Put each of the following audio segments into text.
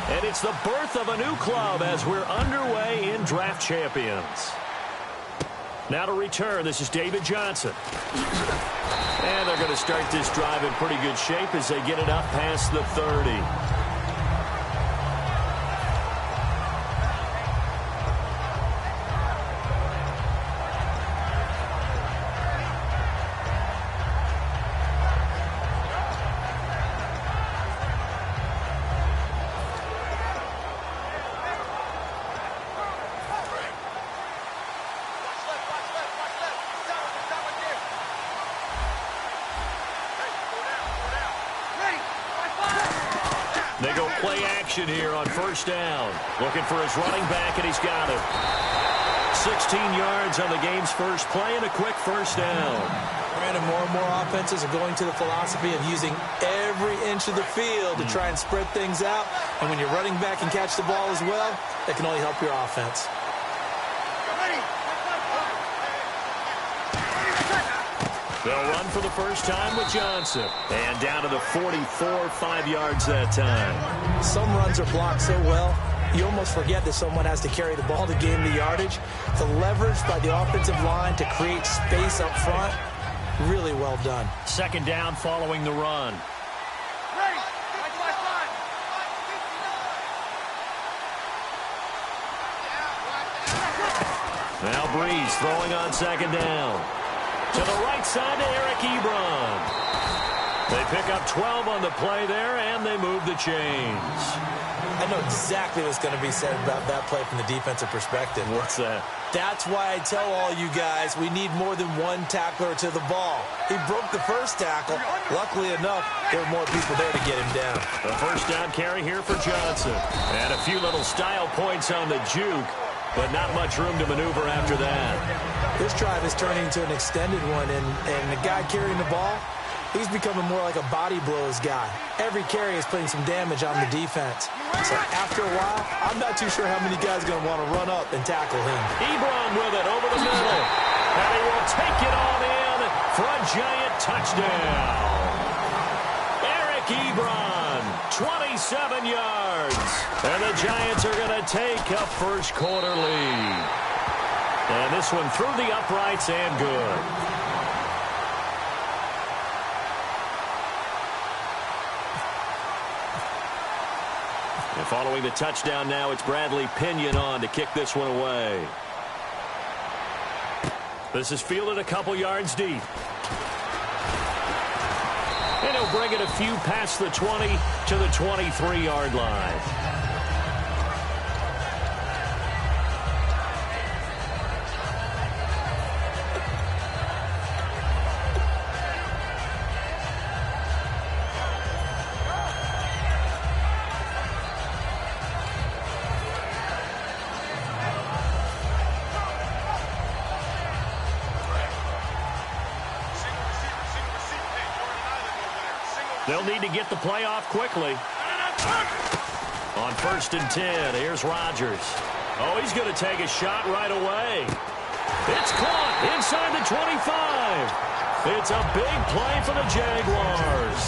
And it's the birth of a new club as we're underway in Draft Champions. Now to return, this is David Johnson. And they're going to start this drive in pretty good shape as they get it up past the 30. They go play action here on first down. Looking for his running back, and he's got it. 16 yards on the game's first play and a quick first down. Brandon, more and more offenses are going to the philosophy of using every inch of the field to try and spread things out. And when you're running back and catch the ball as well, that can only help your offense. They'll run for the first time with Johnson. And down to the 44, 5 yards that time. Some runs are blocked so well, you almost forget that someone has to carry the ball to gain the yardage. The leverage by the offensive line to create space up front, really well done. Second down following the run. Now Breeze throwing on second down. To the right side to Eric Ebron. They pick up 12 on the play there, and they move the chains. I know exactly what's going to be said about that play from the defensive perspective. What's that? That's why I tell all you guys we need more than one tackler to the ball. He broke the first tackle. Luckily enough, there were more people there to get him down. The first down carry here for Johnson. And a few little style points on the juke, but not much room to maneuver after that. This drive is turning into an extended one, and the guy carrying the ball, he's becoming more like a body blows guy. Every carry is putting some damage on the defense. So after a while, I'm not too sure how many guys are going to want to run up and tackle him. Ebron with it over the middle. And he will take it on in for a giant touchdown. Eric Ebron, 27 yards. And the Giants are going to take a first quarter lead. And this one through the uprights and good. And following the touchdown now, it's Bradley Pinion on to kick this one away. This is fielded a couple yards deep. And he'll bring it a few past the 20 to the 23-yard line. They'll need to get the play off quickly. On 1st and 10, here's Rodgers. Oh, he's going to take a shot right away. It's caught inside the 25. It's a big play for the Jaguars.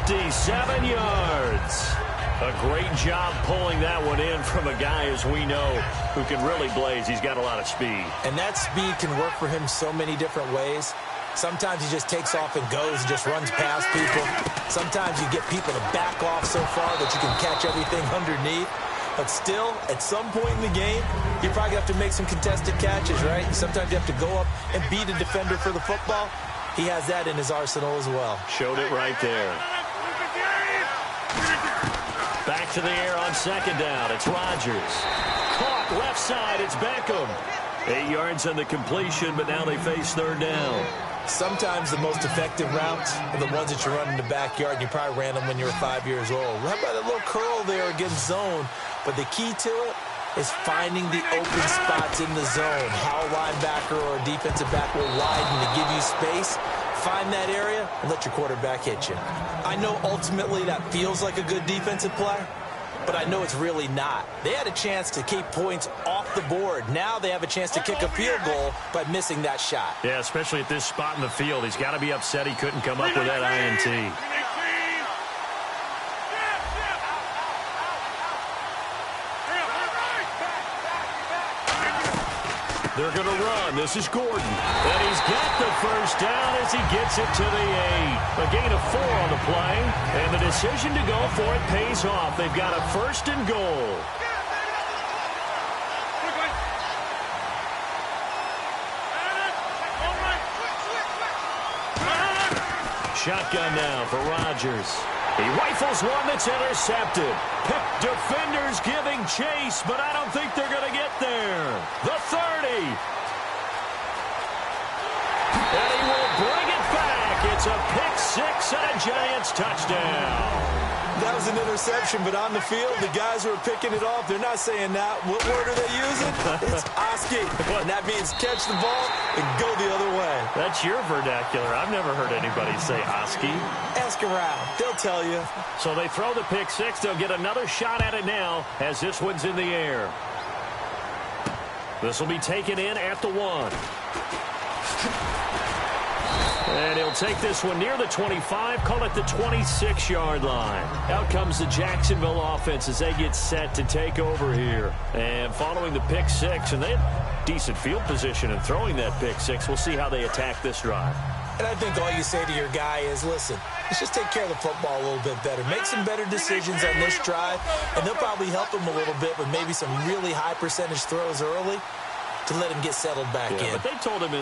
57 yards. A great job pulling that one in from a guy, as we know, who can really blaze. He's got a lot of speed. And that speed can work for him so many different ways. Sometimes he just takes off and goes and just runs past people. Sometimes you get people to back off so far that you can catch everything underneath. But still, at some point in the game, you probably have to make some contested catches, right? Sometimes you have to go up and beat a defender for the football. He has that in his arsenal as well. Showed it right there. Back to the air on second down. It's Rodgers. Caught left side. It's Beckham. 8 yards on the completion, but now they face third down. Sometimes the most effective routes are the ones that you run in the backyard, and you probably ran them when you were 5 years old. How about that little curl there against zone? But the key to it is finding the open spots in the zone. How a linebacker or a defensive back will widen to give you space. Find that area and let your quarterback hit you. I know ultimately that feels like a good defensive play, but I know it's really not. They had a chance to keep points off the board. Now they have a chance to kick a field goal by missing that shot. Yeah, especially at this spot in the field. He's got to be upset he couldn't come up with that INT. They're going to run. This is Gordon. And he's got the first down as he gets it to the 8. A gain of 4 on the play. And the decision to go for it pays off. They've got a 1st and goal. Shotgun now for Rodgers. He rifles one that's intercepted. Pick defenders giving chase, but I don't think they're going to get there. The 30. And he will bring it back. It's a pick-6 and a Giants touchdown. That was an interception, but on the field, the guys who are picking it off, they're not saying that. What word are they using? It's Oski. And that means catch the ball and go the other way. That's your vernacular. I've never heard anybody say Oski. Ask around. They'll tell you. So they throw the pick-6. They'll get another shot at it now as this one's in the air. This will be taken in at the 1. And he'll take this one near the 25, call it the 26-yard line. Out comes the Jacksonville offense as they get set to take over here. And following the pick-6, and they had decent field position in throwing that pick-6. We'll see how they attack this drive. And I think all you say to your guy is, listen, let's just take care of the football a little bit better. Make some better decisions on this drive, and they'll probably help him a little bit with maybe some really high-percentage throws early to let him get settled back in. But they told us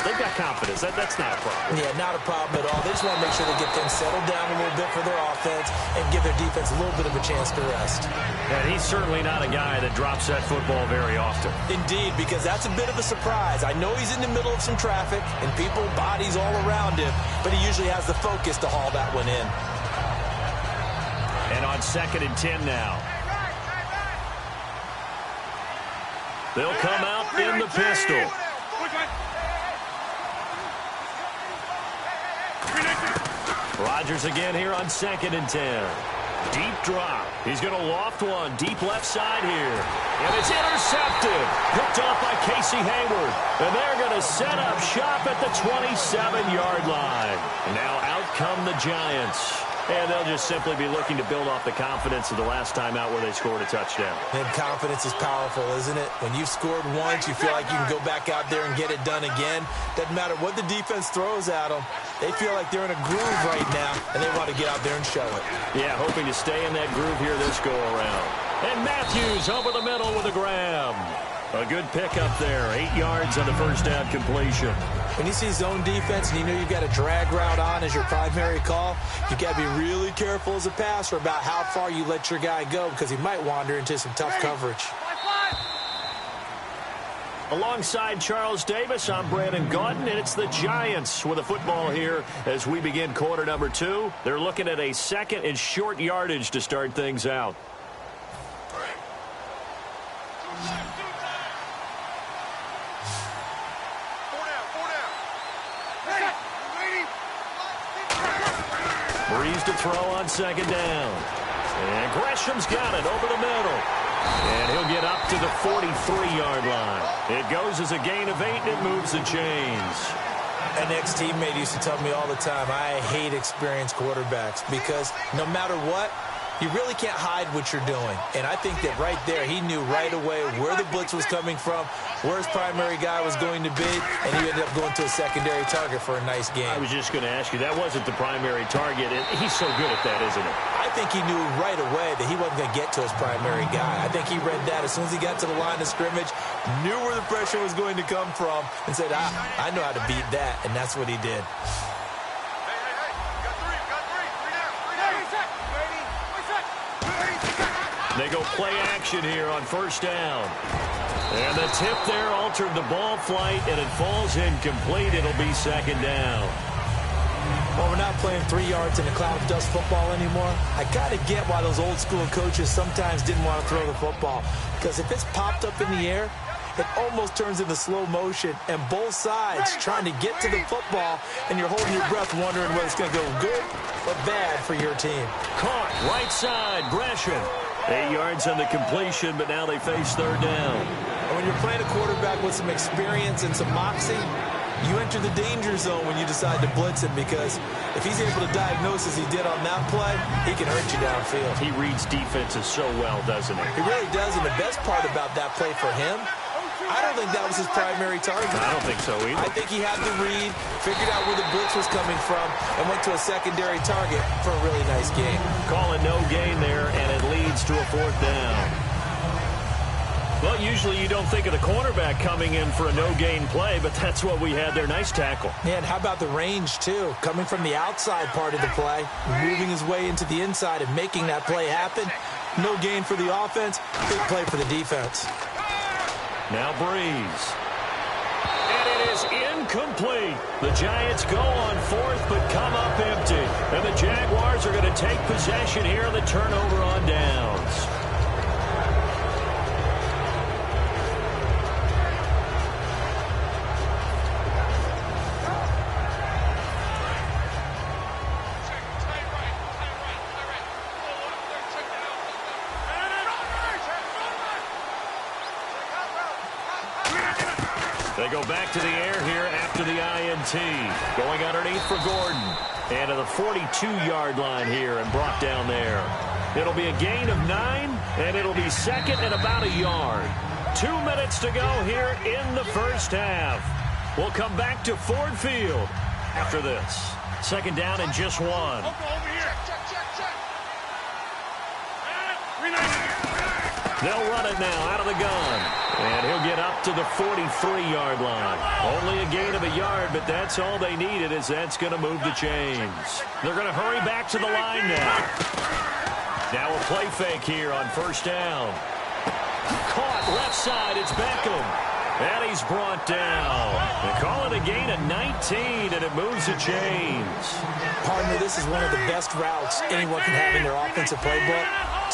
they've got confidence. That's not a problem. Yeah, not a problem at all. They just want to make sure they get things settled down a little bit for their offense and give their defense a little bit of a chance to rest. And he's certainly not a guy that drops that football very often. Indeed, because that's a bit of a surprise. I know he's in the middle of some traffic and people, bodies all around him, but he usually has the focus to haul that one in. And on 2nd and 10 now. They'll come out in the pistol. Rodgers again here on 2nd and 10. Deep drop. He's going to loft one. Deep left side here. And it's intercepted. Picked off by Casey Hayward. And they're going to set up shop at the 27-yard line. Now out come the Giants. And they'll just simply be looking to build off the confidence of the last time out where they scored a touchdown. And confidence is powerful, isn't it? When you've scored once, you feel like you can go back out there and get it done again. Doesn't matter what the defense throws at them. They feel like they're in a groove right now, and they want to get out there and show it. Yeah, hoping to stay in that groove here this go-around. And Matthews over the middle with a grab. A good pickup there. 8 yards on the first down completion. When you see zone defense and you know you've got a drag route on as your primary call, you got to be really careful as a passer about how far you let your guy go because he might wander into some tough coverage. Alongside Charles Davis, I'm Brandon Gaudin, and it's the Giants with the football here as we begin quarter number 2. They're looking at a 2nd and short yardage to start things out. Breeze to throw on 2nd down. And Gresham's got it over the middle. And he'll get up to the 43-yard line. It goes as a gain of 8, and it moves the chains. An ex-teammate used to tell me all the time, I hate experienced quarterbacks because no matter what, you really can't hide what you're doing. And I think that right there, he knew right away where the blitz was coming from, where his primary guy was going to be, and he ended up going to a secondary target for a nice game. I was just going to ask you, that wasn't the primary target, and he's so good at that, isn't he? I think he knew right away that he wasn't going to get to his primary guy. I think he read that as soon as he got to the line of scrimmage, knew where the pressure was going to come from, and said, I know how to beat that, and that's what he did. They go play action here on first down. And the tip there altered the ball flight, and it falls incomplete. It'll be 2nd down. Well, we're not playing 3 yards in a cloud of dust football anymore. I got to get why those old school coaches sometimes didn't want to throw the football. Because if it's popped up in the air, it almost turns into slow motion, and both sides trying to get to the football, and you're holding your breath wondering whether it's going to go good or bad for your team. Caught right side, Gresham. 8 yards on the completion, but now they face 3rd down. And when you're playing a quarterback with some experience and some moxie, you enter the danger zone when you decide to blitz him, because if he's able to diagnose as he did on that play, he can hurt you downfield. He reads defenses so well, doesn't he? He really does, and the best part about that play for him I don't think that was his primary target. I don't think so either. I think he had the read, figured out where the blitz was coming from, and went to a secondary target for a really nice game. Call it no gain there, and it leads to a 4th down. Well, usually you don't think of the cornerback coming in for a no-gain play, but that's what we had there. Nice tackle. Yeah, and how about the range, too? Coming from the outside part of the play, moving his way into the inside and making that play happen. No gain for the offense, big play for the defense. Now Breeze. And it is incomplete. The Giants go on 4th but come up empty. And the Jaguars are going to take possession here on the turnover on downs. They go back to the air here after the INT. Going underneath for Gordon. And to the 42-yard line here and brought down there. It'll be a gain of 9, and it'll be second and about a yard. 2 minutes to go here in the first half. We'll come back to Ford Field after this. Second down and just 1. They'll run it now out of the gun. And he'll get up to the 43-yard line. Only a gain of a yard, but that's all they needed, as that's going to move the chains. They're going to hurry back to the line now. Now a play fake here on first down. Caught left side. It's Beckham. And he's brought down. They call it a gain of 19, and it moves the chains. Partner, this is one of the best routes anyone can have in their offensive playbook.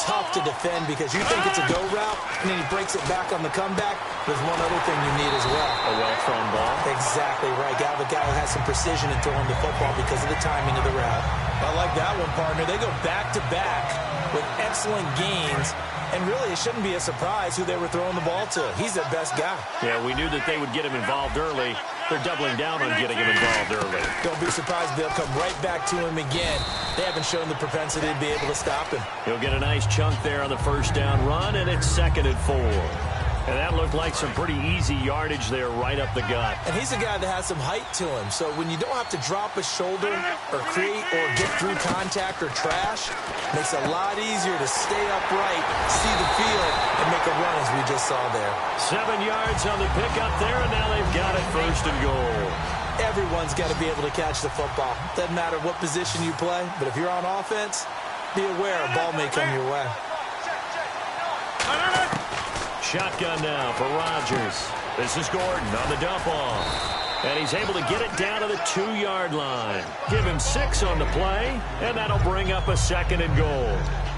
Tough to defend because you think it's a go route, and then he breaks it back on the comeback. There's one other thing you need as well. A well-thrown ball. Exactly right. Got a guy who has some precision in throwing the football because of the timing of the route. I like that one, partner. They go back-to-back with excellent gains, and really it shouldn't be a surprise who they were throwing the ball to. He's their best guy. Yeah, we knew that they would get him involved early. They're doubling down on getting him involved early. Don't be surprised they'll come right back to him again. They haven't shown the propensity to be able to stop him. He'll get a nice chunk there on the first down run, and it's second and 4. And that looked like some pretty easy yardage there right up the gut. And he's a guy that has some height to him. So when you don't have to drop a shoulder or create or get through contact or trash, it makes it a lot easier to stay upright, see the field, and make a run as we just saw there. 7 yards on the pickup there, and now they've got it first and goal. Everyone's got to be able to catch the football. Doesn't matter what position you play, but if you're on offense, be aware a ball may come your way. Shotgun now for Rodgers. This is Gordon on the dump off. And he's able to get it down to the 2-yard line. Give him 6 on the play, and that'll bring up a second and goal.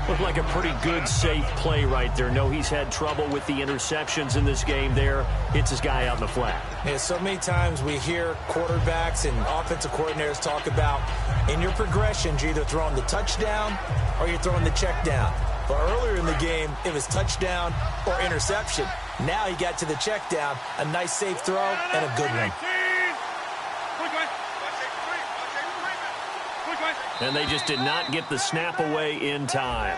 Looked like a pretty good, safe play right there. No, he's had trouble with the interceptions in this game there. Hits his guy out in the flat. Yeah, so many times we hear quarterbacks and offensive coordinators talk about in your progressions, you're either throwing the touchdown or you're throwing the check down. But earlier in the game, it was touchdown or interception. Now he got to the check down, a nice safe throw, and a good one. And they just did not get the snap away in time.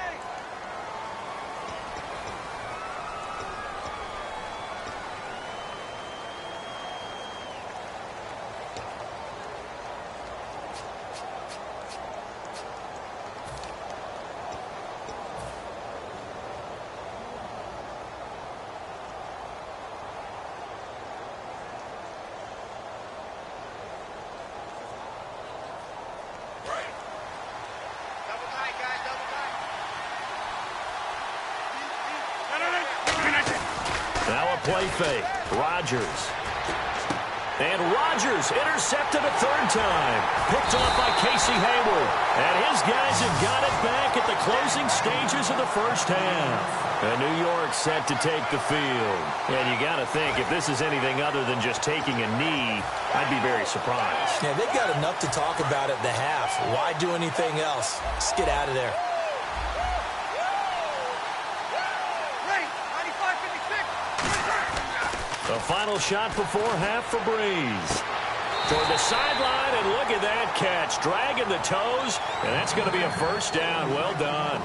Play fake. Rodgers. And Rodgers intercepted a 3rd time. Picked off by Casey Hayward. And his guys have got it back at the closing stages of the first half. And New York set to take the field. And you got to think, if this is anything other than just taking a knee, I'd be very surprised. Yeah, they've got enough to talk about at the half. Why do anything else? Just get out of there. The final shot before half for Breeze. Toward the sideline, and look at that catch. Dragging the toes, and that's going to be a first down. Well done.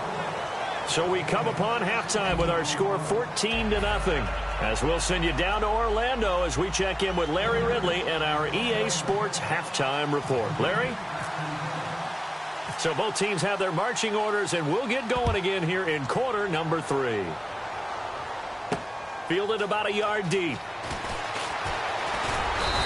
So we come upon halftime with our score 14-0. As we'll send you down to Orlando as we check in with Larry Ridley and our EA Sports halftime report. Larry? So both teams have their marching orders, and we'll get going again here in quarter number 3. Fielded about a yard deep.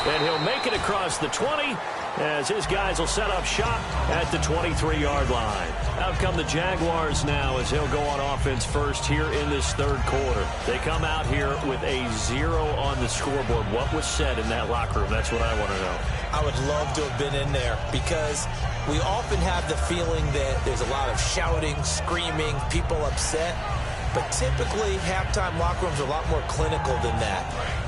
And he'll make it across the 20 as his guys will set up shop at the 23-yard line. Out come the Jaguars now as he'll go on offense first here in this third quarter. They come out here with a 0 on the scoreboard. What was said in that locker room? That's what I want to know. I would love to have been in there because we often have the feeling that there's a lot of shouting, screaming, people upset. But typically, halftime locker rooms are a lot more clinical than that.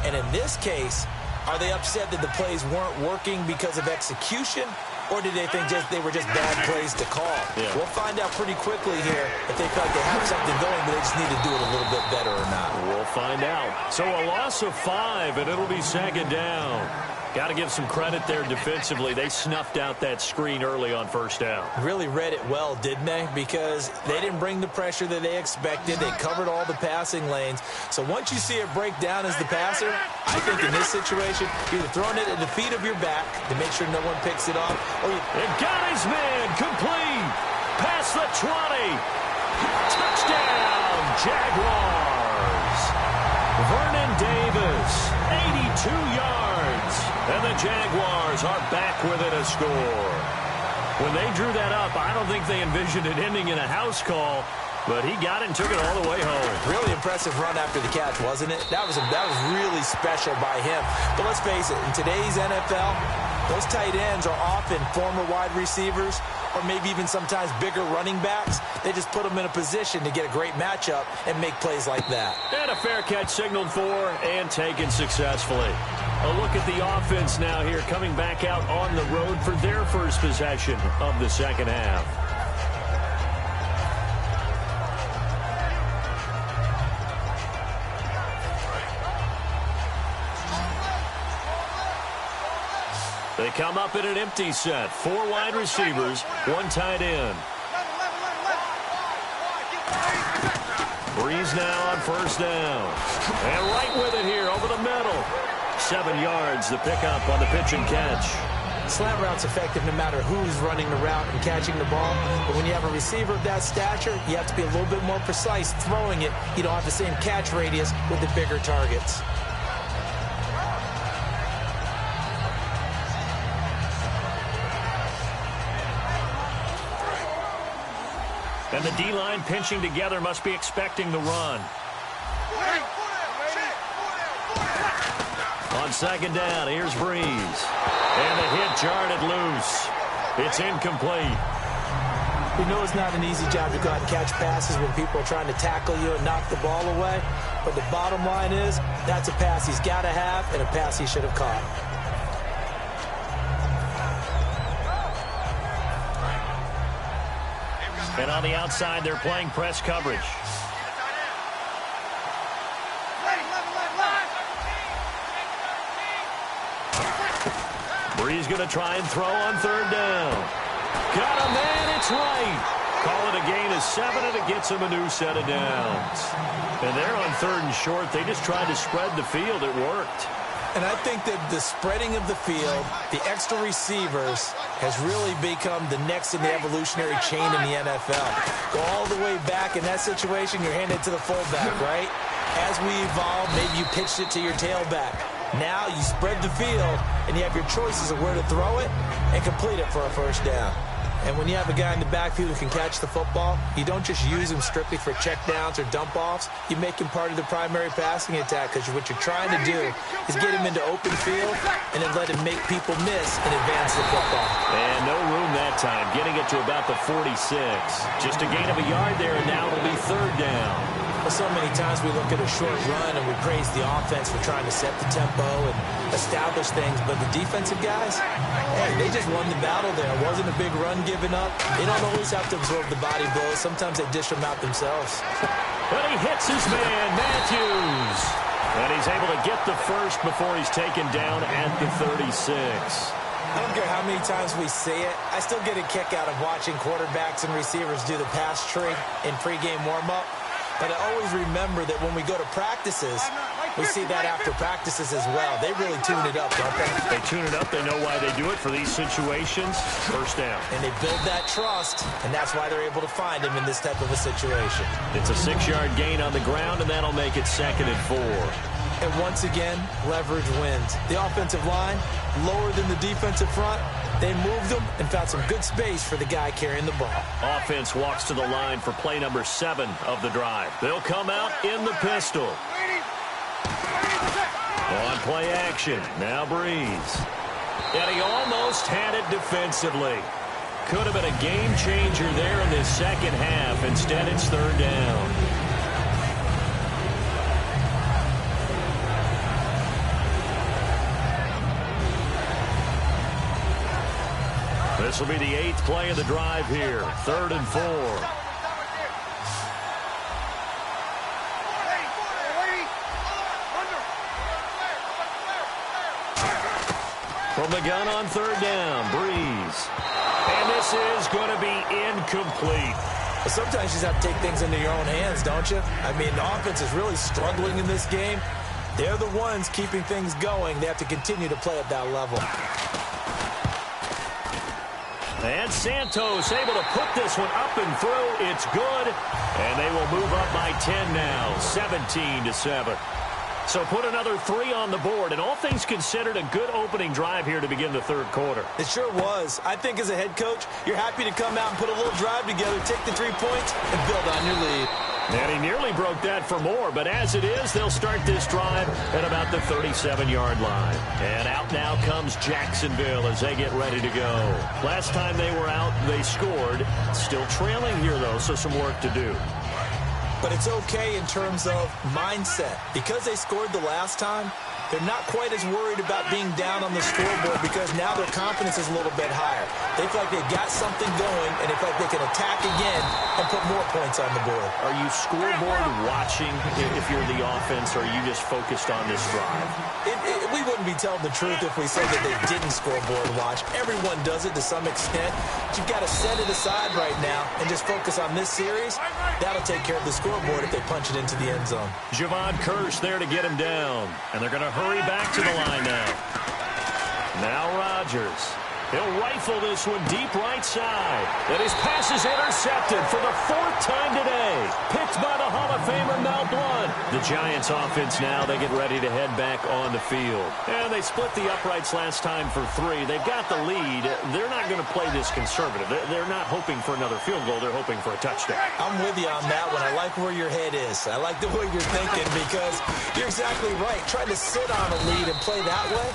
And in this case, are they upset that the plays weren't working because of execution, or did they think they were just bad plays to call? Yeah. We'll find out pretty quickly here if they feel like they have something going, but they just need to do it a little bit better or not. We'll find out. So a loss of 5, and it'll be second down. Got to give some credit there defensively. They snuffed out that screen early on first down. Really read it well, didn't they? Because they didn't bring the pressure that they expected. They covered all the passing lanes. So once you see it break down as the passer, I think in this situation, you're either throwing it at the feet of your back to make sure no one picks it off, or you... It got his man complete. Past the 20. Touchdown, Jaguars. Vernon Davis, 82 yards. And the Jaguars are back within a score. When they drew that up, I don't think they envisioned it ending in a house call, but he got it and took it all the way home. Really impressive run after the catch, wasn't it? That was really special by him. But let's face it, in today's NFL, those tight ends are often former wide receivers or maybe even sometimes bigger running backs. They just put them in a position to get a great matchup and make plays like that. And a fair catch signaled for and taken successfully. A look at the offense now here coming back out on the road for their first possession of the second half. They come up in an empty set. 4 wide receivers, 1 tight end. Breeze now on first down. And right with it here over the middle. 7 yards, the pickup on the pitch and catch. Slant route's effective no matter who's running the route and catching the ball. But when you have a receiver of that stature, you have to be a little bit more precise throwing it. You don't have the same catch radius with the bigger targets. And the D-line pinching together must be expecting the run. On second down, here's Breeze. And the hit jarred it loose. It's incomplete. We know it's not an easy job to go out and catch passes when people are trying to tackle you and knock the ball away. But the bottom line is, that's a pass he's got to have and a pass he should have caught. And on the outside, they're playing press coverage. Breeze going to try and throw on third down. Got a man, it's right. Call it a gain of 7, and it gets him a new set of downs. And they're on third and short. They just tried to spread the field. It worked. And I think that the spreading of the field, the extra receivers, has really become the next in the evolutionary chain in the NFL. Go all the way back in that situation, you're handed to the fullback, right? As we evolve, maybe you pitched it to your tailback. Now you spread the field, and you have your choices of where to throw it and complete it for a first down. And when you have a guy in the backfield who can catch the football, you don't just use him strictly for checkdowns or dump-offs. You make him part of the primary passing attack because what you're trying to do is get him into open field and then let him make people miss and advance the football. And no room that time, getting it to about the 46. Just a gain of a yard there, and now it'll be third down. Well, so many times we look at a short run and we praise the offense for trying to set the tempo and establish things, but the defensive guys, hey, they just won the battle there. It wasn't a big run given up. They don't always have to absorb the body blows. Sometimes they dish them out themselves. But he hits his man, Matthews. And he's able to get the first before he's taken down at the 36. I don't care how many times we see it. I still get a kick out of watching quarterbacks and receivers do the pass tree in pregame warm-up. But I always remember that when we go to practices, we see that after practices as well. They really tune it up, don't they? They tune it up. They know why they do it for these situations. First down. And they build that trust, and that's why they're able to find him in this type of a situation. It's a 6-yard gain on the ground, and that'll make it 2nd and 4. And once again, leverage wins. The offensive line, lower than the defensive front. They moved them and found some good space for the guy carrying the ball. Offense walks to the line for play number 7 of the drive. They'll come out in the pistol. On play action, now Breeze. And he almost had it defensively. Could have been a game changer there in this second half. Instead, it's 3rd down. This will be the 8th play of the drive here. 3rd and 4. From the gun on 3rd down, Breeze. And this is going to be incomplete. But sometimes you just have to take things into your own hands, don't you? I mean, the offense is really struggling in this game. They're the ones keeping things going. They have to continue to play at that level. And Santos able to put this one up and through. It's good. And they will move up by 10 now, 17-7. So put another 3 on the board. And all things considered, a good opening drive here to begin the 3rd quarter. It sure was. I think as a head coach, you're happy to come out and put a little drive together, take the 3 points, and build on your lead. And he nearly broke that for more, but as it is, they'll start this drive at about the 37-yard line. And out now comes Jacksonville as they get ready to go. Last time they were out, they scored. Still trailing here, though, so some work to do. But it's okay in terms of mindset. Because they scored the last time, they're not quite as worried about being down on the scoreboard because now their confidence is a little bit higher. They feel like they've got something going, and they feel like they can attack again and put more points on the board. Are you scoreboard watching if you're the offense, or are you just focused on this drive? We wouldn't be telling the truth if we said that they didn't scoreboard watch. Everyone does it to some extent. But you've got to set it aside right now and just focus on this series. That'll take care of the scoreboard if they punch it into the end zone. Javon Curse there to get him down. And they're going to hurry back to the line now. Now Rodgers. He'll rifle this one deep right side. And his pass is intercepted for the 4th time today. Picked by the Hall of Famer Mel Blount. The Giants offense now, they get ready to head back on the field. And they split the uprights last time for 3. They've got the lead. They're not going to play this conservative. They're not hoping for another field goal. They're hoping for a touchdown. I'm with you on that one. I like where your head is. I like the way you're thinking because you're exactly right. Trying to sit on a lead and play that way,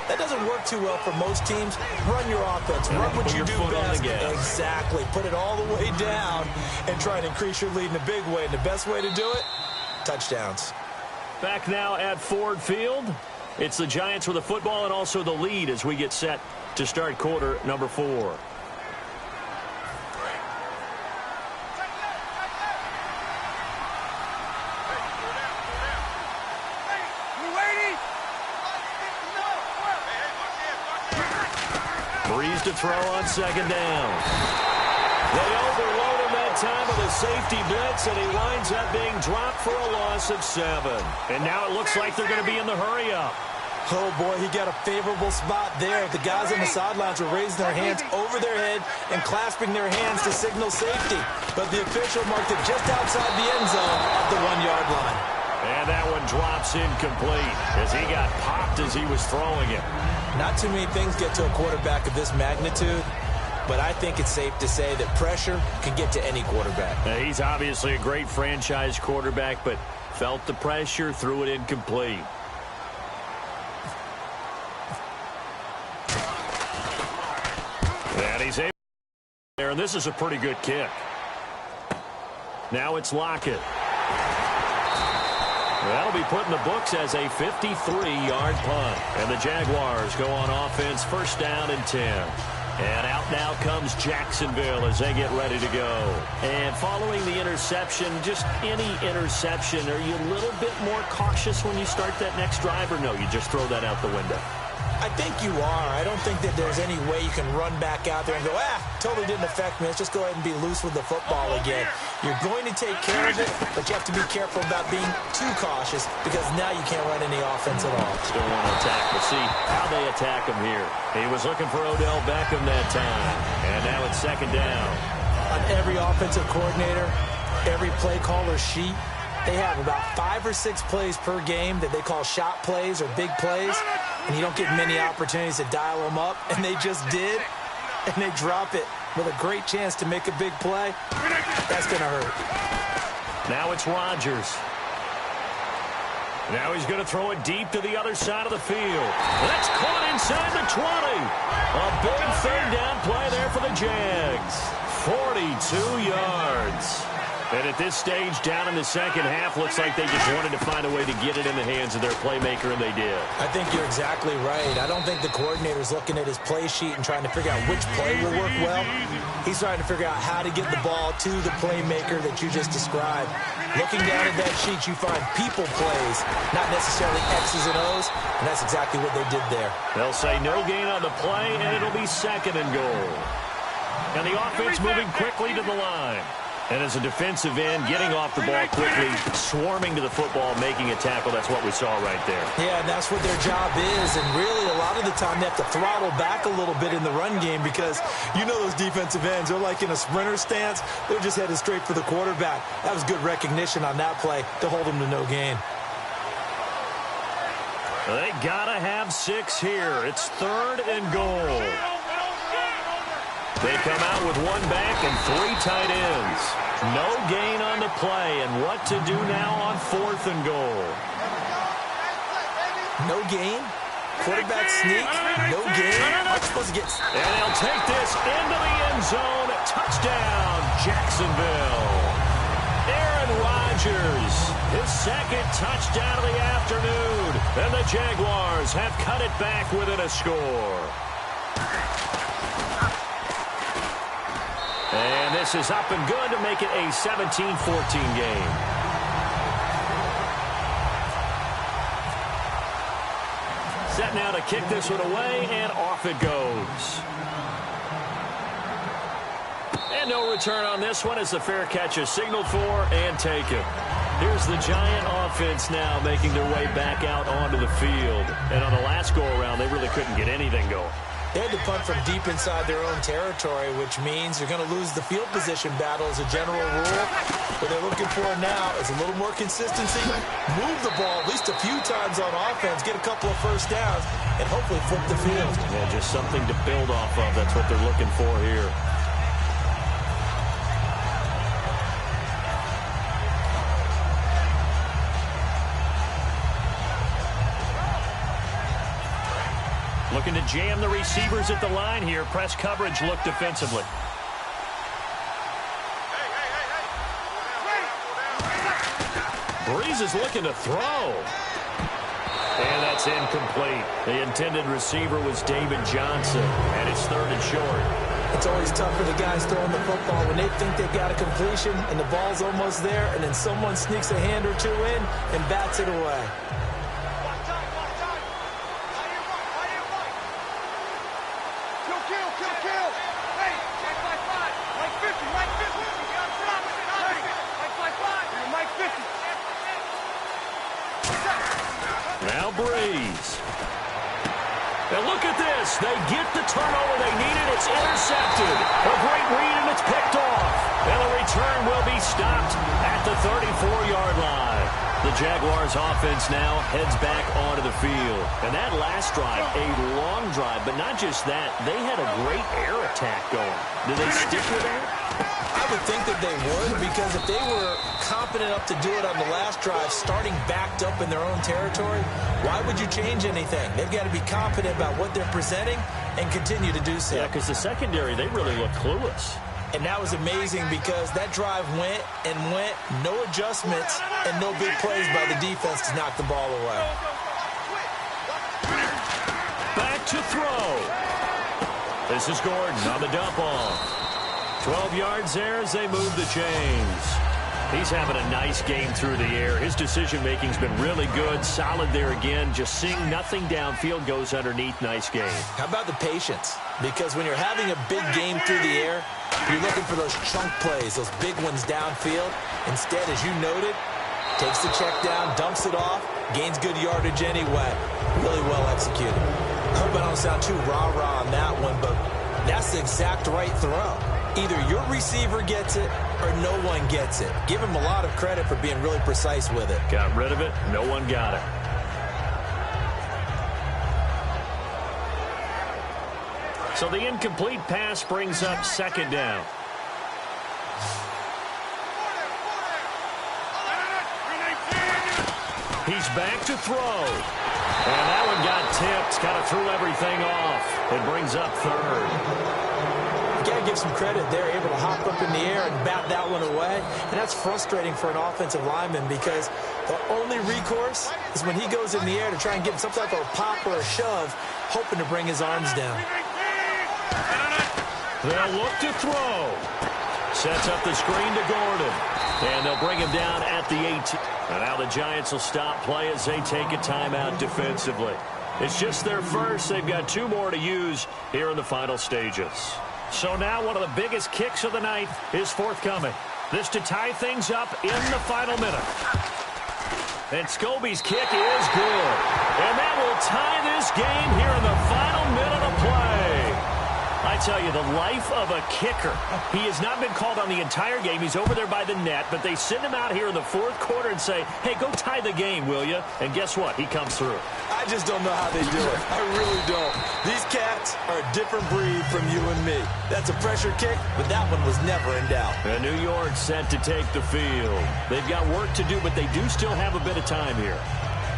that doesn't work too well for most teams. Run your offense. Run what you do best. Exactly. Put it all the way down and try to increase your lead in a big way. And the best way to do it, touchdowns. Back now at Ford Field. It's the Giants with the football and also the lead as we get set to start quarter number 4. Breeze to throw on 2nd down. They overload him that time with a safety blitz, and he winds up being dropped for a loss of 7. And now it looks like they're going to be in the hurry-up. Oh, boy, he got a favorable spot there. The guys on the sidelines were raising their hands over their head and clasping their hands to signal safety. But the official marked it just outside the end zone at the 1-yard line. And that one drops incomplete as he got popped as he was throwing it. Not too many things get to a quarterback of this magnitude, but I think it's safe to say that pressure can get to any quarterback. Now, he's obviously a great franchise quarterback, but felt the pressure, threw it incomplete. And he's able there, and this is a pretty good kick. Now it's Lockett. That'll be put in the books as a 53-yard punt. And the Jaguars go on offense, 1st down and 10. And out now comes Jacksonville as they get ready to go. And following the interception, just any interception, are you a little bit more cautious when you start that next drive, or no, you just throw that out the window? I think you are. I don't think that there's any way you can run back out there and go, totally didn't affect me. Let's just go ahead and be loose with the football again. You're going to take care of it, but you have to be careful about being too cautious because now you can't run any offense at all. Still want to attack. We'll see how they attack him here. He was looking for Odell Beckham that time, and now it's second down. On every offensive coordinator, every play caller sheet, they have about 5 or 6 plays per game that they call shot plays or big plays, and you don't get many opportunities to dial them up, and they just did, and they drop it with a great chance to make a big play. That's going to hurt. Now it's Rodgers. Now he's going to throw it deep to the other side of the field. That's caught inside the 20. A big third down play there for the Jags. 42 yards. And at this stage, down in the second half, looks like they just wanted to find a way to get it in the hands of their playmaker, and they did. I think you're exactly right. I don't think the coordinator's looking at his play sheet and trying to figure out which play will work well. He's trying to figure out how to get the ball to the playmaker that you just described. Looking down at that sheet, you find people plays, not necessarily X's and O's, and that's exactly what they did there. They'll say no gain on the play, and it'll be second and goal. And the offense moving quickly to the line. And as a defensive end, getting off the ball quickly, swarming to the football, making a tackle, that's what we saw right there. Yeah, and that's what their job is. And really, a lot of the time, they have to throttle back a little bit in the run game because you know those defensive ends, they're like in a sprinter stance. They're just headed straight for the quarterback. That was good recognition on that play to hold them to no gain. They got to have 6 here. It's third and goal. They come out with 1 back and 3 tight ends. No gain on the play, and what to do now on 4th and goal. No gain? Quarterback sneak? No gain? I'm supposed to get... And they'll take this into the end zone. Touchdown, Jacksonville. Aaron Rodgers, his second touchdown of the afternoon. And the Jaguars have cut it back within a score. And this is up and good to make it a 17-14 game. Set now to kick this one away, and off it goes. And no return on this one as the fair catch is signaled for and taken. Here's the Giant offense now making their way back out onto the field. And on the last go-around, they really couldn't get anything going. They had to punt from deep inside their own territory, which means you're going to lose the field position battle as a general rule. What they're looking for now is a little more consistency, move the ball at least a few times on offense, get a couple of first downs, and hopefully flip the field. Yeah, just something to build off of. That's what they're looking for here. Looking to jam the receivers at the line here. Press coverage look defensively. Breeze is looking to throw. And that's incomplete. The intended receiver was David Johnson, and it's 3rd and short. It's always tough for the guys throwing the football when they think they've got a completion and the ball's almost there, and then someone sneaks a hand or two in and bats it away. Now Breeze. Now look at this. They get the turnover they needed. It's intercepted. A great read, and it's picked off. And the return will be stopped at the 34-yard line. The Jaguars offense now heads back onto the field. And that last drive, a long drive, but not just that. They had a great air attack going. Do they stick with that? I would think that they would, because if they were confident enough to do it on the last drive, starting backed up in their own territory, why would you change anything? They've got to be confident about what they're presenting and continue to do so. Yeah, because the secondary, they really look clueless. And that was amazing because that drive went and went, no adjustments, and no big plays by the defense to knock the ball away. Back to throw. This is Gordon on the dump off. 12 yards there as they move the chains. He's having a nice game through the air. His decision-making's been really good, solid there again. Just seeing nothing downfield, goes underneath. Nice game. How about the patience? Because when you're having a big game through the air, you're looking for those chunk plays, those big ones downfield. Instead, as you noted, takes the check down, dumps it off, gains good yardage anyway. Really well executed. I hope I don't sound too rah-rah on that one, but that's the exact right throw. Either your receiver gets it or no one gets it. Give him a lot of credit for being really precise with it. Got rid of it. No one got it. So the incomplete pass brings up second down. He's back to throw. And that one got tipped. Kind of threw everything off. It brings up third. You got to give some credit. They're able to hop up in the air and bat that one away. And that's frustrating for an offensive lineman because the only recourse is when he goes in the air to try and get some type of a pop or a shove, hoping to bring his arms down. They'll look to throw. Sets up the screen to Gordon. And they'll bring him down at the 18. And now the Giants will stop play as they take a timeout defensively. It's just their first. They've got 2 more to use here in the final stages. So now one of the biggest kicks of the night is forthcoming. This to tie things up in the final minute. And Scobie's kick is good. And that will tie this game here in the final minute of play. I tell you, the life of a kicker. He has not been called on the entire game. He's over there by the net, but they send him out here in the fourth quarter and say, hey, go tie the game, will you? And guess what? He comes through. I just don't know how they do it. I really don't. These cats are a different breed from you and me. That's a pressure kick, but that one was never in doubt. And New York set to take the field. They've got work to do, but they do still have a bit of time here.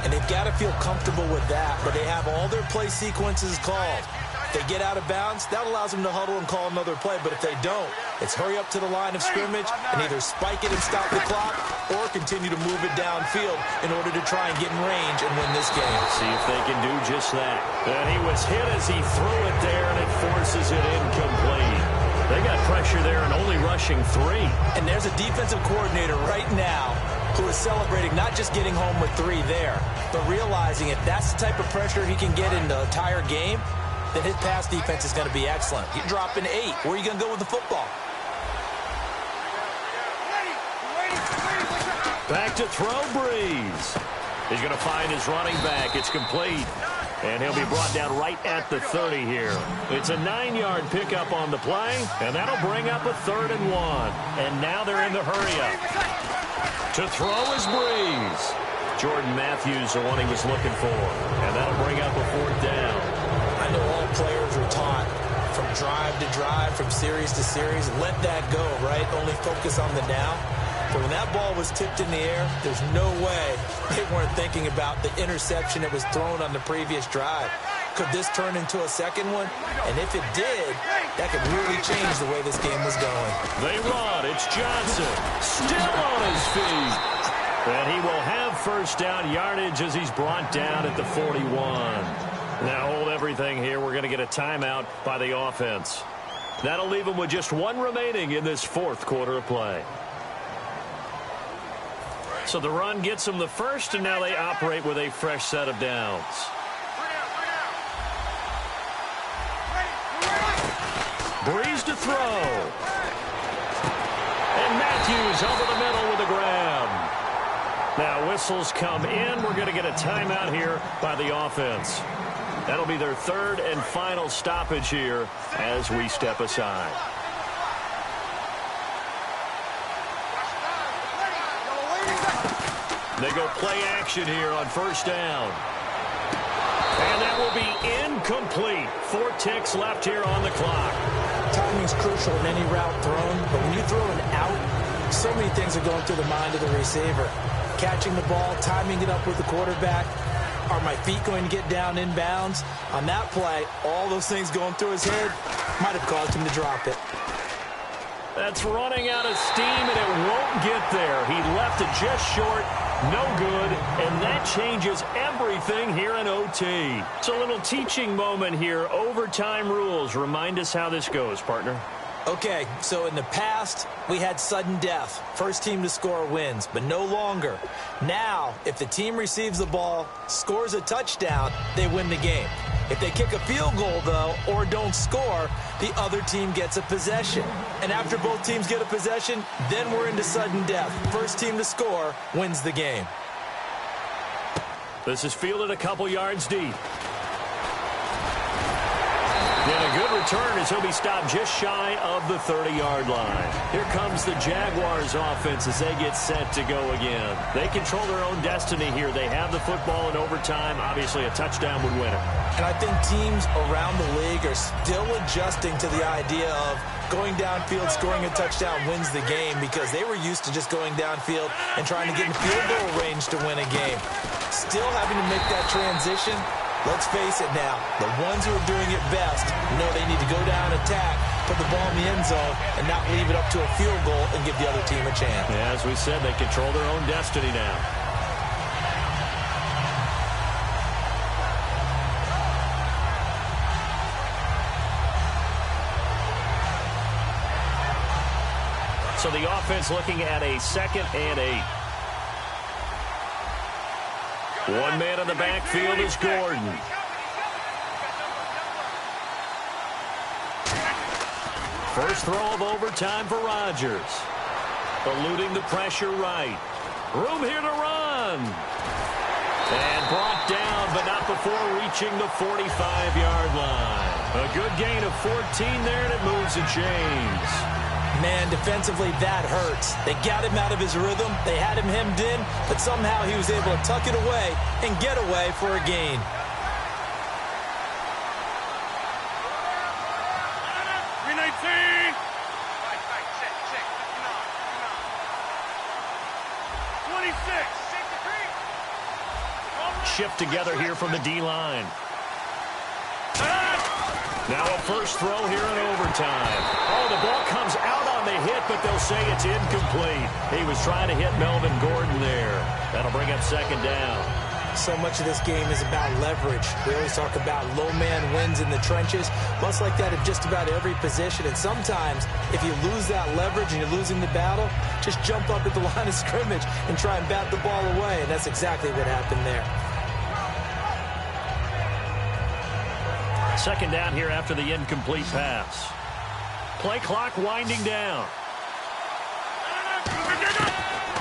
And they've got to feel comfortable with that, but they have all their play sequences called. If they get out of bounds, that allows them to huddle and call another play. But if they don't, it's hurry up to the line of scrimmage and either spike it and stop the clock or continue to move it downfield in order to try and get in range and win this game. See if they can do just that. And he was hit as he threw it there, and it forces it incomplete. They got pressure there and only rushing 3. And there's a defensive coordinator right now who is celebrating not just getting home with 3 there, but realizing if that's the type of pressure he can get in the entire game, then his pass defense is going to be excellent. You're dropping 8. Where are you going to go with the football? Back to throw, Breeze. He's going to find his running back. It's complete. And he'll be brought down right at the 30 here. It's a 9-yard pickup on the play, and that'll bring up a 3rd and 1. And now they're in the hurry-up. To throw is Breeze. Jordan Matthews, the one he was looking for. And that'll bring up a 4th down. I know all players are taught from drive to drive, from series to series, let that go, right? Only focus on the now. But when that ball was tipped in the air, there's no way they weren't thinking about the interception that was thrown on the previous drive. Could this turn into a second one? And if it did, that could really change the way this game was going. They run. It's Johnson. Still on his feet. And he will have first down yardage as he's brought down at the 41. Now hold everything here. We're going to get a timeout by the offense. That'll leave them with just 1 remaining in this 4th quarter of play. So the run gets them the first, and now they operate with a fresh set of downs. Breeze to throw. And Matthews over the middle with a grab. Now whistles come in. We're going to get a timeout here by the offense. That'll be their 3rd and final stoppage here as we step aside. They go play action here on first down. And that will be incomplete. 4 ticks left here on the clock. Timing's crucial in any route thrown, but when you throw an out, so many things are going through the mind of the receiver. Catching the ball, timing it up with the quarterback. Are my feet going to get down in bounds? On that play, all those things going through his head might have caused him to drop it. That's running out of steam, and it won't get there. He left it just short. No good, and that changes everything here in OT. It's a little teaching moment here. Overtime rules. Remind us how this goes, partner. Okay, so in the past, we had sudden death. First team to score wins, but no longer. Now, if the team receives the ball, scores a touchdown, they win the game. If they kick a field goal, though, or don't score, the other team gets a possession. And after both teams get a possession, then we're into sudden death. First team to score wins the game. This is fielded a couple yards deep. And a good return as he'll be stopped just shy of the 30-yard line. Here comes the Jaguars offense as they get set to go again. They control their own destiny here. They have the football in overtime. Obviously, a touchdown would win it. And I think teams around the league are still adjusting to the idea of going downfield, scoring a touchdown wins the game, because they were used to just going downfield and trying to get in field goal range to win a game. Still having to make that transition. Let's face it now, the ones who are doing it best know they need to go down, attack, put the ball in the end zone, and not leave it up to a field goal and give the other team a chance. Yeah, as we said, they control their own destiny now. So the offense looking at a 2nd and 8. One man in the backfield is Gordon. First throw of overtime for Rodgers. Eluding the pressure right. Room here to run. And brought down, but not before reaching the 45-yard line. A good gain of 14 there, and it moves the chains. Man, defensively, that hurts. They got him out of his rhythm. They had him hemmed in, but somehow he was able to tuck it away and get away for a gain. Shift together here from the D-line. Now a first throw here in overtime. Oh, the ball comes out on the hit, but they'll say it's incomplete. He was trying to hit Melvin Gordon there. That'll bring up 2nd down. So much of this game is about leverage. We always talk about low man wins in the trenches. Much like that in just about every position. And sometimes, if you lose that leverage and you're losing the battle, just jump up at the line of scrimmage and try and bat the ball away. And that's exactly what happened there. 2nd down here after the incomplete pass. Play clock winding down.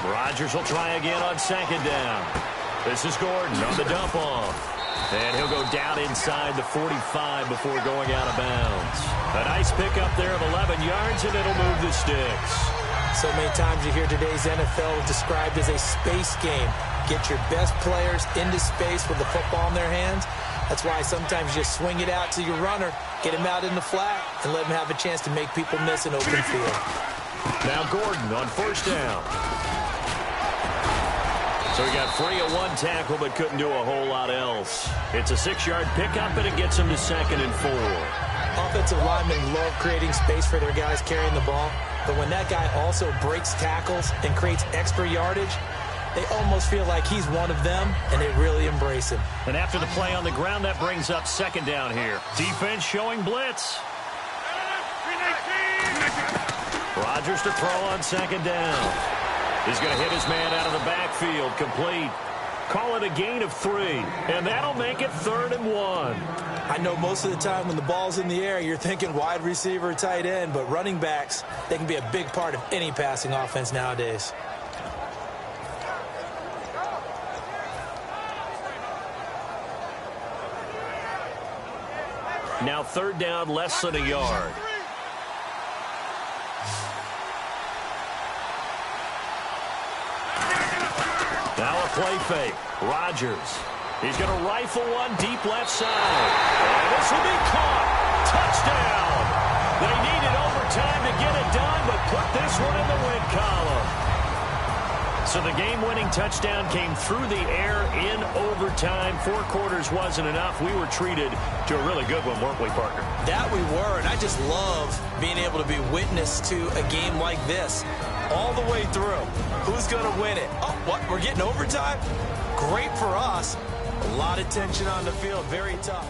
Rodgers will try again on 2nd down. This is Gordon on the dump off. And he'll go down inside the 45 before going out of bounds. A nice pickup there of 11 yards, and it'll move the sticks. So many times you hear today's NFL described as a space game. Get your best players into space with the football in their hands. That's why sometimes you swing it out to your runner, get him out in the flat, and let him have a chance to make people miss an open field. Now Gordon on 1st down. So he got free of one tackle, but couldn't do a whole lot else. It's a 6-yard pickup, and it gets him to 2nd and 4. Offensive linemen love creating space for their guys carrying the ball, but when that guy also breaks tackles and creates extra yardage, they almost feel like he's one of them, and they really embrace him. And after the play on the ground, that brings up 2nd down here. Defense showing blitz. Rodgers to throw on 2nd down. He's going to hit his man out of the backfield, complete. Call it a gain of 3, and that'll make it 3rd and 1. I know most of the time when the ball's in the air, you're thinking wide receiver, tight end, but running backs, they can be a big part of any passing offense nowadays. Now 3rd down, less than a yard. Now a play fake. Rodgers. He's going to rifle one deep left side. And this will be caught. Touchdown. They needed overtime to get it done, but put this one in the win column. So the game-winning touchdown came through the air in overtime. 4 quarters wasn't enough. We were treated to a really good one, weren't we, partner? That we were, and I just love being able to be witness to a game like this all the way through. Who's going to win it? Oh, what? We're getting overtime? Great for us. A lot of tension on the field. Very tough.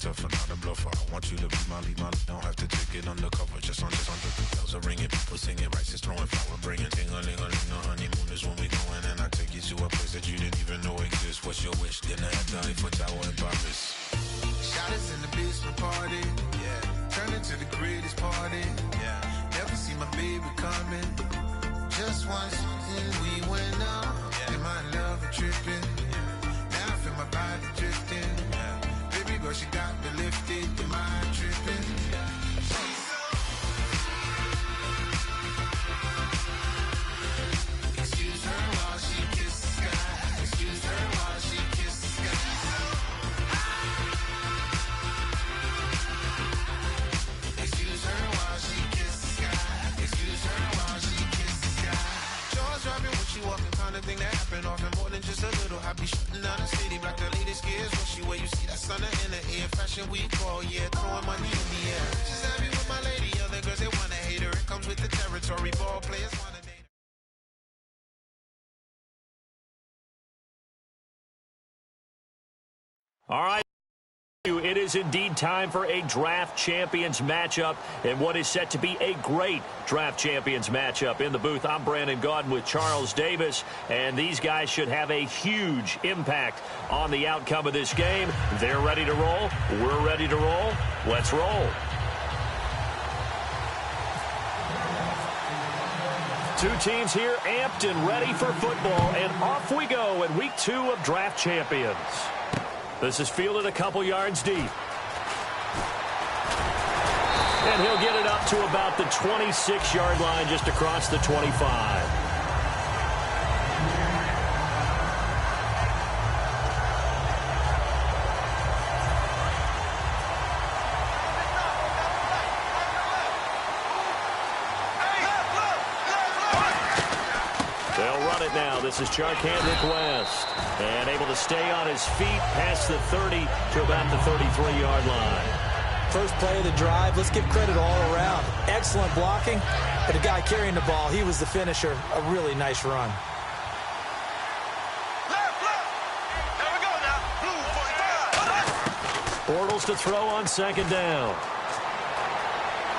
tough and not a bluffer. I want you to be my lead, don't have to take it undercover. Just under the bells are ringing, people singing, rice is throwing, flower bringing. Ting-a-ling-a-ling, the honeymoon is when we going, and I take you to a place that you didn't even know exists. What's your wish? Dinner at the Eiffel Tower in Paris. Shot us in the basement party, yeah. Turn into the greatest party, yeah. Never see my baby coming. Just once, and we went up, yeah. And my love is tripping, yeah. Now I feel my body drifting, yeah. Baby girl, she got me lifted, am I tripping? Yeah. Excuse her while she kisses the sky. Excuse her while she kisses the sky. Excuse her while she kisses the sky. Excuse her while she kisses the sky. Jaws dropping when she walking, kind of thing that happen often. More than just a little. I be shutting down the city, black the latest gears. When she where you see that sun in the air. Fashion week all year, throwing money in the air. She's happy with my lady, other girls they wanna hate her. It comes with the territory, ball players wanna date her. All right. It is indeed time for a draft champions matchup and what is set to be a great draft champions matchup. In the booth, I'm Brandon Gaudin with Charles Davis, and these guys should have a huge impact on the outcome of this game. They're ready to roll. We're ready to roll. Let's roll. Two teams here amped and ready for football, and off we go in week 2 of draft champions. This is fielded a couple yards deep. And he'll get it up to about the 26-yard line, just across the 25. They'll run it now. This is Charkandrick West. And able to stay on his feet past the 30 to about the 33-yard line. First play of the drive, let's give credit all around. Excellent blocking, but the guy carrying the ball, he was the finisher. A really nice run. There we go now. Blue 45. Bortles to throw on second down.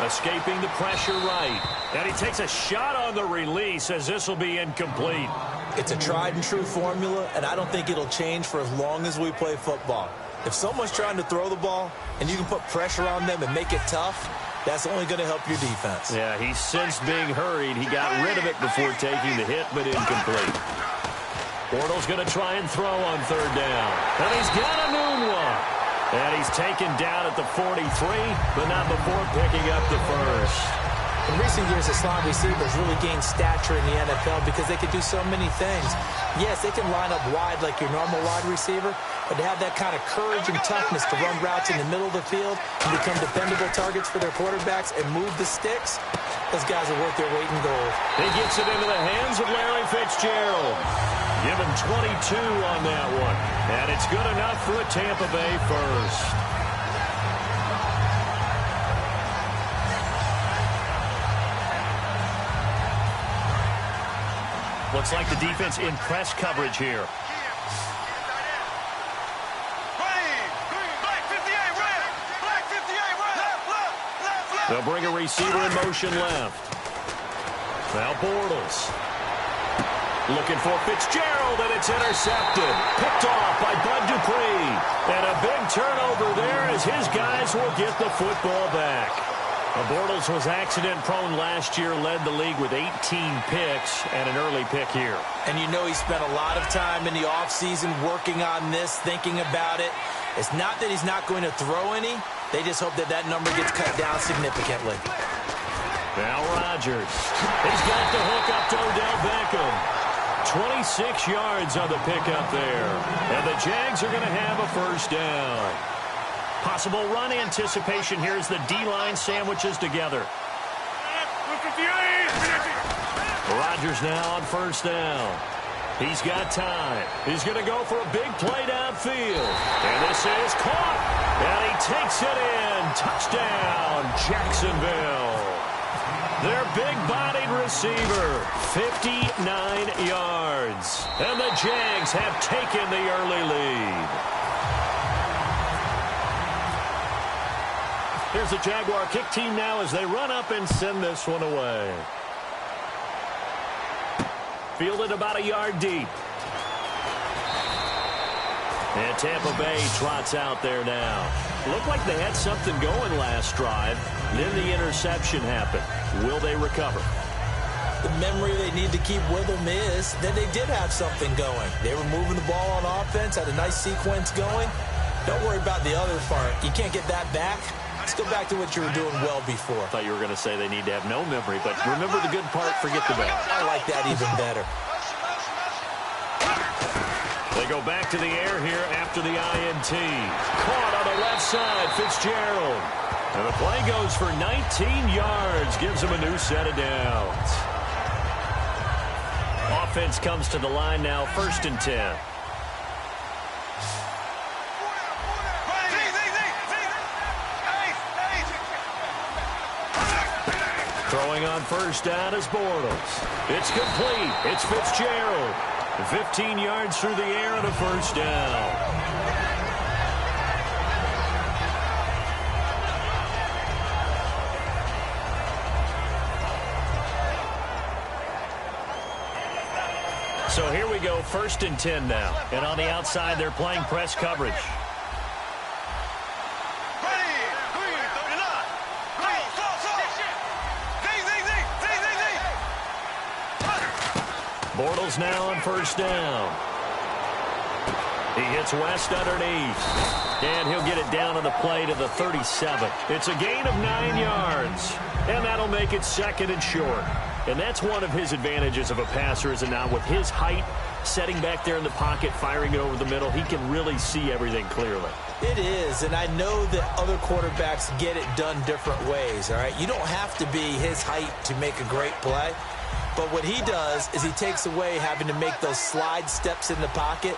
Escaping the pressure right. And he takes a shot on the release as this will be incomplete. It's a tried and true formula, and I don't think it'll change for as long as we play football. If someone's trying to throw the ball and you can put pressure on them and make it tough, that's only going to help your defense. Yeah, he's since being hurried. He got rid of it before taking the hit, but incomplete. Bortles going to try and throw on third down. And he's got a noon one. And he's taken down at the 43, but not before picking up the first. In recent years, Islam receivers really gained stature in the NFL because they could do so many things. Yes, they can line up wide like your normal wide receiver, but to have that kind of courage and toughness to run routes in the middle of the field and become dependable targets for their quarterbacks and move the sticks, those guys are worth their weight in gold. He gets it into the hands of Larry Fitzgerald. Give him 22 on that one. And it's good enough for a Tampa Bay first. Looks like the defense in press coverage here. They'll bring a receiver in motion left. Now Bortles. Looking for Fitzgerald, and it's intercepted. Picked off by Bud Dupree. And a big turnover there as his guys will get the football back. Bortles was accident-prone last year, led the league with 18 picks and an early pick here. And you know he spent a lot of time in the offseason working on this, thinking about it. It's not that he's not going to throw any. They just hope that that number gets cut down significantly. Now Rodgers. He's got the hook up to Odell Beckham. 26 yards on the pickup there. And the Jags are going to have a first down. Possible run anticipation here as the D-line sandwiches together. Rodgers now on first down. He's got time. He's going to go for a big play downfield. And this is caught. And he takes it in. Touchdown, Jacksonville. Their big-bodied receiver, 59 yards. And the Jags have taken the early lead. Here's the Jaguar kick team now as they run up and send this one away. Fielded about a yard deep. And Tampa Bay trots out there now. Looked like they had something going last drive. Then the interception happened. Will they recover? The memory they need to keep with them is that they did have something going. They were moving the ball on offense, had a nice sequence going. Don't worry about the other part. You can't get that back. Let's go back to what you were doing well before. I thought you were going to say they need to have no memory, but remember the good part, forget the bad. I like that even better. They go back to the air here after the INT. Caught on the left side, Fitzgerald. And the play goes for 19 yards, gives him a new set of downs. Offense comes to the line now, 1st and 10. Throwing on 1st down is Bortles. It's complete. It's Fitzgerald. 15 yards through the air and a 1st down. So here we go, 1st and 10 now. And on the outside, they're playing press coverage. Bortles now on 1st down. He hits West underneath. And he'll get it down on the play to the 37. It's a gain of 9 yards. And that'll make it 2nd and short. And that's one of his advantages of a passer, is it not? With his height, setting back there in the pocket, firing it over the middle, he can really see everything clearly. It is, and I know that other quarterbacks get it done different ways, all right? You don't have to be his height to make a great play. But what he does is he takes away having to make those slide steps in the pocket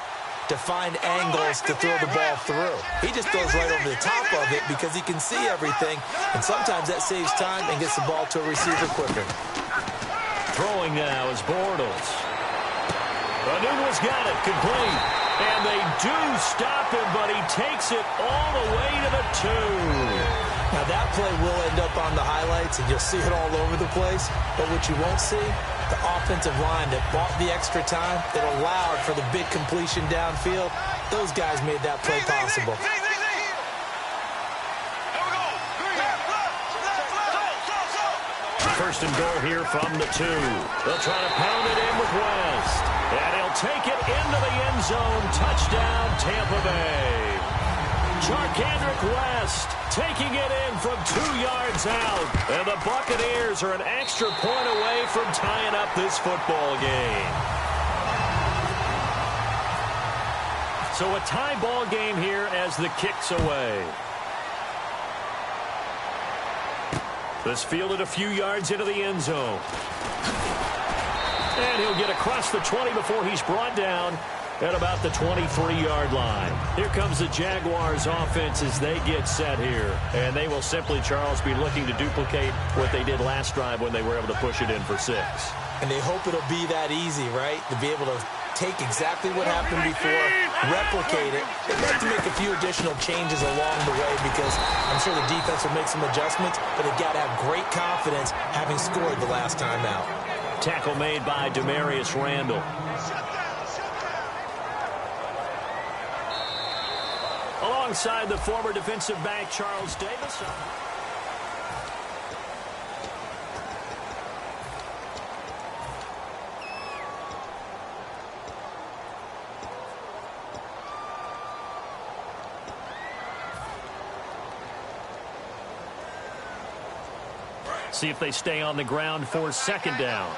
to find angles to throw the ball through. He just throws right over the top of it because he can see everything, and sometimes that saves time and gets the ball to a receiver quicker. Throwing now is Bortles. Anuno's got it, complete. And they do stop him, but he takes it all the way to the 2. Now that play will end up on the highlights, and you'll see it all over the place. But what you won't see, the offensive line that bought the extra time, that allowed for the big completion downfield, those guys made that play possible. 1st and goal here from the 2. They'll try to pound it in with West. And he'll take it into the end zone. Touchdown, Tampa Bay. Charkandrick West taking it in from 2 yards out. And the Buccaneers are an extra point away from tying up this football game. So a tie ball game here as the kick's away. This fielded a few yards into the end zone. And he'll get across the 20 before he's brought down at about the 23-yard line. Here comes the Jaguars offense as they get set here. And they will simply, Charles, be looking to duplicate what they did last drive when they were able to push it in for 6. And they hope it'll be that easy, right? To be able to take exactly what happened before, replicate it. They'd like to make a few additional changes along the way because I'm sure the defense will make some adjustments, but they've got to have great confidence having scored the last time out. Tackle made by Demarius Randall. Alongside the former defensive back, Charles Davis. See if they stay on the ground for 2nd down.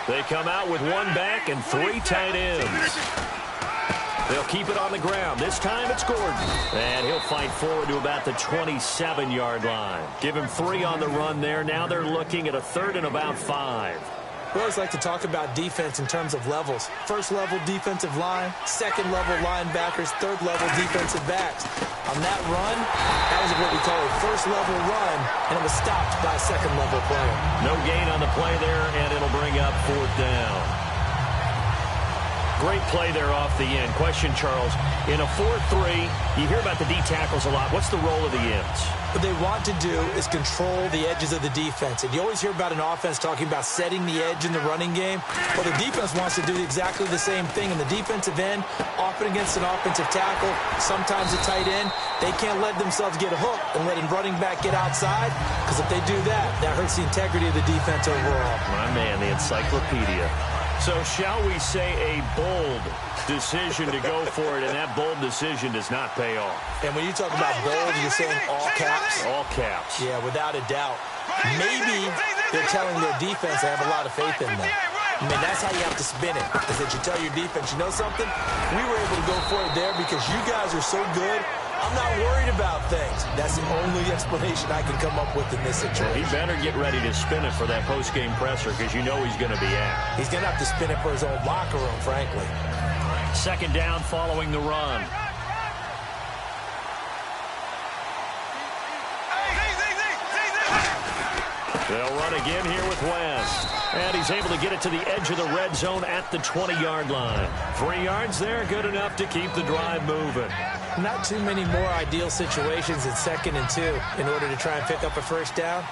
They come out with 1 back and 3 tight ends. They'll keep it on the ground. This time it's Gordon. And he'll fight forward to about the 27-yard line. Give him 3 on the run there. Now they're looking at a 3rd and about 5. We always like to talk about defense in terms of levels. 1st level defensive line, 2nd level linebackers, 3rd level defensive backs. On that run, that was what we call a 1st level run, and it was stopped by a 2nd level player. No gain on the play there, and it'll bring up 4th down. Great play there off the end. Question, Charles, in a 4-3, you hear about the D tackles a lot. What's the role of the ends? What they want to do is control the edges of the defense. And you always hear about an offense talking about setting the edge in the running game. Well, the defense wants to do exactly the same thing. In the defensive end, often against an offensive tackle, sometimes a tight end, they can't let themselves get hooked and let a running back get outside, because if they do that, that hurts the integrity of the defense overall. My man, the encyclopedia. So shall we say a bold decision to go for it, and that bold decision does not pay off. And when you talk about bold, you're saying all caps? All caps. Yeah, without a doubt. Maybe they're telling their defense they have a lot of faith in them. I mean, that's how you have to spin it, is that you tell your defense, you know something? We were able to go for it there because you guys are so good. I'm not worried about things. That's the only explanation I can come up with in this situation. He better get ready to spin it for that post-game presser, because you know he's going to be at. He's going to have to spin it for his own locker room, frankly. Second down following the run. They'll run again here with West. And he's able to get it to the edge of the red zone at the 20-yard line. 3 yards there, good enough to keep the drive moving. Not too many more ideal situations in 2nd and 2 in order to try and pick up a first down.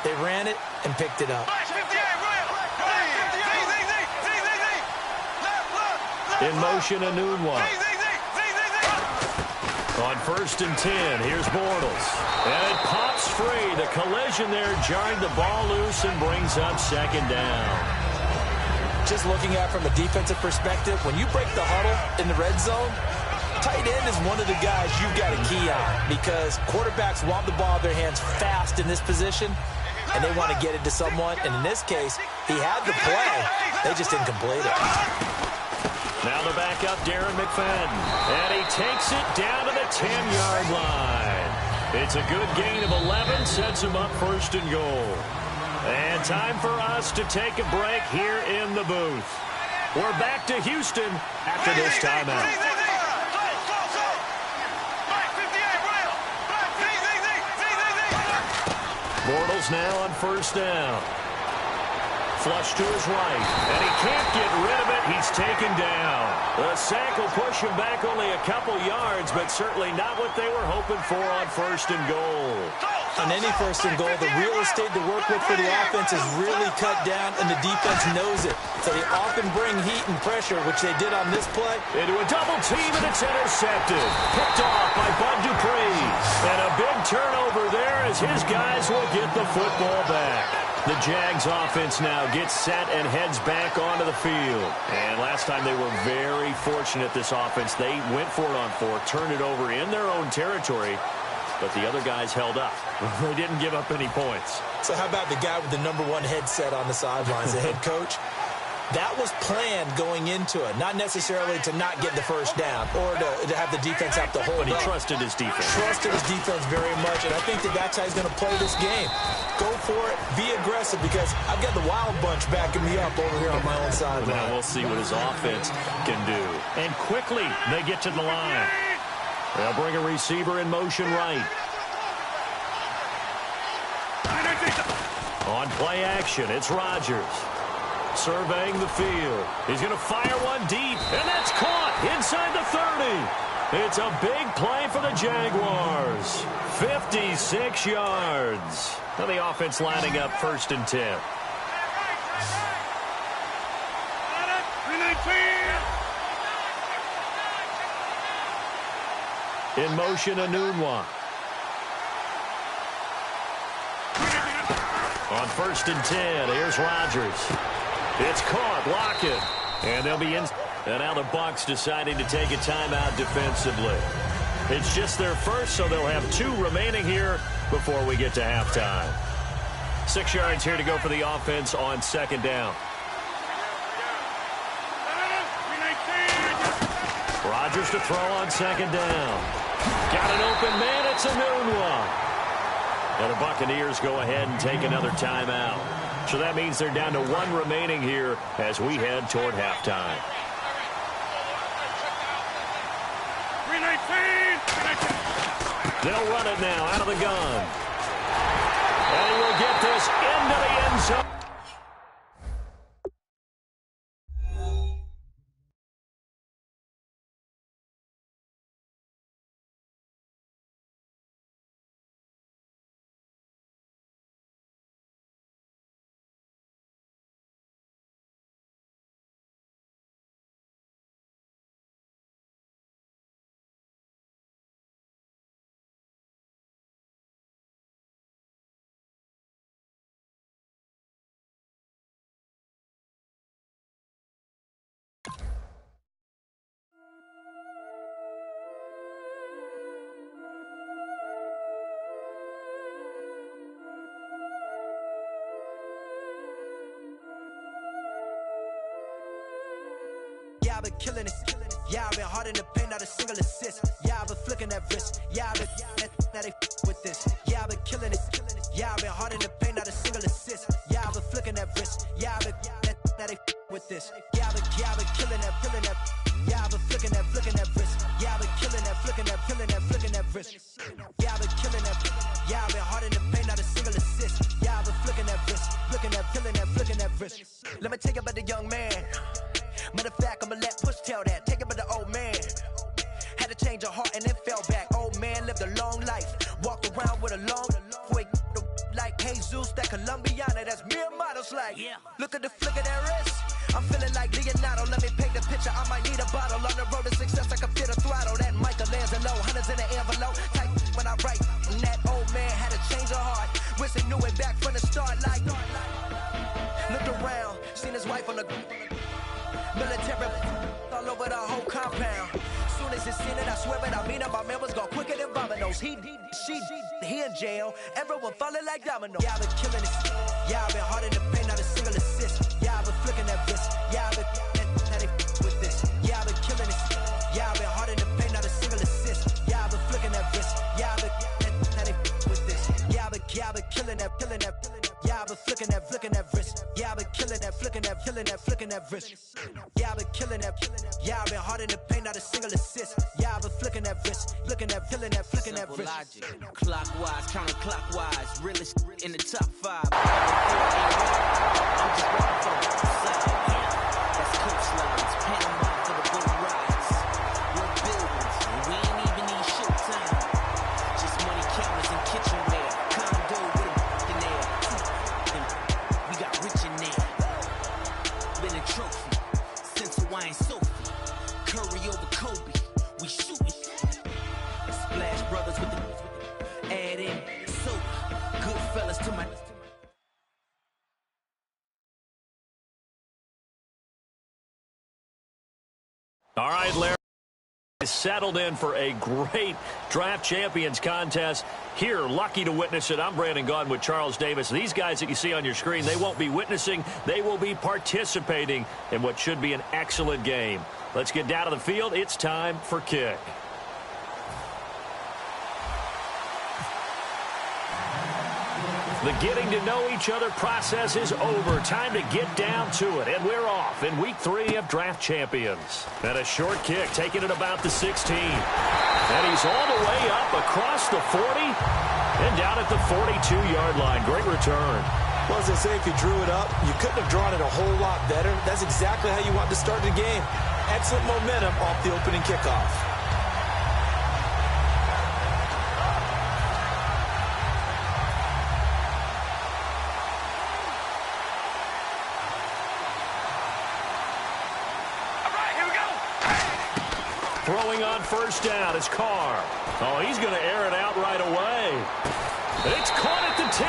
They ran it and picked it up. In motion, Anunwa. On 1st and 10, here's Bortles. And it pops free. The collision there jarring the ball loose and brings up 2nd down. Just looking at it from a defensive perspective, when you break the huddle in the red zone, tight end is one of the guys you've got to key on, because quarterbacks want the ball in their hands fast in this position, and they want to get it to someone. And in this case, he had the play. They just didn't complete it. Now the backup, Darren McFadden. And he takes it down to the 10-yard line. It's a good gain of 11, sets him up 1st and goal. And time for us to take a break here in the booth. We're back to Houston after this timeout. Bortles now on 1st down. Flush to his right, and he can't get rid of it. He's taken down. The sack will push him back only a couple yards, but certainly not what they were hoping for on 1st and goal. On any 1st and goal, the real estate to work with for the offense is really cut down, and the defense knows it. So they often bring heat and pressure, which they did on this play. Into a double team, and it's intercepted. Picked off by Bud Dupree. And a big turnover there as his guys will get the football back. The Jags offense now gets set and heads back onto the field. And last time they were very fortunate, this offense. They went for it on 4, turned it over in their own territory, but the other guys held up. They didn't give up any points. So how about the guy with the #1 headset on the sidelines, the head coach? That was planned going into it, not necessarily to not get the first down or to have the defense have to hold But he up. trusted his defense. Trusted his defense very much, and I think that that's how he's going to play this game. Go for it, be aggressive, because I've got the wild bunch backing me up over here on my own sideline. Now we'll see what his offense can do. And quickly, they get to the line. They'll bring a receiver in motion right. On play action, it's Rodgers. Surveying the field. He's going to fire one deep, and that's caught inside the 30. It's a big play for the Jaguars. 56 yards. Now the offense lining up 1st and 10. In motion, Anunwa. On 1st and 10, here's Rodgers. It's caught, Lockett. And they'll be in. And now the Bucs deciding to take a timeout defensively. It's just their first, so they'll have 2 remaining here before we get to halftime. 6 yards here to go for the offense on 2nd down. Rodgers to throw on 2nd down. Got an open man. It's Anunwa. And the Buccaneers go ahead and take another timeout. So that means they're down to 1 remaining here as we head toward halftime. They'll run it now out of the gun. And he will get this into the end zone. in the paint, not a single assist. Yeah, I've been flicking that wrist. Yeah, I've been now they with this. Yeah, I've been killing it. Yeah, I've been hard in the paint, not a single assist. Yeah, I've been flicking that wrist. Yeah, I've been now they with this. Yeah, I've been killing that. Yeah, I've been flicking that wrist. Yeah, I've been killing that, flicking that wrist. Yeah, I've been killing that. Yeah, I've been hard in the paint, not a single assist. Yeah, I've been flicking that wrist, flicking that wrist. Let me take it about the young man. Matter of fact, I'ma let Push tell that. Take it about the old man. Had to change her heart and then fell back. Old man lived a long life. Walked around with a long wig like Jesus, that Colombiana. That's mere models like. Look at the flick of that wrist. I'm feeling like Leonardo. Let me paint the picture. I might need a bottle. On the road to success, I can fit a throttle. That Michelangelo, hundreds in the envelope. Type when I write. And that old man had to change her heart. Wish he knew it back from the start. Like looked around, seen his wife on the military all over the whole compound. Soon as he seen it, I swear it, I mean it. My man was gone quicker than dominoes. He in jail. Everyone falling like dominoes. Yeah, I've been killing it. Yeah, I've been hard in the paint, not a single assist. Yeah, I've been flicking that wrist. Yeah, I've been now they with this. Yeah, I've been killing it. Yeah, I've been hard in the paint, not a single assist. Yeah, I've been flicking that wrist. Yeah, I've been now they with this. Yeah, I've been killing that. Yeah, I've been flicking that wrist. Yeah, I've been killing that, flicking that wrist. Yeah, I've been killing that. Yeah, I've been hard in the paint, not a single assist. Yeah, I've been flicking that wrist, flicking that wrist. Logic. Clockwise, counterclockwise, realest in the top 5. I'm just walking for the side. That's coastlines, Panama for the boat rides. We're buildings, and we ain't even need showtime. Just money counters and kitchenware. Condo with a in there. And we got rich in there. Been a trophy since Hawaiian Sophie. Curry over Kobe, we shooting. Splash Brothers with the add in soda. Good fellas to my. All right, Larry is settled in for a great draft champions contest. Here, lucky to witness it. I'm Brandon Gaudin with Charles Davis. These guys that you see on your screen, they won't be witnessing. They will be participating in what should be an excellent game. Let's get down to the field. It's time for kick. The getting to know each other process is over. Time to get down to it. And we're off in week 3 of Draft Champions. And a short kick taking it about the 16. And he's all the way up across the 40 and down at the 42-yard line. Great return. Well, as they say, if you drew it up, you couldn't have drawn it a whole lot better. That's exactly how you want to start the game. Excellent momentum off the opening kickoff. Throwing on first down is Carr. Oh, he's going to air it out right away. It's caught at the 10.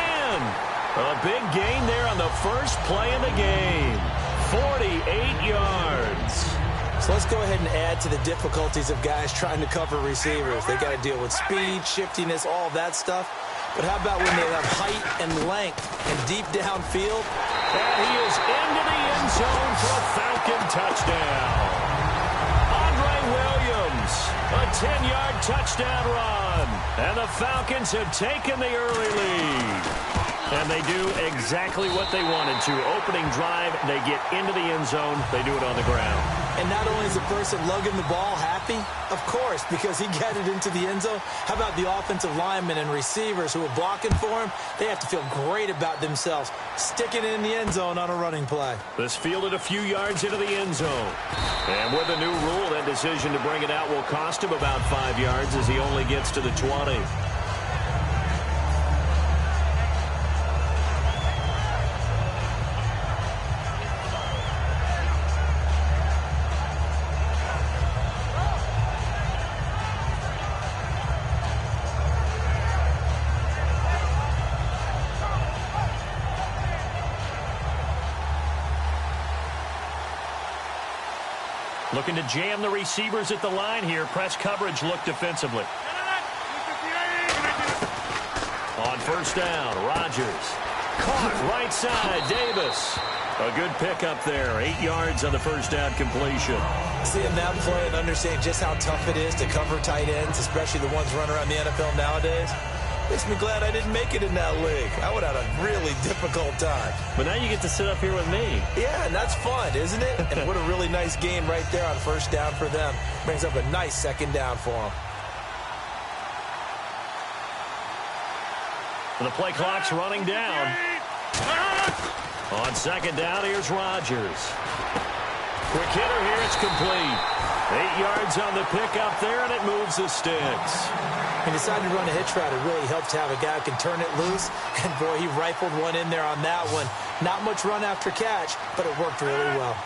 A big gain there on the first play of the game. 48 yards. So let's go ahead and add to the difficulties of guys trying to cover receivers. They got to deal with speed, shiftiness, all of that stuff. But how about when they have height and length and deep downfield? And he is into the end zone for a Falcon touchdown. Williams, a 10-yard touchdown run. And the Falcons have taken the early lead. And they do exactly what they wanted to. Opening drive, they get into the end zone. They do it on the ground. And not only is the person lugging the ball happy, of course, because he got it into the end zone. How about the offensive linemen and receivers who are blocking for him? They have to feel great about themselves, sticking it in the end zone on a running play. This fielded a few yards into the end zone. And with a new rule, that decision to bring it out will cost him about 5 yards as he only gets to the 20. Looking to jam the receivers at the line here. Press coverage look defensively. On first down, Rodgers. Caught right side, Davis. A good pickup there. 8 yards on the first down completion. Seeing that play and understanding just how tough it is to cover tight ends, especially the ones running around the NFL nowadays, makes me glad I didn't make it in that league. I would have had a really difficult time. But now you get to sit up here with me. Yeah, and that's fun, isn't it? And what a really nice game right there on first down for them. Brings up a nice second down for them. The play clock's running down. On second down, here's Rodgers. Quick hitter here, it's complete. 8 yards on the pickup there, and it moves the sticks. He decided to run a hitch route. It really helps to have a guy who can turn it loose. And, boy, he rifled one in there on that one. Not much run after catch, but it worked really well.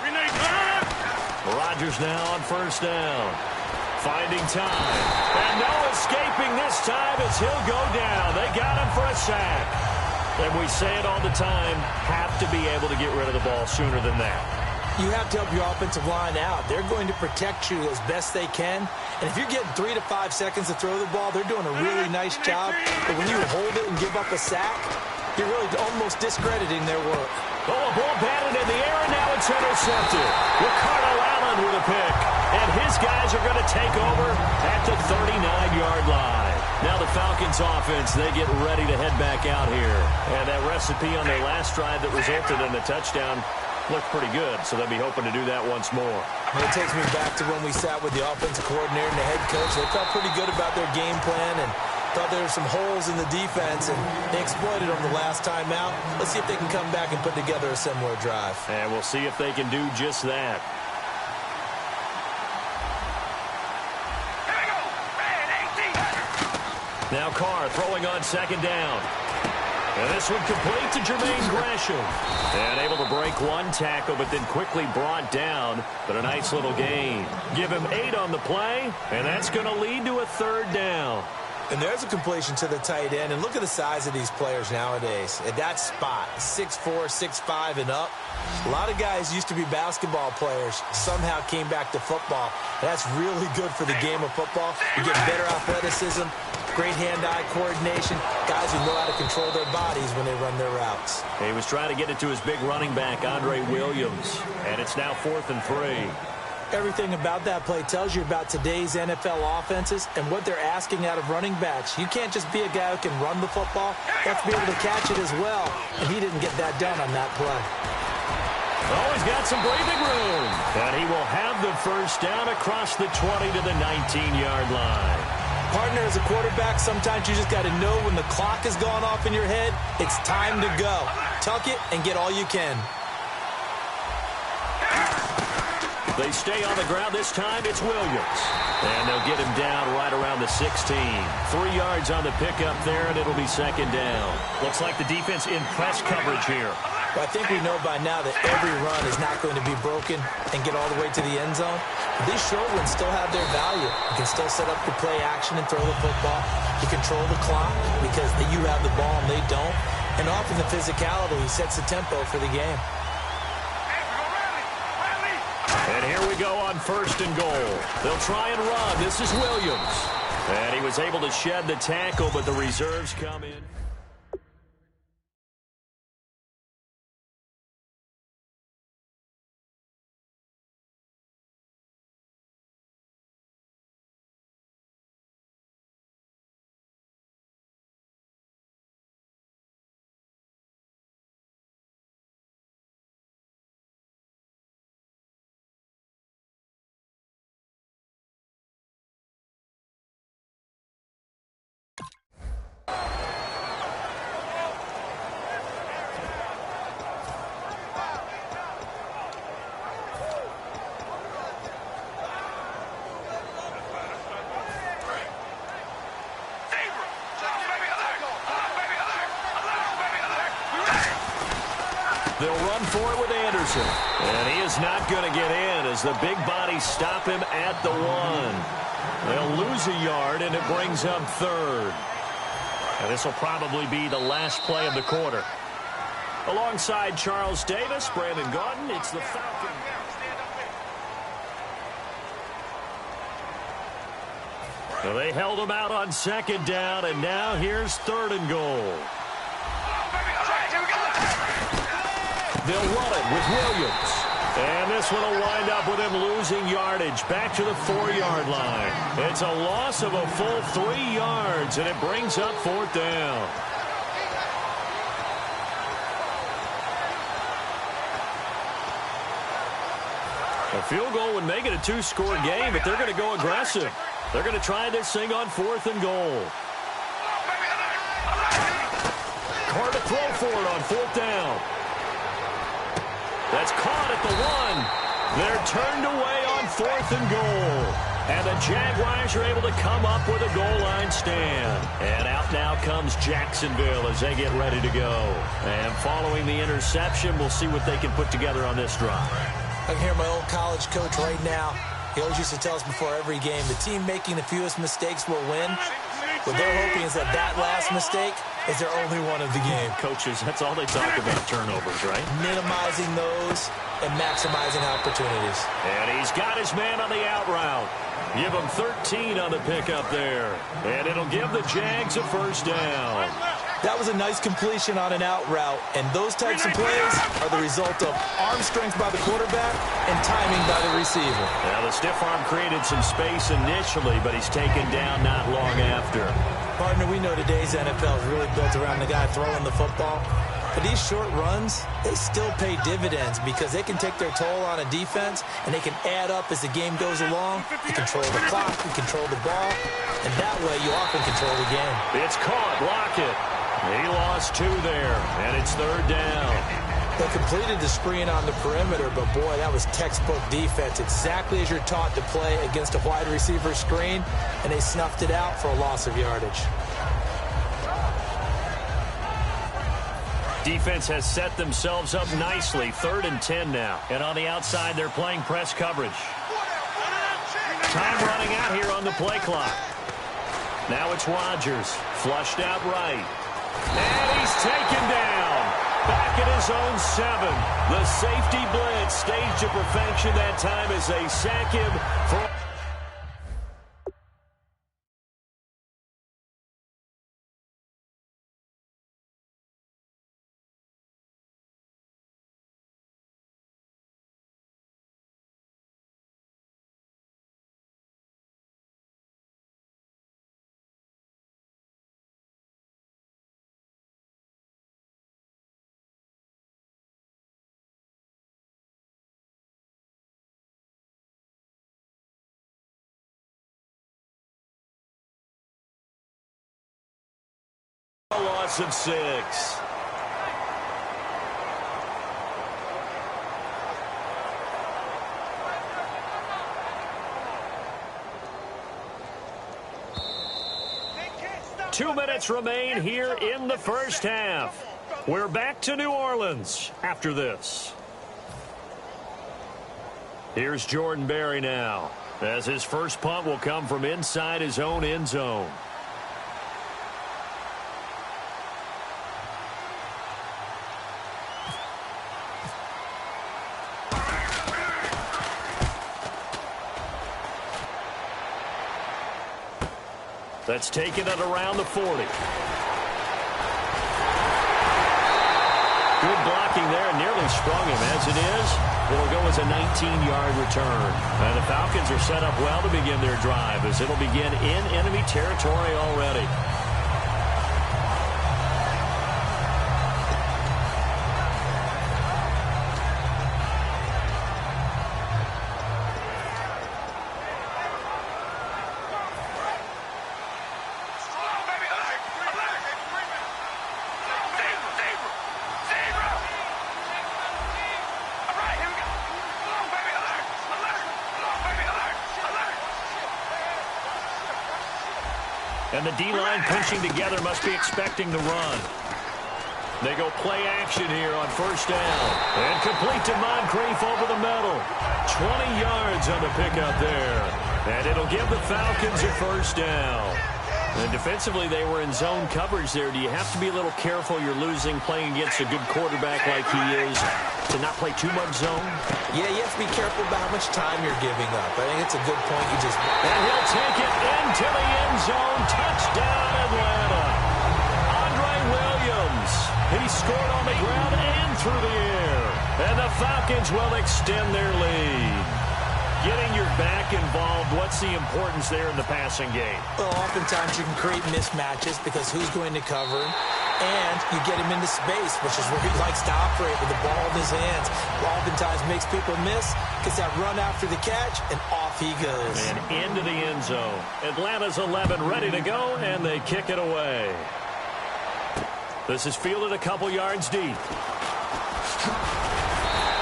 Rodgers now on first down. Finding time. And no escaping this time as he'll go down. They got him for a sack. And we say it all the time, have to be able to get rid of the ball sooner than that. You have to help your offensive line out. They're going to protect you as best they can. And if you're getting 3 to 5 seconds to throw the ball, they're doing a really nice job. But when you hold it and give up a sack, you're really almost discrediting their work. Oh, a ball batted in the air, and now it's intercepted. Ricardo Allen with a pick. And his guys are going to take over at the 39-yard line. Now the Falcons offense, they get ready to head back out here. And that recipe on their last drive that resulted in a touchdown looked pretty good, so they'll be hoping to do that once more. It takes me back to when we sat with the offensive coordinator and the head coach. They felt pretty good about their game plan and thought there were some holes in the defense, and they exploited them the last time out. Let's see if they can come back and put together a similar drive. And we'll see if they can do just that. Now Carr throwing on second down. And this one complete to Jermaine Gresham. And able to break one tackle, but then quickly brought down. But a nice little gain. Give him 8 on the play, and that's going to lead to a third down. And there's a completion to the tight end. And look at the size of these players nowadays. At that spot, 6'4", 6'5", and up. A lot of guys used to be basketball players, somehow came back to football. And that's really good for the game of football. You get better athleticism, great hand-eye coordination, guys who know how to control their bodies when they run their routes. He was trying to get it to his big running back, Andre Williams. And it's now 4th and 3. Everything about that play tells you about today's NFL offenses and what they're asking out of running backs. You can't just be a guy who can run the football. You have to be able to catch it as well, and he didn't get that done on that play. Oh, he's got some breathing room. And he will have the first down across the 20 to the 19-yard line. Partner, as a quarterback, sometimes you just got to know when the clock has gone off in your head, it's time to go. Tuck it and get all you can. They stay on the ground. This time it's Williams. And they'll get him down right around the 16. 3 yards on the pickup there, and it'll be second down. Looks like the defense in press coverage here. Well, I think we know by now that every run is not going to be broken and get all the way to the end zone. But these short ones still have their value. You can still set up your play action and throw the football. You control the clock because you have the ball and they don't. And often the physicality sets the tempo for the game. And here we go on 1st and goal. They'll try and run. This is Williams. And he was able to shed the tackle, but the reserves come in. They'll run for it with Anderson. And he is not going to get in as the big bodies stop him at the 1. They'll lose a yard, and it brings up 3rd. And this will probably be the last play of the quarter. Alongside Charles Davis, Brandon Gordon, it's the Falcons. So they held him out on second down, and now here's 3rd and goal. They'll run it with Williams. And this one will wind up with him losing yardage back to the 4-yard line. It's a loss of a full 3 yards, and it brings up 4th down. A field goal would make it a 2-score game, but they're going to go aggressive. They're going to try this thing on 4th and goal. Carr to throw for it on 4th down. That's caught at the 1. They're turned away on 4th and goal. And the Jaguars are able to come up with a goal line stand. And out now comes Jacksonville as they get ready to go. And following the interception, we'll see what they can put together on this drive. I can hear my old college coach right now. He always used to tell us before every game, the team making the fewest mistakes will win. What they're hoping is that last mistake is their only one of the game. Coaches, that's all they talk about, turnovers, right? Minimizing those and maximizing opportunities. And he's got his man on the out route. Give him 13 on the pickup there. And it'll give the Jags a 1st down. That was a nice completion on an out route, and those types of plays are the result of arm strength by the quarterback and timing by the receiver. Now, the stiff arm created some space initially, but he's taken down not long after. Partner, we know today's NFL is really built around the guy throwing the football, but these short runs, they still pay dividends because they can take their toll on a defense, and they can add up as the game goes along. You control the clock, you control the ball, and that way you often control the game. It's caught. Lockett. He lost 2 there, and it's 3rd down. They completed the screen on the perimeter, but boy, that was textbook defense. Exactly as you're taught to play against a wide receiver screen, and they snuffed it out for a loss of yardage. Defense has set themselves up nicely. 3rd and 10 now. And on the outside, they're playing press coverage. Time running out here on the play clock. Now it's Rodgers. Flushed out right. And he's taken down. Back at his own 7. The safety blitz staged to perfection that time as they sack him for... A loss of 6. Two minutes remain here in the first half. We're back to New Orleans after this. Here's Jordan Berry now, as his first punt will come from inside his own end zone. That's taken at around the 40. Good blocking there, and nearly sprung him. As it is, it'll go as a 19-yard return. And the Falcons are set up well to begin their drive, as it'll begin in enemy territory already. And the D-line punching together must be expecting the run. They go play action here on 1st down. And complete to Moncrief over the middle. 20 yards on the pickup there. And it'll give the Falcons a 1st down. And defensively, they were in zone coverage there. Do you have to be a little careful you're losing playing against a good quarterback like he is to not play too much zone? Yeah, you have to be careful about how much time you're giving up. I think it's a good point. And he'll take it into the end zone. Touchdown, Atlanta. Andre Williams. He scored on the ground and through the air. And the Falcons will extend their lead. Getting your back involved, what's the importance there in the passing game? Well, oftentimes you can create mismatches because who's going to cover him, and you get him into space, which is where he likes to operate with the ball in his hands. Oftentimes makes people miss, gets that run after the catch, and off he goes. And into the end zone. Atlanta's 11 ready to go, and they kick it away. This is fielded a couple yards deep.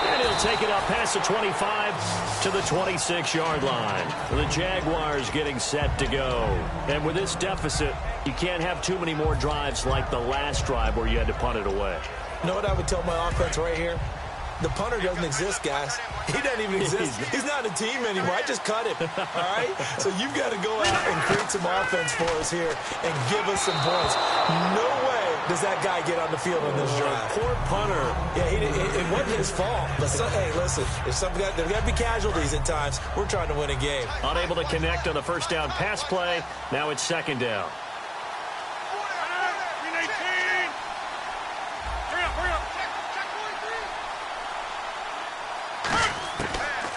And he'll take it up past the 25 to the 26-yard line. The Jaguars getting set to go. And with this deficit, you can't have too many more drives like the last drive where you had to punt it away. You know what I would tell my offense right here? The punter doesn't exist, guys. He doesn't even exist. He's not a team anymore. I just cut him, all right? So you've got to go out and create some offense for us here and give us some points. No way does that guy get on the field in this drive. Poor punter. Yeah, it wasn't his fault. But hey, listen, there's got to be casualties at times. We're trying to win a game. Unable to connect on the first down pass play. Now it's second down.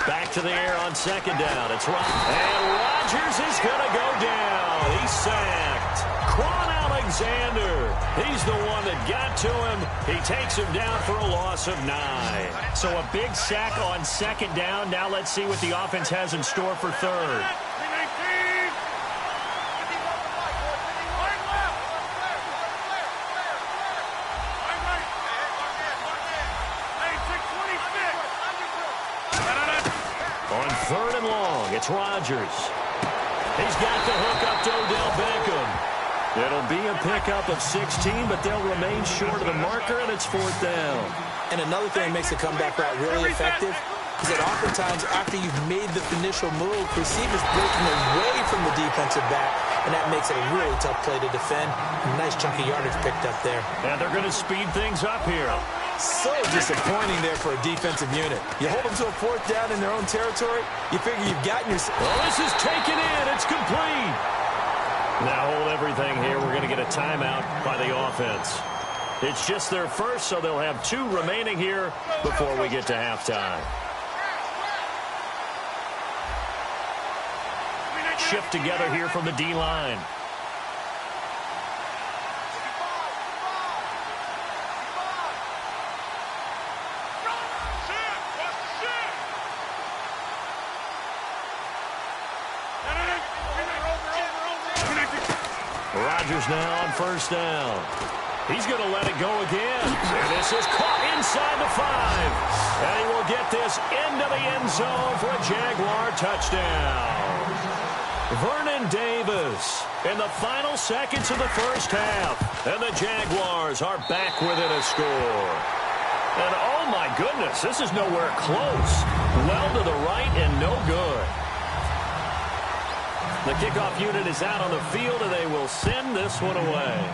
Back to the air on second down. It's right. And Rodgers is going to go down. He's sacked. Quan Alexander. He's the one that got to him. He takes him down for a loss of 9. So a big sack on second down. Now let's see what the offense has in store for third. Third and long, it's Rodgers. He's got the hook up to Odell Beckham. It'll be a pickup of 16, but they'll remain short of the marker, and it's fourth down. And another thing that makes the comeback route really effective is that oftentimes after you've made the initial move, receivers breaking away from the defensive back, and that makes it a really tough play to defend. A nice chunk of yardage picked up there. And they're going to speed things up here. So disappointing there for a defensive unit. You hold them to a fourth down in their own territory, you figure you've gotten your... Well, this is taken in. It's complete. Now hold everything here. We're going to get a timeout by the offense. It's just their first, so they'll have 2 remaining here before we get to halftime. Shift together here from the D-line. Rodgers now on first down. He's going to let it go again. And this is caught inside the 5. And he will get this into the end zone for a Jaguar touchdown. Vernon Davis in the final seconds of the first half. And the Jaguars are back within a score. And oh my goodness, this is nowhere close. Well to the right and no good. The kickoff unit is out on the field, and they will send this one away.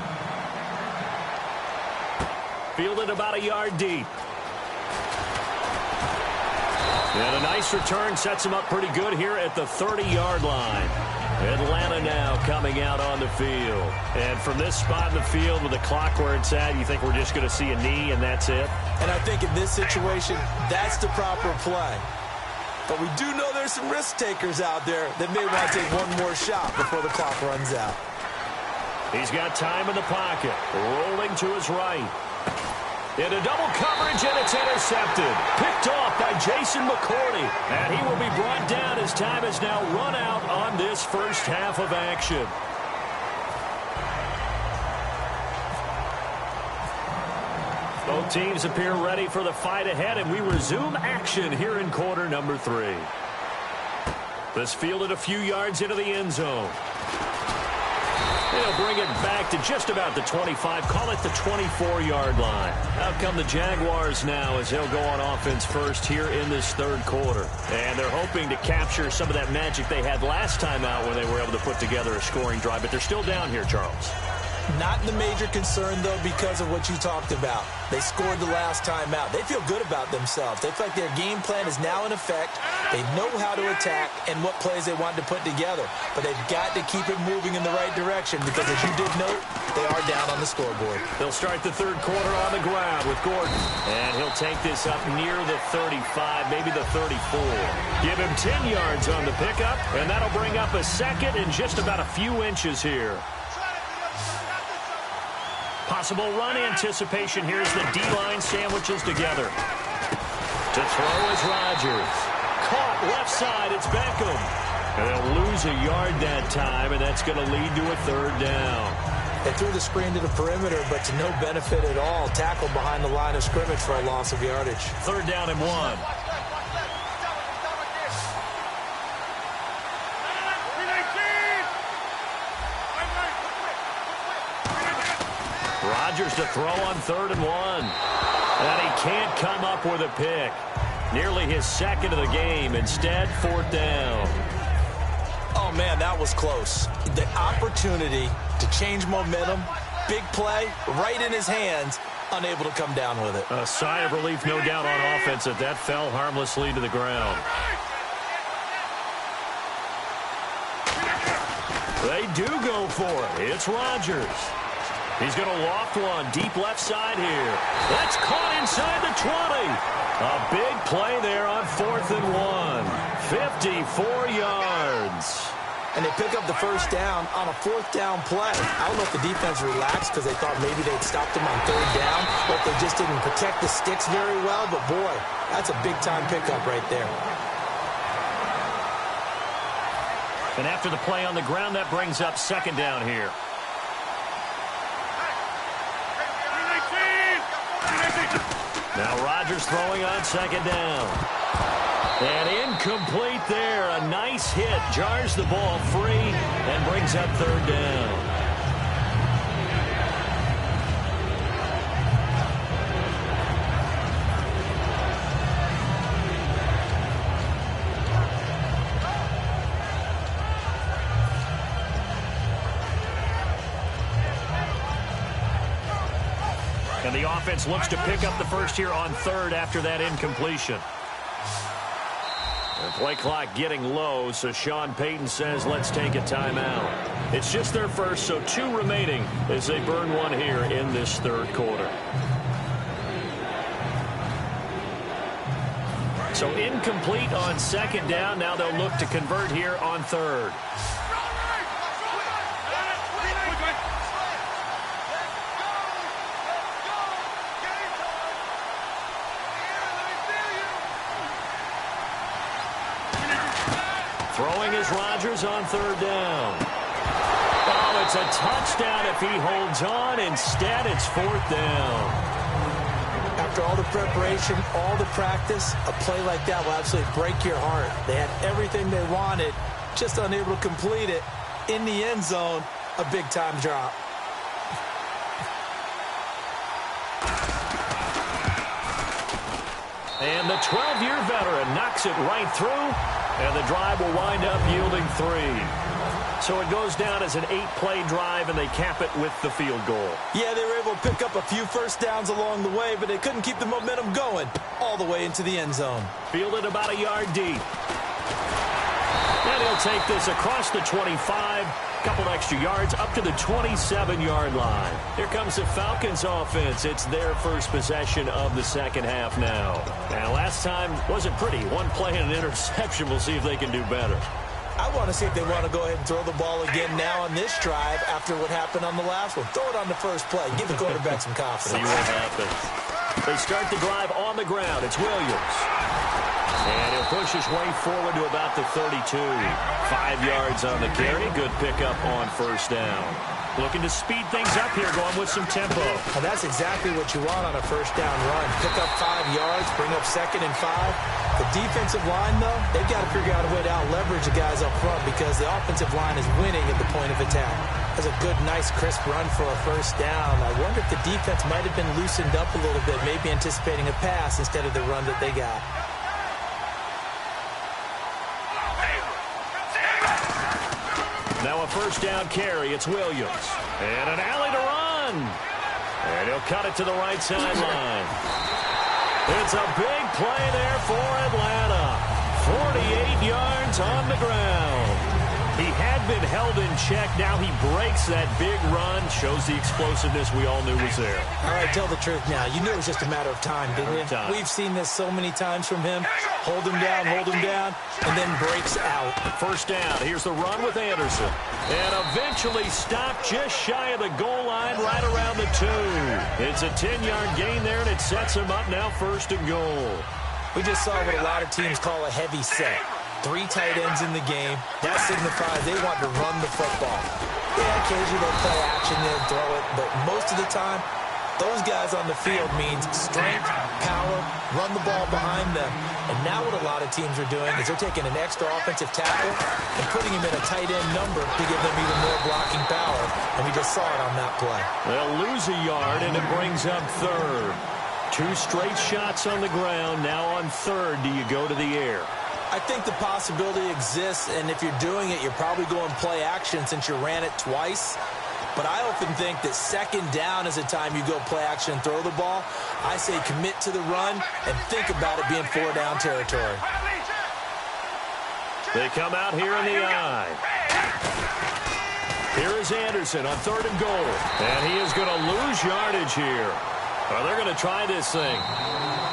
Fielded about a yard deep. And a nice return sets him up pretty good here at the 30-yard line. Atlanta now coming out on the field. And from this spot in the field with the clock where it's at, you think we're just going to see a knee and that's it? And I think in this situation, that's the proper play. But we do know there's some risk takers out there that may want to take one more shot before the clock runs out. He's got time in the pocket. Rolling to his right. Into double coverage, and it's intercepted. Picked off by Jason McCourty. And he will be brought down as time has now run out on this first half of action. Both teams appear ready for the fight ahead, and we resume action here in quarter number 3. This fielded a few yards into the end zone. They'll bring it back to just about the 25, call it the 24-yard line. Out come the Jaguars now as they'll go on offense first here in this third quarter. And they're hoping to capture some of that magic they had last time out when they were able to put together a scoring drive, but they're still down here, Charles. Not the major concern, though, because of what you talked about. They scored the last time out. They feel good about themselves. They feel like their game plan is now in effect. They know how to attack and what plays they want to put together. But they've got to keep it moving in the right direction because, as you did note, they are down on the scoreboard. They'll start the third quarter on the ground with Gordon. And he'll take this up near the 35, maybe the 34. Give him 10 yards on the pickup, and that'll bring up a second and just about a few inches here. Possible run anticipation. Here's the D-line sandwiches together. To throw is Rodgers. Caught left side. It's Beckham. And they'll lose a yard that time, and that's going to lead to a third down. They threw the screen to the perimeter, but to no benefit at all. Tackled behind the line of scrimmage for a loss of yardage. Third down and 1. Rodgers to throw on 3rd and 1. And he can't come up with a pick. Nearly his second of the game. Instead, 4th down. Oh, man, that was close. The opportunity to change momentum, big play, right in his hands, unable to come down with it. A sigh of relief, no doubt, on offense that fell harmlessly to the ground. They do go for it. It's Rodgers. He's going to loft one deep left side here. That's caught inside the 20. A big play there on 4th and 1. 54 yards. And they pick up the first down on a 4th down play. I don't know if the defense relaxed because they thought maybe they'd stopped them on 3rd down, or if they just didn't protect the sticks very well. But, boy, that's a big-time pickup right there. And after the play on the ground, that brings up 2nd down here. Now Rodgers throwing on 2nd down. And incomplete there. A nice hit. Jars the ball free and brings up 3rd down. And the offense looks to pick up the first here on 3rd after that incompletion. The play clock getting low, so Sean Payton says, let's take a timeout. It's just their first, so 2 remaining as they burn one here in this 3rd quarter. So incomplete on 2nd down. Now they'll look to convert here on 3rd. Throwing is Rodgers on 3rd down. Oh, it's a touchdown if he holds on. Instead, it's 4th down. After all the preparation, all the practice, a play like that will absolutely break your heart. They had everything they wanted, just unable to complete it. In the end zone, a big-time drop. And the 12-year veteran knocks it right through. And the drive will wind up yielding 3. So it goes down as an 8-play drive, and they cap it with the field goal. Yeah, they were able to pick up a few first downs along the way, but they couldn't keep the momentum going all the way into the end zone. Fielded about a yard deep. And he'll take this across the 25, couple extra yards up to the 27-yard line. Here comes the Falcons offense. It's their first possession of the second half now. And last time wasn't pretty. One play and an interception. We'll see if they can do better. I want to see if they want to go ahead and throw the ball again now on this drive after what happened on the last one. Throw it on the first play. Give the quarterback some confidence. See what happens. They start the drive on the ground. It's Williams. And he'll push his way forward to about the 32. 5 yards on the carry. Good pickup on first down. Looking to speed things up here, going with some tempo. And that's exactly what you want on a first down run. Pick up 5 yards, bring up 2nd and 5. The defensive line, though, they've got to figure out a way to out-leverage the guys up front because the offensive line is winning at the point of attack. That's a good, nice, crisp run for a first down. I wonder if the defense might have been loosened up a little bit, maybe anticipating a pass instead of the run that they got. Now a first down carry. It's Williams. And an alley to run. And he'll cut it to the right sideline. It's a big play there for Atlanta. 48 yards on the ground. He had been held in check. Now he breaks that big run. Shows the explosiveness we all knew was there. All right, tell the truth now. You knew it was just a matter of time, didn't you? We've seen this so many times from him. Hold him down, and then breaks out. First down. Here's the run with Anderson. And eventually stopped just shy of the goal line right around the 2. It's a 10-yard gain there, and it sets him up now first and goal. We just saw what a lot of teams call a heavy set. 3 tight ends in the game. That signifies they want to run the football. Yeah, occasionally they'll play action and throw it, but most of the time, those guys on the field means strength, power, run the ball behind them. And now what a lot of teams are doing is they're taking an extra offensive tackle and putting him in a tight end number to give them even more blocking power. And we just saw it on that play. They'll lose a yard, and it brings up third. 2 straight shots on the ground. Now on third, do you go to the air? I think the possibility exists, and if you're doing it, you're probably going play action since you ran it twice. But I often think that second down is a time you go play action and throw the ball. I say commit to the run and think about it being 4-down territory. They come out here in the eye. Here is Anderson on third and goal. And he is going to lose yardage here. Well, they're going to try this thing.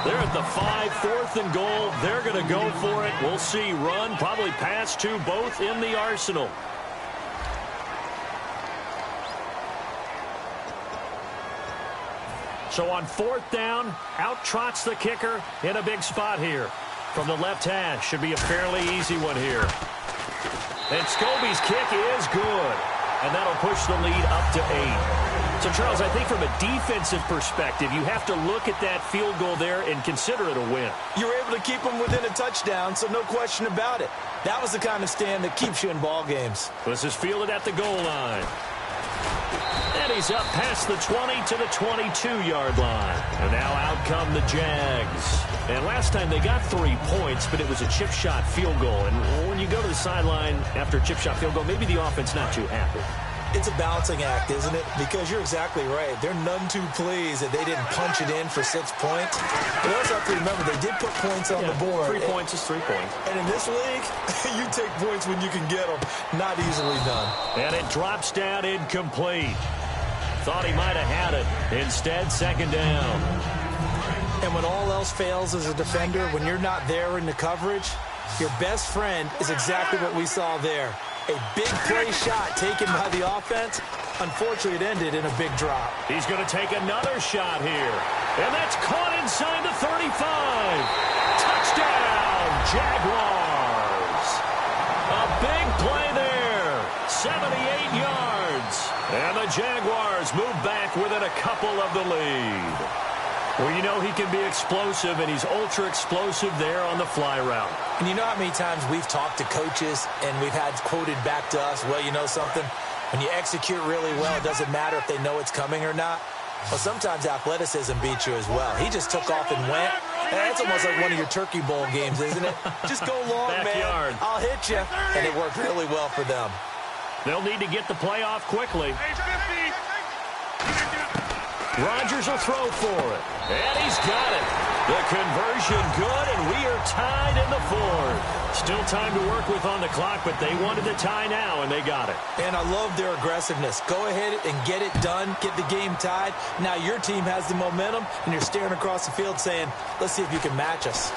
They're at the 5, 4th and goal. They're going to go for it. We'll see. Run, probably pass to both in the arsenal. So on 4th down, out trots the kicker in a big spot here. From the left hash, should be a fairly easy one here. And Scobie's kick is good. And that'll push the lead up to 8. So, Charles, I think from a defensive perspective, you have to look at that field goal there and consider it a win. You were able to keep them within a touchdown, so no question about it. That was the kind of stand that keeps you in ball games. This is fielded at the goal line. And he's up past the 20 to the 22-yard line. And now out come the Jags. And last time they got 3 points, but it was a chip shot field goal. And when you go to the sideline after a chip shot field goal, maybe the offense not too happy. It's a balancing act, isn't it? Because you're exactly right. They're none too pleased that they didn't punch it in for 6 points. But also have to remember, they did put points on the board. 3 points is 3 points. And in this league, you take points when you can get them. Not easily done. And it drops down incomplete. Thought he might have had it. Instead, second down. And when all else fails as a defender, when you're not there in the coverage, your best friend is exactly what we saw there. A big play shot taken by the offense. Unfortunately, it ended in a big drop. He's going to take another shot here. And that's caught inside the 35. Touchdown, Jaguars. A big play there. 78 yards. And the Jaguars move back within a couple of the lead. Well, you know he can be explosive, and he's ultra-explosive there on the fly route. And you know how many times we've talked to coaches and we've had quoted back to us, well, you know something? When you execute really well, it doesn't matter if they know it's coming or not. Well, sometimes athleticism beats you as well. He just took off and went. That's almost like one of your Turkey Bowl games, isn't it? Just go long, Backyard. man. I'll hit you. And it worked really well for them. They'll need to get the play off quickly. Rodgers will throw for it. And he's got it. The conversion good, and we are tied in the 4th. Still time to work with on the clock, but they wanted the tie now, and they got it. And I love their aggressiveness. Go ahead and get it done. Get the game tied. Now your team has the momentum, and you're staring across the field saying, let's see if you can match us.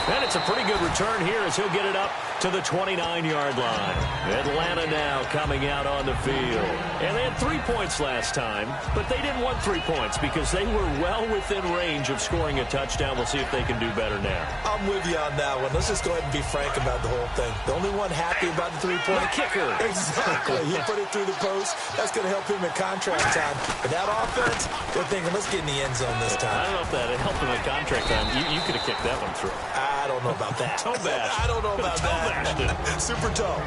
And it's a pretty good return here as he'll get it up to the 29-yard line. Atlanta now coming out on the field. And they had 3 points last time, but they didn't want 3 points because they were well within range of scoring a touchdown. We'll see if they can do better now. I'm with you on that one. Let's just go ahead and be frank about the whole thing. The only one happy about the 3-point kicker. Exactly. He put it through the post. That's going to help him in contract time. But that offense, they're thinking, let's get in the end zone this time. I don't know if that helped him in contract time. You could have kicked that one through. I don't know about that. Toe bash. I don't know about that. Super toe.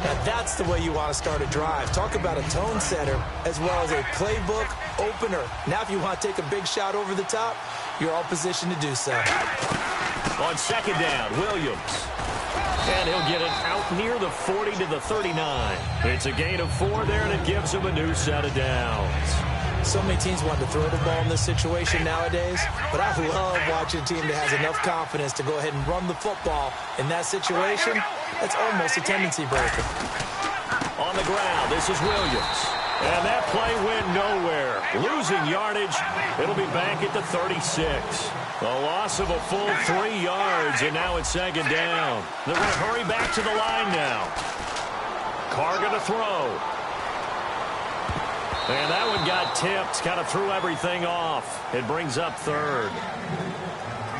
Now that's the way you want to start a drive. Talk about a tone setter as well as a playbook opener. Now if you want to take a big shot over the top, you're all positioned to do so. On second down, Williams. And he'll get it out near the 40 to the 39. It's a gain of 4 there, and it gives him a new set of downs. So many teams want to throw the ball in this situation nowadays, but I love watching a team that has enough confidence to go ahead and run the football. In that situation, that's almost a tendency breaker. On the ground, this is Williams. And that play went nowhere. Losing yardage, it'll be back at the 36. A loss of a full 3 yards, and now it's second down. They're going to hurry back to the line now. Carr going to throw. And that one got tipped, kind of threw everything off. It brings up third.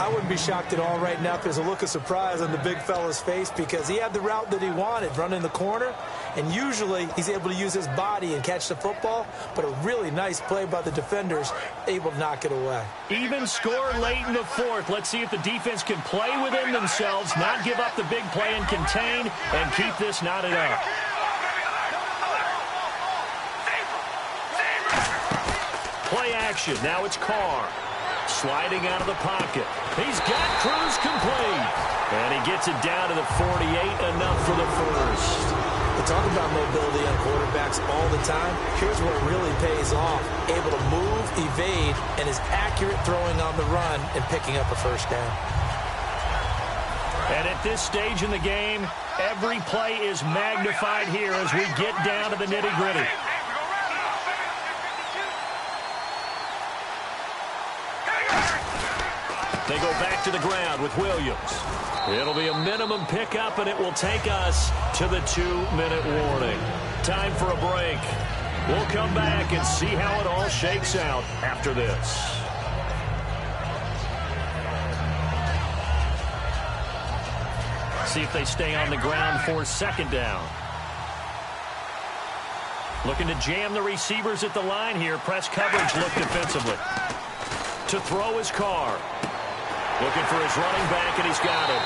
I wouldn't be shocked at all right now if there's a look of surprise on the big fella's face because he had the route that he wanted, running the corner, and usually he's able to use his body and catch the football, but a really nice play by the defenders, able to knock it away. Even score late in the fourth. Let's see if the defense can play within themselves, not give up the big play and contain, and keep this knotted up. Play action. Now it's Carr. Sliding out of the pocket. He's got Cruz complete. And he gets it down to the 48, enough for the first. We talk about mobility on quarterbacks all the time. Here's what really pays off. Able to move, evade, and is accurate throwing on the run and picking up a first down. And at this stage in the game, every play is magnified here as we get down to the nitty-gritty. They go back to the ground with Williams. It'll be a minimum pickup, and it will take us to the 2-minute warning. Time for a break. We'll come back and see how it all shakes out after this. See if they stay on the ground for second down. Looking to jam the receivers at the line here. Press coverage look defensively. To throw his Carr. Looking for his running back, and he's got it.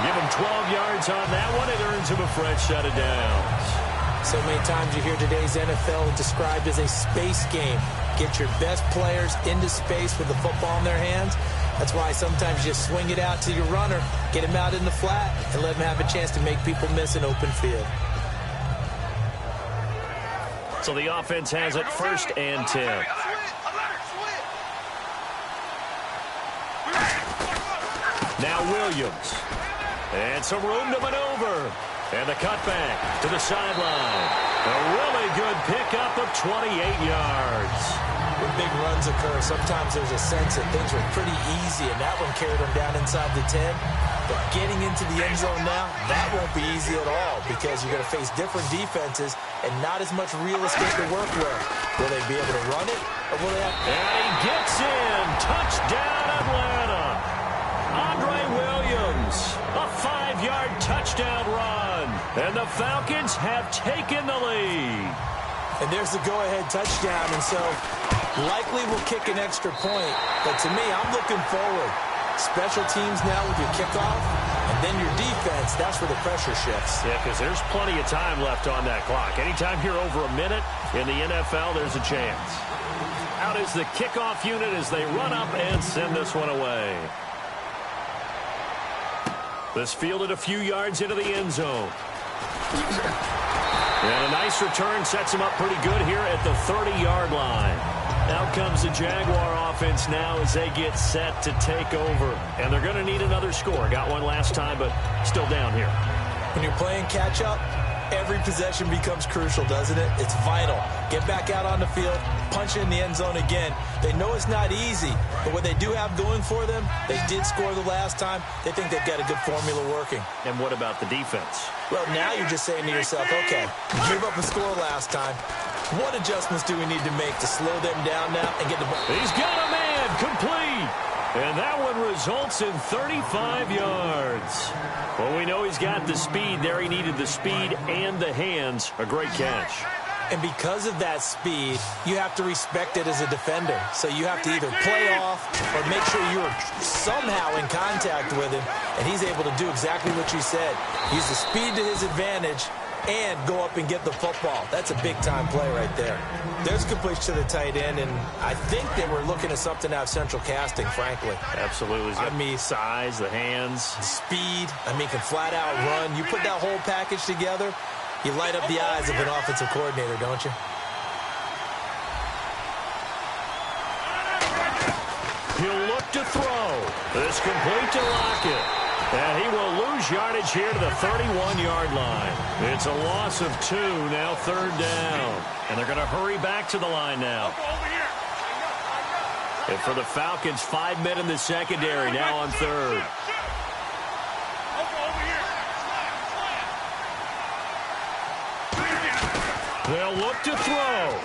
Give him 12 yards on that one. It earns him a fresh set of downs. So many times you hear today's NFL described as a space game. Get your best players into space with the football in their hands. That's why sometimes you just swing it out to your runner, get him out in the flat, and let him have a chance to make people miss an open field. So the offense has it 1st and 10. Now Williams. And some room to maneuver. And the cutback to the sideline. A really good pickup of 28 yards. When big runs occur, sometimes there's a sense that things were pretty easy, and that one carried them down inside the 10. But getting into the end zone now, that won't be easy at all because you're going to face different defenses and not as much real estate to work with. Will they be able to run it, or will they have... And he gets in. Touchdown, Atlanta. Andre Williams, a 5-yard touchdown run. And the Falcons have taken the lead. And there's the go-ahead touchdown, and so likely will kick an extra point. But to me, I'm looking forward. Special teams now with your kickoff, and then your defense, that's where the pressure shifts. Yeah, because there's plenty of time left on that clock. Anytime you're over a minute in the NFL, there's a chance. Out is the kickoff unit as they run up and send this one away. This fielded a few yards into the end zone. And a nice return sets him up pretty good here at the 30-yard line. Out comes the Jaguar offense now as they get set to take over. And they're going to need another score. Got one last time, but still down here. When you're playing catch-up, every possession becomes crucial, doesn't it? It's vital. Get back out on the field, punch in the end zone again. They know it's not easy, but what they do have going for them, they did score the last time. They think they've got a good formula working. And what about the defense? Well, now you're just saying to yourself, okay, give up a score last time. What adjustments do we need to make to slow them down now and get the ball? He's got a man complete. And that one results in 35 yards. Well, we know he's got the speed there. He needed the speed and the hands. A great catch. And because of that speed, you have to respect it as a defender. So you have to either play off or make sure you're somehow in contact with him. And he's able to do exactly what you said. Use the speed to his advantage and go up and get the football. That's a big-time play right there. There's a completion to the tight end, and I think they were looking at something out of central casting, frankly. Absolutely. I mean, size, the hands. Speed. I mean, can flat-out run. You put that whole package together, you light up the eyes of an offensive coordinator, don't you? He'll look to throw. This complete to Lockett. And he will lose yardage here to the 31-yard line. It's a loss of 2, now 3rd down. And they're going to hurry back to the line now. And for the Falcons, 5 men in the secondary, now on 3rd. They'll look to throw.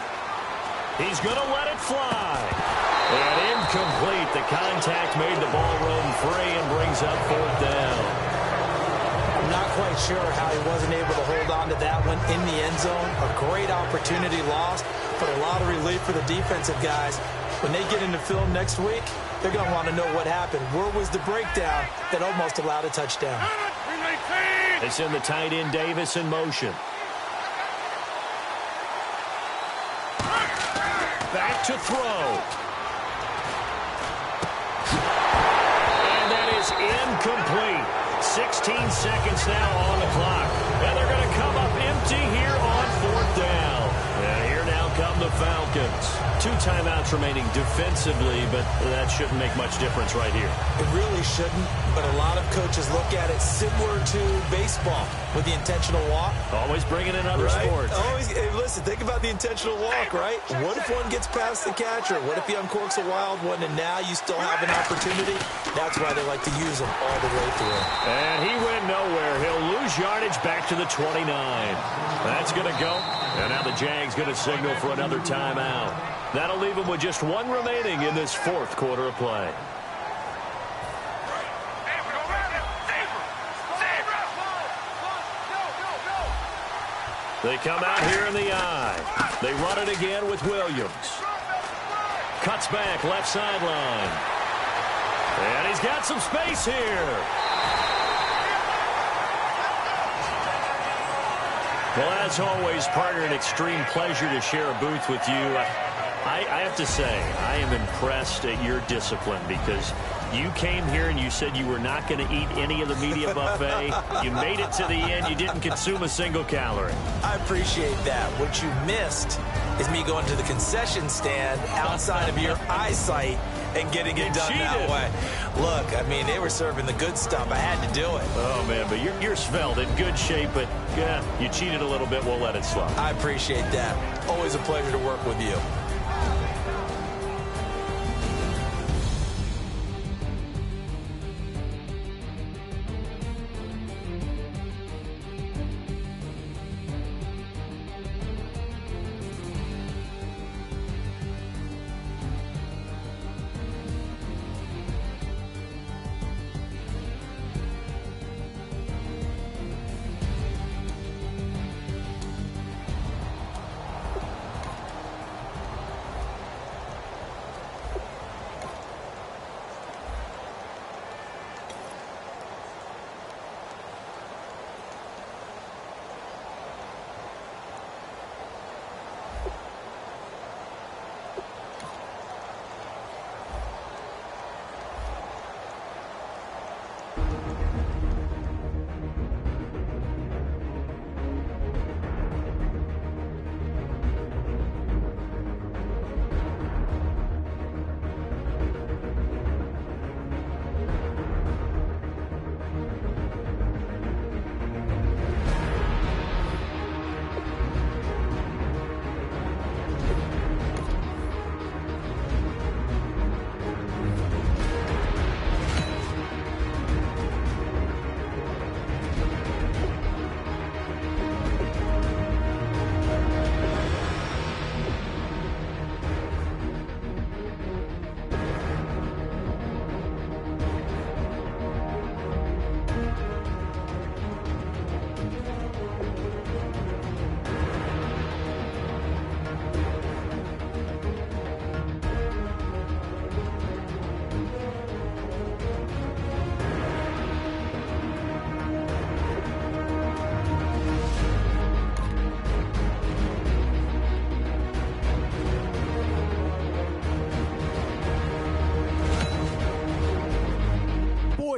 He's going to let it fly. And incomplete. The contact made the ball roam free and brings up 4th down. I'm not quite sure how he wasn't able to hold on to that one in the end zone. A great opportunity lost, but a lot of relief for the defensive guys. When they get into film next week, they're going to want to know what happened. Where was the breakdown that almost allowed a touchdown? They send the tight end Davis in motion. Back to throw. And that is incomplete. 16 seconds now on the clock. And they're going to come up empty here on 4th down. And here now come the Falcons. 2 timeouts remaining defensively, but that shouldn't make much difference right here. It really shouldn't, but a lot of coaches look at it similar to baseball with the intentional walk. Always bringing in other right? sports. Always, hey, listen, think about the intentional walk, right? What if one gets past the catcher? What if he uncorks a wild one and now you still have an opportunity? That's why they like to use them all the way through. And he went nowhere. He'll lose yardage back to the 29. That's going to go. And now the Jags going to signal for another timeout. That'll leave them with just 1 remaining in this 4th quarter of play. They come out here in the eye. They run it again with Williams. Cuts back, left sideline. And he's got some space here. Well, as always, partner, an extreme pleasure to share a booth with you. I have to say, I am impressed at your discipline because you came here and you said you were not going to eat any of the media buffet. You made it to the end. You didn't consume a single calorie. I appreciate that. What you missed is me going to the concession stand outside of your eyesight and getting it done that way. Look, I mean, they were serving the good stuff. I had to do it. Oh, man, but you're svelte, in good shape, but yeah, you cheated a little bit. We'll let it slide. I appreciate that. Always a pleasure to work with you.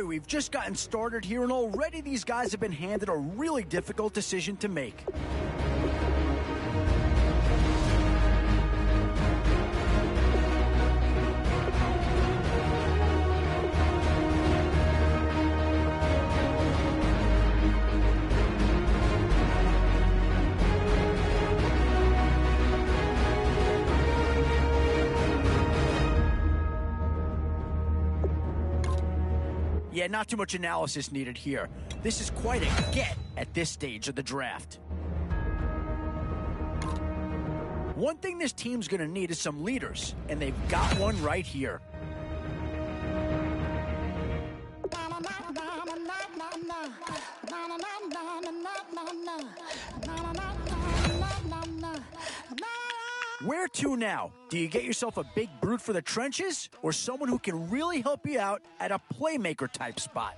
we've just gotten started here, and already these guys have been handed a really difficult decision to make. Yeah, not too much analysis needed here. This is quite a get at this stage of the draft. One thing this team's going to need is some leaders, and they've got one right here. Where to now? Do you get yourself a big brute for the trenches, or someone who can really help you out at a playmaker type spot?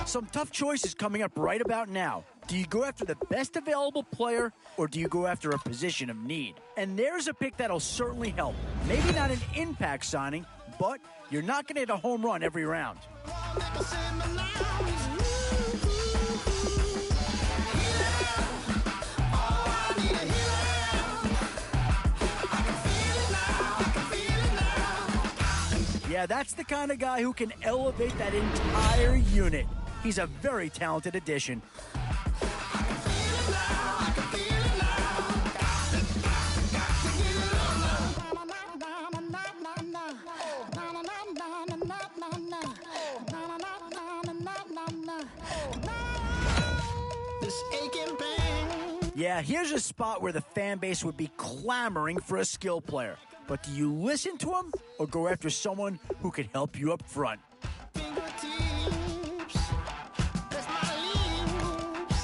Some tough choices coming up right about now. Do you go after the best available player, or do you go after a position of need? And there's a pick that'll certainly help. Maybe not an impact signing, but you're not going to hit a home run every round. Yeah, that's the kind of guy who can elevate that entire unit. He's a very talented addition. Yeah, here's a spot where the fan base would be clamoring for a skill player. But do you listen to him or go after someone who can help you up front?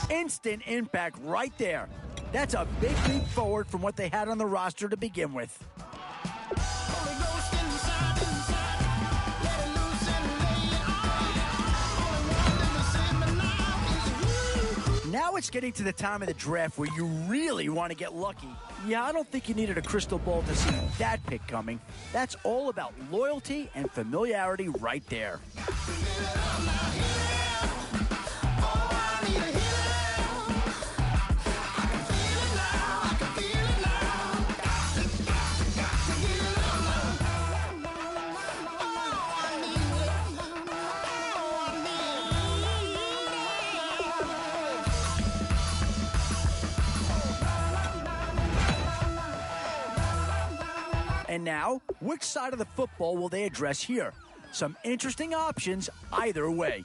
Instant impact right there. That's a big leap forward from what they had on the roster to begin with. Now it's getting to the time of the draft where you really want to get lucky. Yeah, I don't think you needed a crystal ball to see that pick coming. That's all about loyalty and familiarity right there. And now, which side of the football will they address here? Some interesting options either way.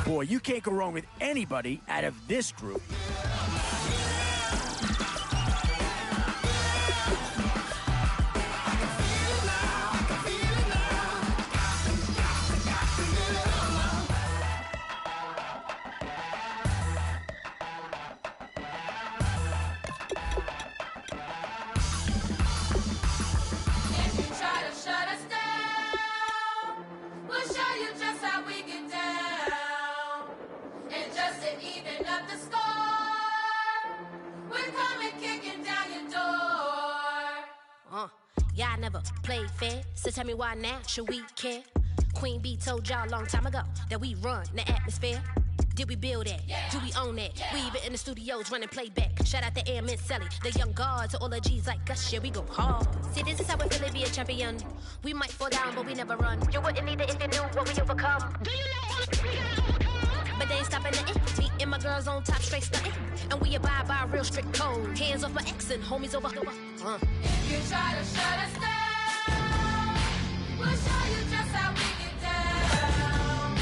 Boy, you can't go wrong with anybody out of this group. Y'all never played fair, so tell me why now should we care? Queen Bee told y'all a long time ago that we run the atmosphere. Did we build it? Yeah. Do we own it? Yeah. We even in the studios running playback. Shout out to Airman Sally, the young guard, to all the G's like us. Yeah, we go hard. See, this is how we feel to be a champion. We might fall down, but we never run. You wouldn't need it if you knew what we overcome. Do you know? But they ain't stopping nothing. Me and my girls on top, straight stunting. And we abide by real strict code. Hands off my ex and homies over. If you try to shut us down, we'll show you just how we get down.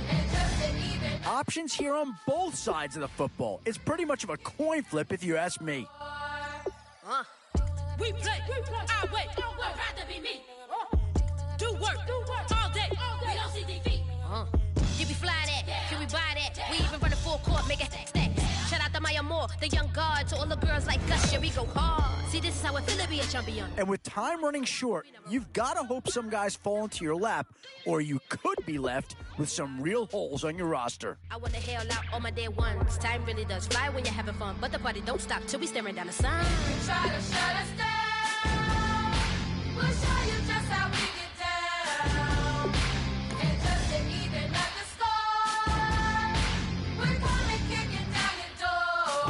And just to even. Options here on both sides of the football. It's pretty much of a coin flip if you ask me. We play our way. I'd rather be me. Do work all day. We don't see defeat. Did we fly that? Can we buy that? We even run a full court, make it stack. Shout out to Maya Moore, The young guard to all the girls like us, yeah, we go hard. See, this is how it feel to be a champion. And with time running short, you've got to hope some guys fall into your lap, or you could be left with some real holes on your roster. I want to hail out all my day ones. Time really does fly when you're having fun, but the party don't stop till we staring down the sun. Try to shut us down. We'll show you just how we get down. And just to even up the score, we're coming kicking down your door.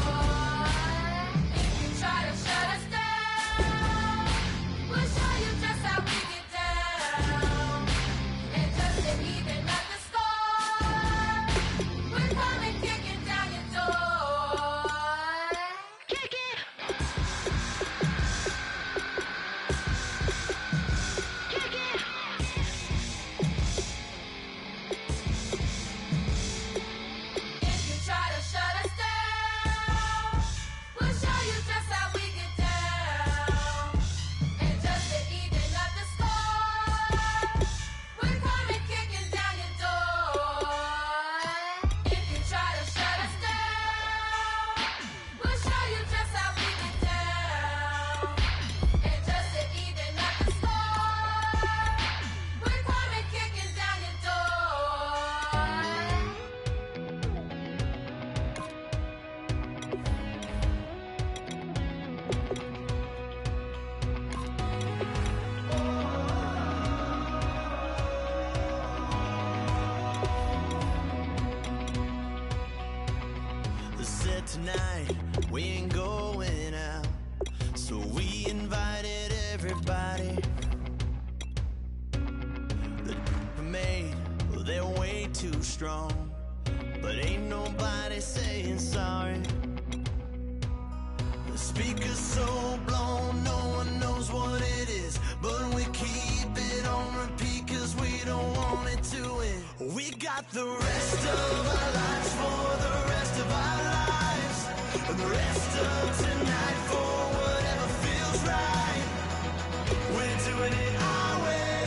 If you try to shut us down, we'll show you just how we get down. And just to even up the score, we're coming kicking down your door. Kick it! Kick it! If you try to shut us down, we'll show you just how we get down. And just to even up the score, we're coming kicking down your door. If you try to shut us down, we'll show you just how we get down. And just to even up the score, we're coming kicking down your door. Said tonight we ain't going out, so we invited everybody. The made, well, they're way too strong, but ain't nobody saying sorry. The speaker's so blown, no one knows what it is, but we keep it on repeat 'cause we don't want it to end. We got the rest of our lives for the rest of our lives, and the rest of tonight for whatever feels right. We're doing it our way,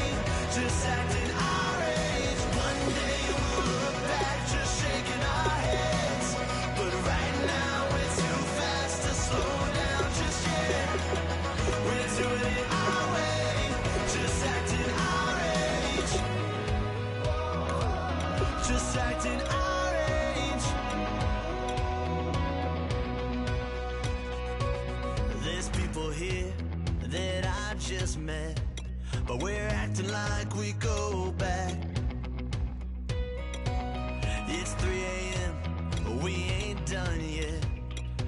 just acting our age. One day we'll look back, just shaking our heads, but right now we're too fast to slow down just yet. We're doing it our way, just acting our age. Just acting our age. There's people here that I just met, but we're acting like we go back. It's 3 a.m., but we ain't done yet.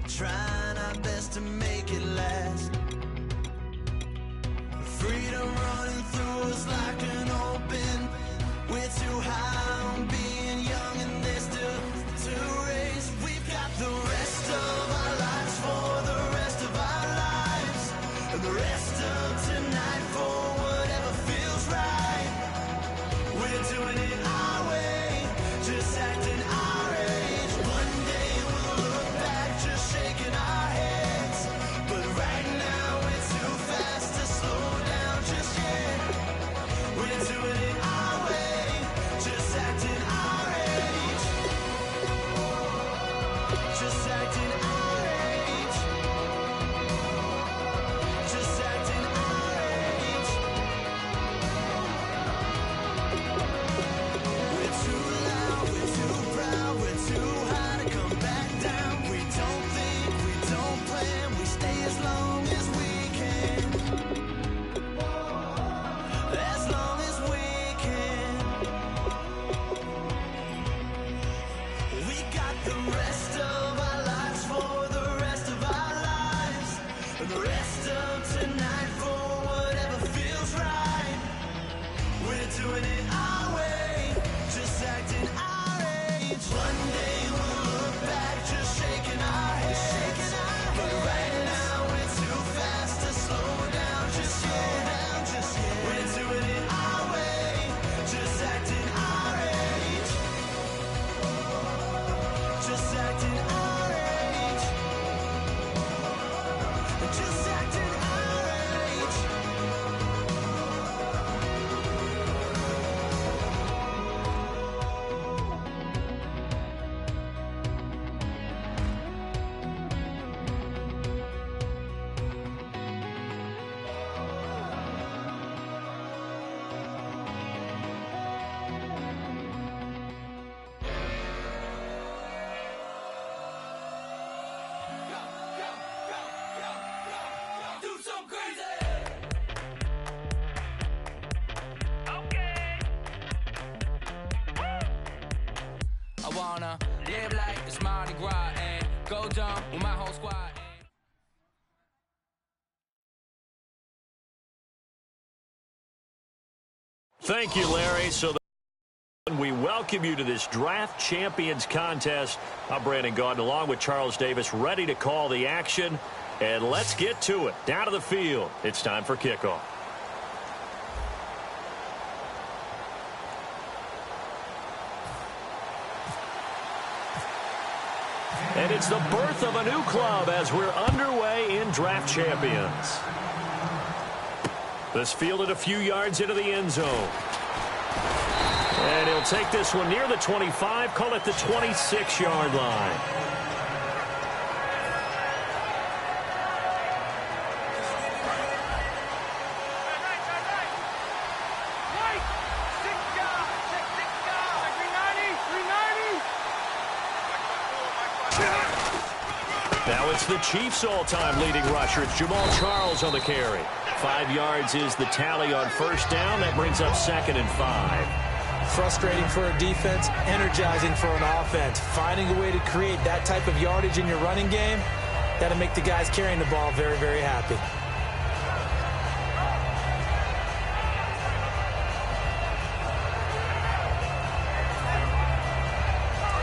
Trying our best to make it last. Freedom running through us like an open. We're too high on being young and there's still to race. We've got the rest of our lives for the rest of our lives, and the rest of tonight for whatever feels right. We're doing it our way, just acting our age. One day we'll look back, just shaking our heads, but right now we're too fast to slow down just yet. We're doing it our way, just acting our age. Just acting our age. Just acting our age. We're too loud, we're too proud, we're too high to come back down. We don't think, we don't plan, we stay as long as we can. As long as we can. We got the rest of our lives for the rest of our lives, and the rest of tonight for whatever feels right. We're doing it our way, just acting our age. One day we'll look back, just shaking our heads, but right now we're too fast to slow down just yet. We're doing it our way, just acting our age. Just acting our age. Just acting our age. I wanna live like it's Mardi Gras and go dumb with my whole squad. Thank you, Larry. So we welcome you to this Draft Champions contest. I'm Brandon Gaudin along with Charles Davis, ready to call the action. And let's get to it. Down to the field. It's time for kickoff. And it's the birth of a new club as we're underway in Draft Champions. This fielded a few yards into the end zone. And he'll take this one near the 25, call it the 26-yard line. Now it's the Chiefs' all-time leading rusher. It's Jamal Charles on the carry. 5 yards is the tally on first down. That brings up 2nd and 5. Frustrating for a defense, energizing for an offense. Finding a way to create that type of yardage in your running game, that'll make the guys carrying the ball very, very happy.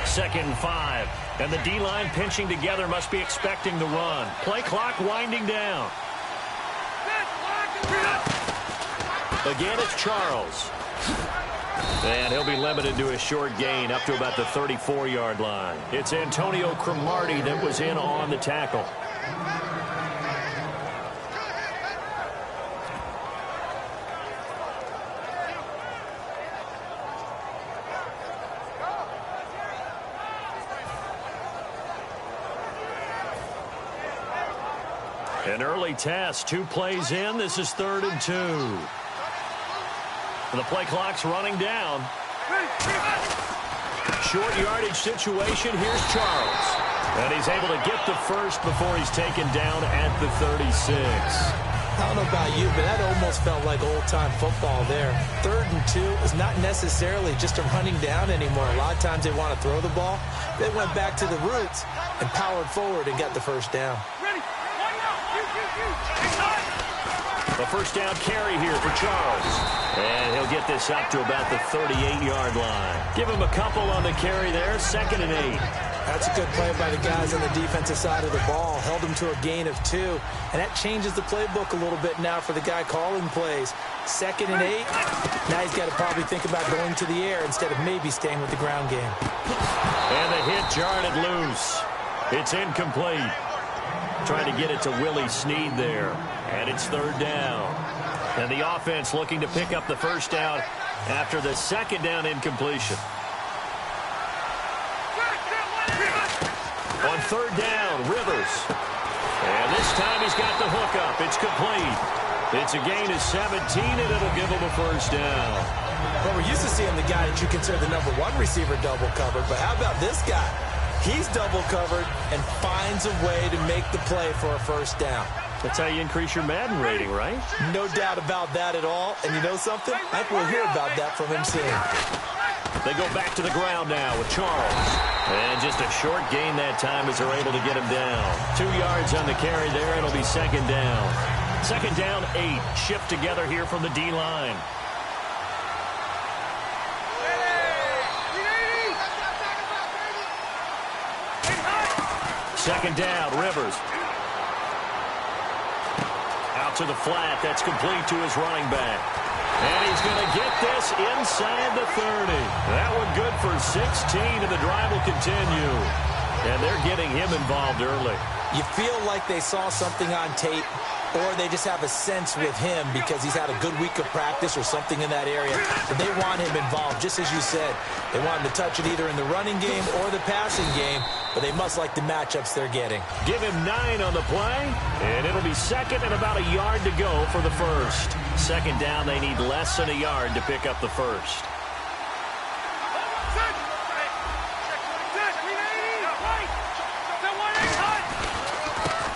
Second and 5. And the D-line pinching together, must be expecting the run. Play clock winding down. Again, it's Charles. And he'll be limited to a short gain up to about the 34-yard line. It's Antonio Cromartie that was in on the tackle. An early test, 2 plays in. This is 3rd and 2. And the play clock's running down. Short yardage situation. Here's Charles. And he's able to get the first before he's taken down at the 36. I don't know about you, but that almost felt like old-time football there. 3rd and 2 is not necessarily just a running down anymore. A lot of times they want to throw the ball. They went back to the roots and powered forward and got the first down. The first down carry here for Charles. And he'll get this up to about the 38-yard line. Give him a couple on the carry there. 2nd and 8. That's a good play by the guys on the defensive side of the ball. Held him to a gain of 2. And that changes the playbook a little bit now for the guy calling plays. 2nd and 8. Now he's got to probably think about going to the air instead of maybe staying with the ground game. And the hit jarred it loose. It's incomplete. Trying to get it to Willie Snead there. And it's 3rd down. And the offense looking to pick up the first down after the 2nd down incompletion. On 3rd down, Rivers. And this time he's got the hook up. It's complete. It's a gain of 17, and it'll give him a first down. Well, we're used to seeing the guy that you consider the #1 receiver double covered, but how about this guy? He's double covered and finds a way to make the play for a first down. That's how you increase your Madden rating, right? No doubt about that at all. And you know something? I think we'll hear about that from him soon. They go back to the ground now with Charles. And just a short gain that time as they're able to get him down. 2 yards on the carry there. It'll be 2nd down. 2nd down, 8. Shift together here from the D-line. Second down, Rivers. Out to the flat. That's complete to his running back. And he's going to get this inside the 30. That one good for 16, and the drive will continue. And they're getting him involved early. You feel like they saw something on tape, or they just have a sense with him because he's had a good week of practice or something in that area. And they want him involved, just as you said. They want him to touch it either in the running game or the passing game, but they must like the matchups they're getting. Give him 9 on the play, and it'll be 2nd and about a yard to go for the first. 2nd down, they need less than a yard to pick up the first.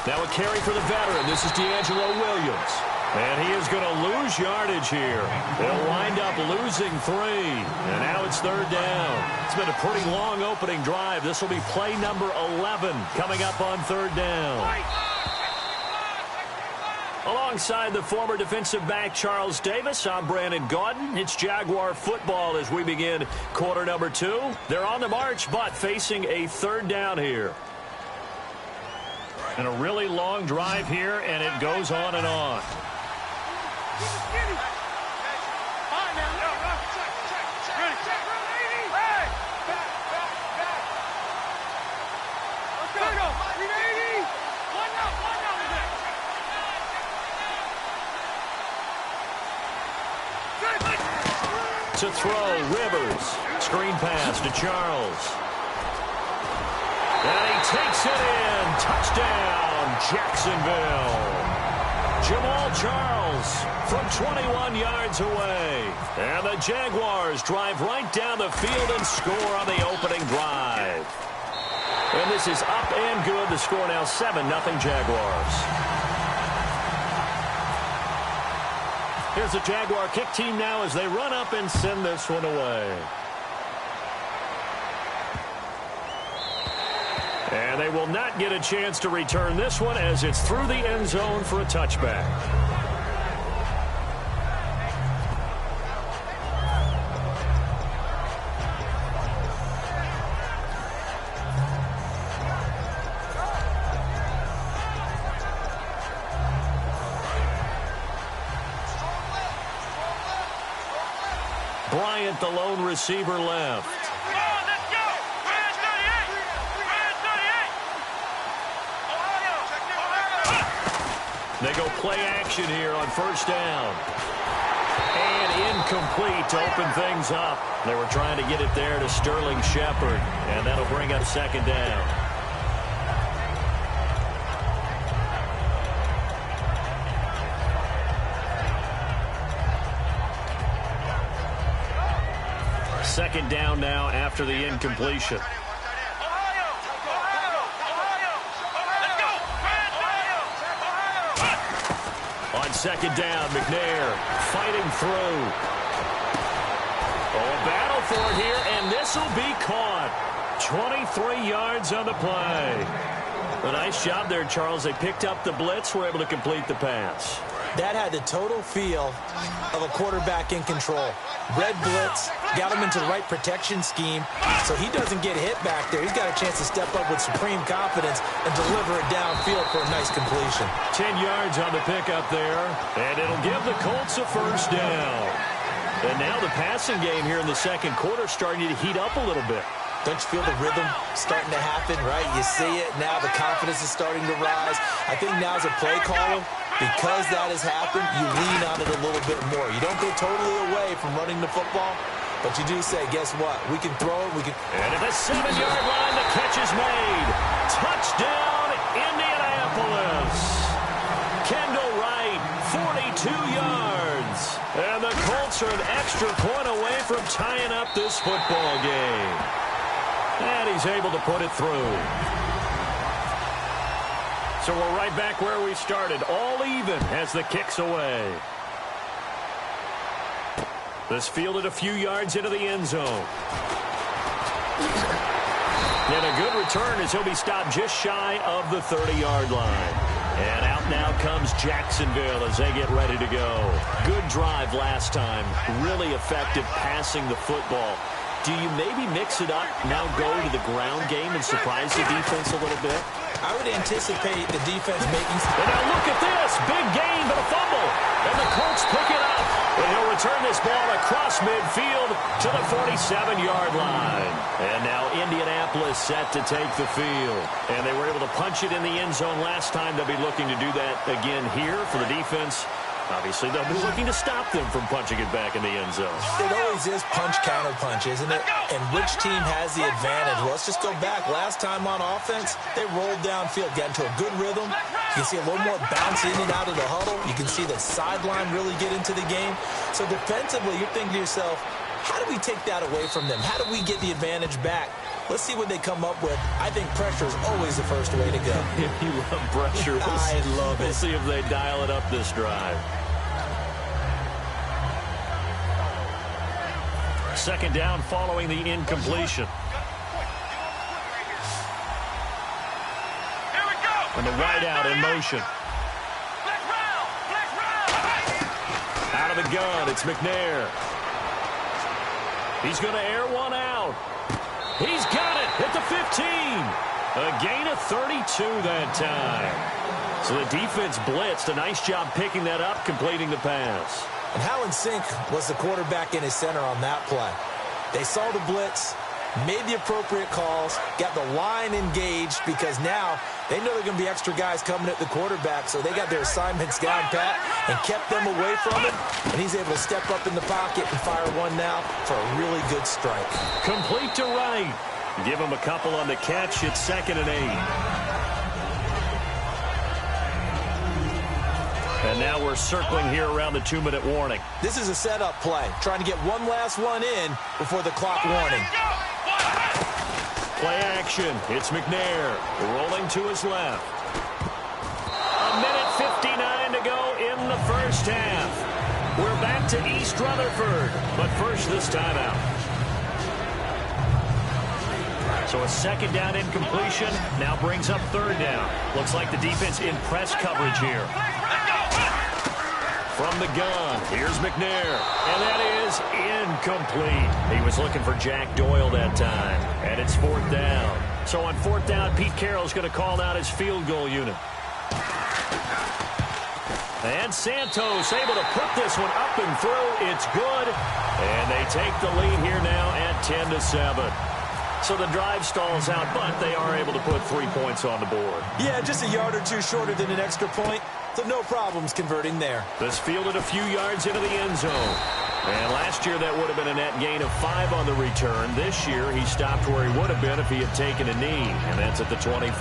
Now a carry for the veteran. This is D'Angelo Williams. And he is going to lose yardage here. They'll wind up losing 3. And now it's 3rd down. It's been a pretty long opening drive. This will be play number 11 coming up on 3rd down. Alongside the former defensive back Charles Davis, I'm Brandon Gaudin. It's Jaguar football as we begin quarter number 2. They're on the march, but facing a 3rd down here. And a really long drive here, and it goes on and on. To throw, Rivers. Screen pass to Charles. And he takes it in. Touchdown, Jacksonville. Jamal Charles from 21 yards away. And the Jaguars drive right down the field and score on the opening drive. And this is up and good. The score now 7-0 Jaguars. Here's the Jaguar kick team now as they run up and send this one away. And they will not get a chance to return this one as it's through the end zone for a touchback. Bryant, the lone receiver, left. They go play action here on 1st down. And incomplete to open things up. They were trying to get it there to Sterling Shepard. And that'll bring up 2nd down. Second down now after the incompletion. On 2nd down, McNair fighting through. Oh, a battle for it here, and this will be caught. 23 yards on the play. A nice job there, Charles. They picked up the blitz, were able to complete the pass. That had the total feel of a quarterback in control. Red blitz, got him into the right protection scheme, so he doesn't get hit back there. He's got a chance to step up with supreme confidence and deliver it downfield for a nice completion. 10 yards on the pickup there, and it'll give the Colts a 1st down. And now the passing game here in the second quarter starting to heat up a little bit. Don't you feel the rhythm starting to happen, right? You see it. Now the confidence is starting to rise. I think now as a play caller, because that has happened, you lean on it a little bit more. You don't go totally away from running the football, but you do say, guess what? We can throw it. We can. And at the 7-yard line, the catch is made. Touchdown, Indianapolis. Kendall Wright, 42 yards. And the Colts are an extra point away from tying up this football game. And he's able to put it through. So we're right back where we started, all even as the kick's away. This fielded a few yards into the end zone. And a good return as he'll be stopped just shy of the 30-yard line. And out now comes Jacksonville as they get ready to go. Good drive last time. Really effective passing the football. Do you maybe mix it up, now go to the ground game and surprise the defense a little bit? I would anticipate the defense making... And now look at this. Big gain, but a fumble. And the Colts pick it up. And he'll return this ball across midfield to the 47-yard line. And now Indianapolis set to take the field. And they were able to punch it in the end zone last time. They'll be looking to do that again here for the defense. Obviously, they'll be looking to stop them from punching it back in the end zone. It always is punch-counter-punch, isn't it? And which team has the advantage? Well, let's just go back. Last time on offense, they rolled downfield, got into a good rhythm. You can see a little more bounce in and out of the huddle. You can see the sideline really get into the game. So defensively, you're thinking to yourself, how do we take that away from them? How do we get the advantage back? Let's see what they come up with. I think pressure is always the first way to go. You love pressure. I love it. We'll see if they dial it up this drive. Second down following the incompletion. And the wide out in motion. Out of the gun, it's McNair. He's going to air one out. He's got it at the 15. A gain of 32 that time. So the defense blitzed. A nice job picking that up, completing the pass. And how in sync was the quarterback and his center on that play? They saw the blitz, made the appropriate calls, got the line engaged because now they know they're going to be extra guys coming at the quarterback, so they got their assignments down pat and kept them away from him, and he's able to step up in the pocket and fire one now for a really good strike. Complete to right. Give him a couple on the catch. It's 2nd and 8. And now we're circling here around the 2-minute warning. This is a setup play, trying to get one last one in before the clock warning. Play action. It's McNair rolling to his left. 1:59 to go in the first half. We're back to East Rutherford, but first this timeout. So a second down incompletion now brings up third down. Looks like the defense in press coverage here. From the gun, here's McNair, and that is incomplete. He was looking for Jack Doyle that time, and it's 4th down. So on 4th down, Pete Carroll's going to call out his field goal unit. And Santos able to put this one up and through. It's good, and they take the lead here now at 10-7. So the drive stalls out, but they are able to put 3 points on the board. Yeah, just a yard or two shorter than an extra point, so no problems converting there. This fielded a few yards into the end zone. And last year that would have been a net gain of 5 on the return. This year he stopped where he would have been if he had taken a knee, and that's at the 25.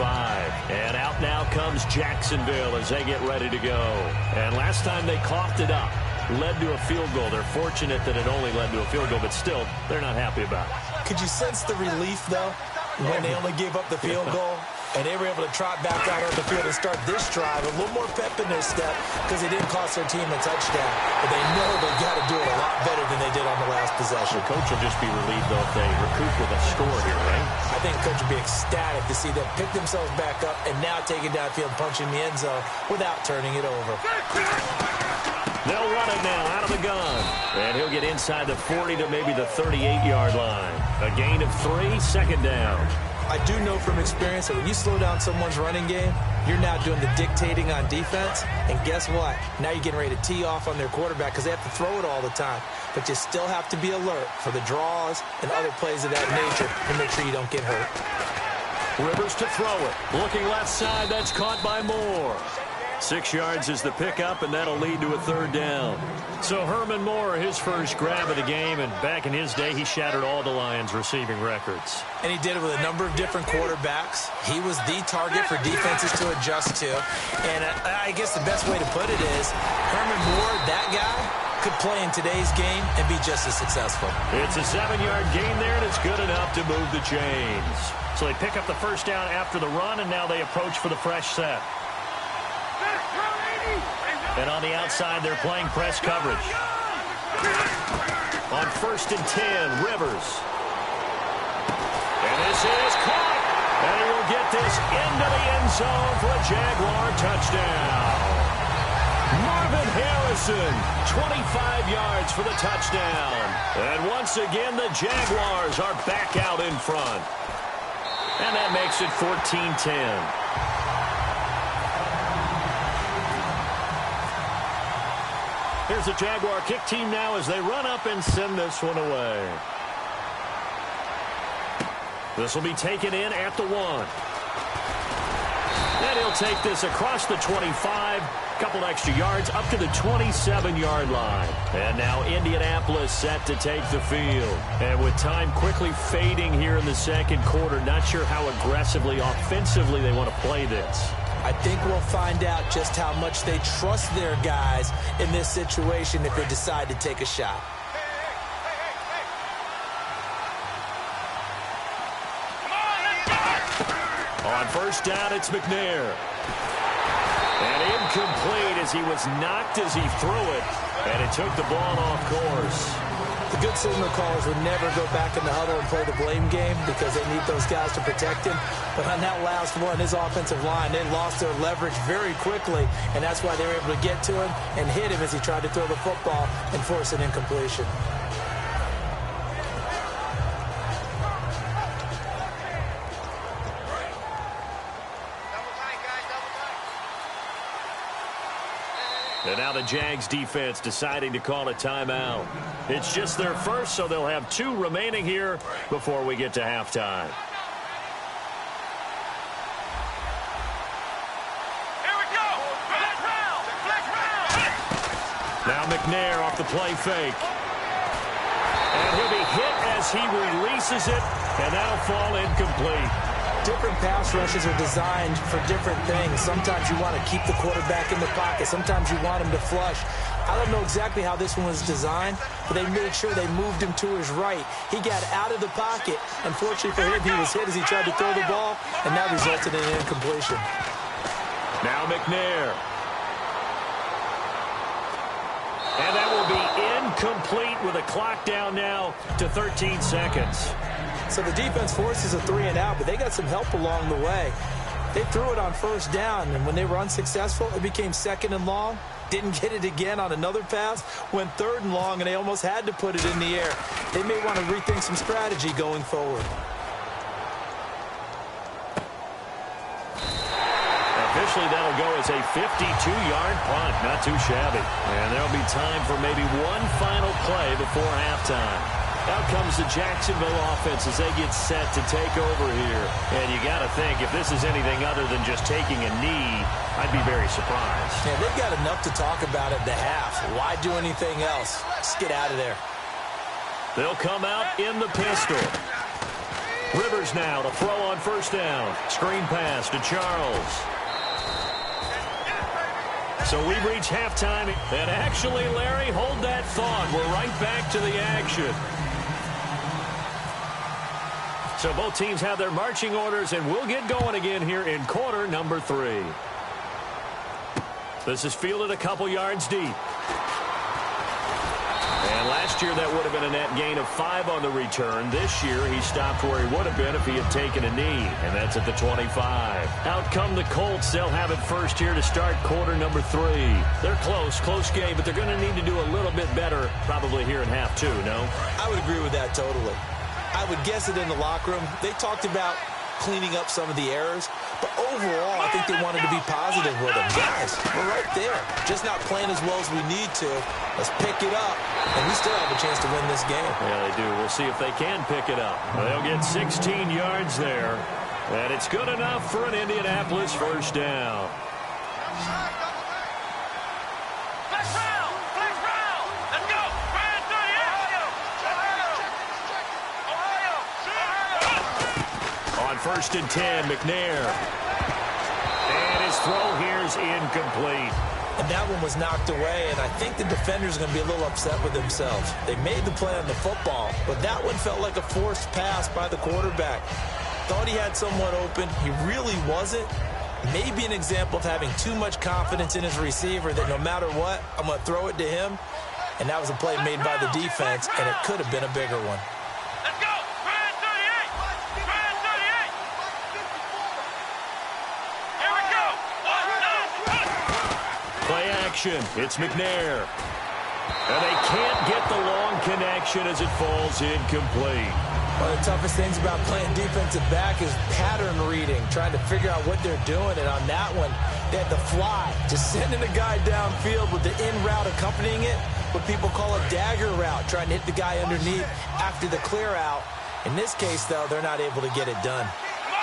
And out now comes Jacksonville as they get ready to go. And last time they coughed it up, led to a field goal. They're fortunate that it only led to a field goal, but still, they're not happy about it. Could you sense the relief, though, when they only gave up the field goal? And they were able to trot back out on the field and start this drive. A little more pep in their step because they didn't cost their team a touchdown. But they know they got to do it a lot better than they did on the last possession. The coach will just be relieved, though, if they recoup with a score here, right? I think the coach will be ecstatic to see them pick themselves back up and now take it downfield, punching the end zone without turning it over. They'll run it now out of the gun. And he'll get inside the 40 to maybe the 38-yard line. A gain of 3, 2nd down. I do know from experience that when you slow down someone's running game, you're now doing the dictating on defense. And guess what? Now you're getting ready to tee off on their quarterback because they have to throw it all the time. But you still have to be alert for the draws and other plays of that nature to make sure you don't get hurt. Rivers to throw it. Looking left side, that's caught by Moore. 6 yards is the pickup, and that'll lead to a 3rd down. So Herman Moore, his first grab of the game, and back in his day, he shattered all the Lions' receiving records. And he did it with a number of different quarterbacks. He was the target for defenses to adjust to. And I guess the best way to put it is Herman Moore, that guy, could play in today's game and be just as successful. It's a 7-yard gain there, and it's good enough to move the chains. So they pick up the first down after the run, and now they approach for the fresh set. And on the outside, they're playing press coverage. On 1st and 10, Rivers. And this is caught. And he will get this into the end zone for a Jaguar touchdown. Marvin Harrison, 25 yards for the touchdown. And once again, the Jaguars are back out in front. And that makes it 14-10. Here's the Jaguar kick team now as they run up and send this one away. This will be taken in at the 1. And he'll take this across the 25. Couple extra yards up to the 27-yard line. And now Indianapolis set to take the field. And with time quickly fading here in the second quarter, not sure how aggressively, offensively they want to play this. I think we'll find out just how much they trust their guys in this situation if they decide to take a shot. On first down, it's McNair. And incomplete as he was knocked as he threw it. And it took the ball off course. The good signal callers would never go back in the huddle and play the blame game because they need those guys to protect him. But on that last one, his offensive line, they lost their leverage very quickly, and that's why they were able to get to him and hit him as he tried to throw the football and force an incompletion. And now the Jags defense deciding to call a timeout. It's just their first, so they'll have 2 remaining here before we get to halftime. Here we go. Flex round. Now McNair off the play fake. And he'll be hit as he releases it, and that'll fall incomplete. Different pass rushes are designed for different things. Sometimes you want to keep the quarterback in the pocket. Sometimes you want him to flush. I don't know exactly how this one was designed, but they made sure they moved him to his right. He got out of the pocket. Unfortunately for him, he was hit as he tried to throw the ball, and that resulted in an incompletion. Now McNair. And that will be incomplete with a clock down now to 13 seconds. So the defense forces a 3-and-out, but they got some help along the way. They threw it on first down, and when they were unsuccessful, it became 2nd and long. Didn't get it again on another pass. Went 3rd and long, and they almost had to put it in the air. They may want to rethink some strategy going forward. Officially, that'll go as a 52-yard punt. Not too shabby. And there'll be time for maybe one final play before halftime. Out comes the Jacksonville offense as they get set to take over here. And you got to think, if this is anything other than just taking a knee, I'd be very surprised. Yeah, they've got enough to talk about at the half. Why do anything else? Just get out of there. They'll come out in the pistol. Rivers now to throw on first down. Screen pass to Charles. So we've reached halftime. And actually, Larry, hold that thought. We're right back to the action. So both teams have their marching orders, and we'll get going again here in quarter number 3. This is fielded a couple yards deep. And last year that would have been a net gain of 5 on the return. This year he stopped where he would have been if he had taken a knee, and that's at the 25. Out come the Colts. They'll have it first here to start quarter number 3. They're close game, but they're going to need to do a little bit better probably here in half 2, no? I would agree with that totally. I would guess it in the locker room. They talked about cleaning up some of the errors, but overall, I think they wanted to be positive with them. Guys, we're right there. Just not playing as well as we need to. Let's pick it up, and we still have a chance to win this game. Yeah, they do. We'll see if they can pick it up. They'll get 16 yards there, and it's good enough for an Indianapolis first down. First and 10, McNair. And his throw here is incomplete. And that one was knocked away, and I think the defender's going to be a little upset with themselves. They made the play on the football, but that one felt like a forced pass by the quarterback. Thought he had someone open. He really wasn't. Maybe an example of having too much confidence in his receiver that no matter what, I'm going to throw it to him. And that was a play made by the defense, and it could have been a bigger one. It's McNair. And they can't get the long connection as it falls incomplete. One of the toughest things about playing defensive back is pattern reading, trying to figure out what they're doing. And on that one, they had the fly, just sending the guy downfield with the in route accompanying it, what people call a dagger route, trying to hit the guy underneath after the clear out. In this case, though, they're not able to get it done.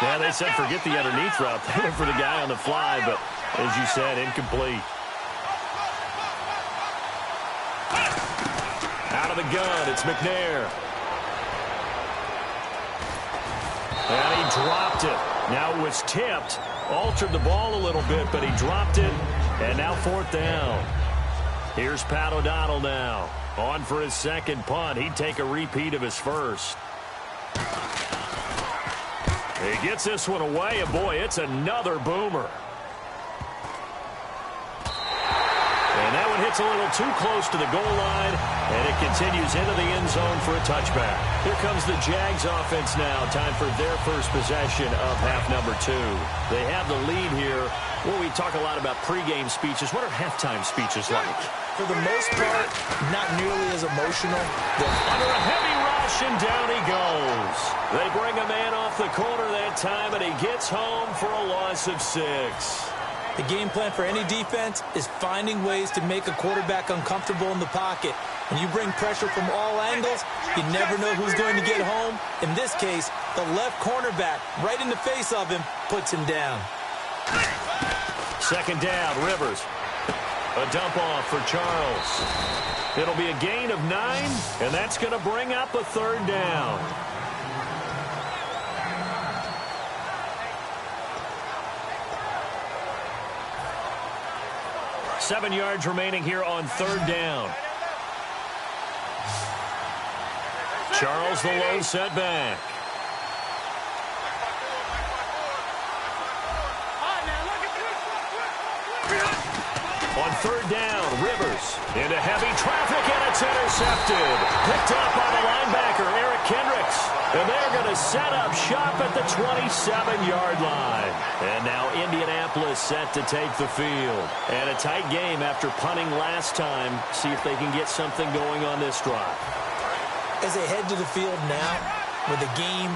Yeah, they said forget the underneath route. They went for the guy on the fly, but as you said, incomplete. Out of the gun, it's McNair. And he dropped it. Now it was tipped. Altered the ball a little bit, but he dropped it. And now 4th down. Here's Pat O'Donnell now. On for his second punt. He'd take a repeat of his first. He gets this one away, and boy, it's another boomer. And that one hits a little too close to the goal line, and it continues into the end zone for a touchback. Here comes the Jags offense now. Time for their first possession of half number 2. They have the lead here. Well, we talk a lot about pregame speeches. What are halftime speeches like? For the most part, not nearly as emotional. Under a heavy rush, and down he goes. They bring a man off the corner that time, and he gets home for a loss of 6. The game plan for any defense is finding ways to make a quarterback uncomfortable in the pocket. When you bring pressure from all angles, you never know who's going to get home. In this case, the left cornerback, right in the face of him, puts him down. Second down, Rivers. A dump off for Charles. It'll be a gain of 9, and that's going to bring up a third down. Seven yards remaining here on third down. Charles the low setback. On third down, Rivers into heavy traffic, and it's intercepted. Picked up by the linebacker, Eric Kendricks. And they're going to set up shop at the 27-yard line. And now Indianapolis set to take the field. And a tight game after punting last time. See if they can get something going on this drive. As they head to the field now, with the game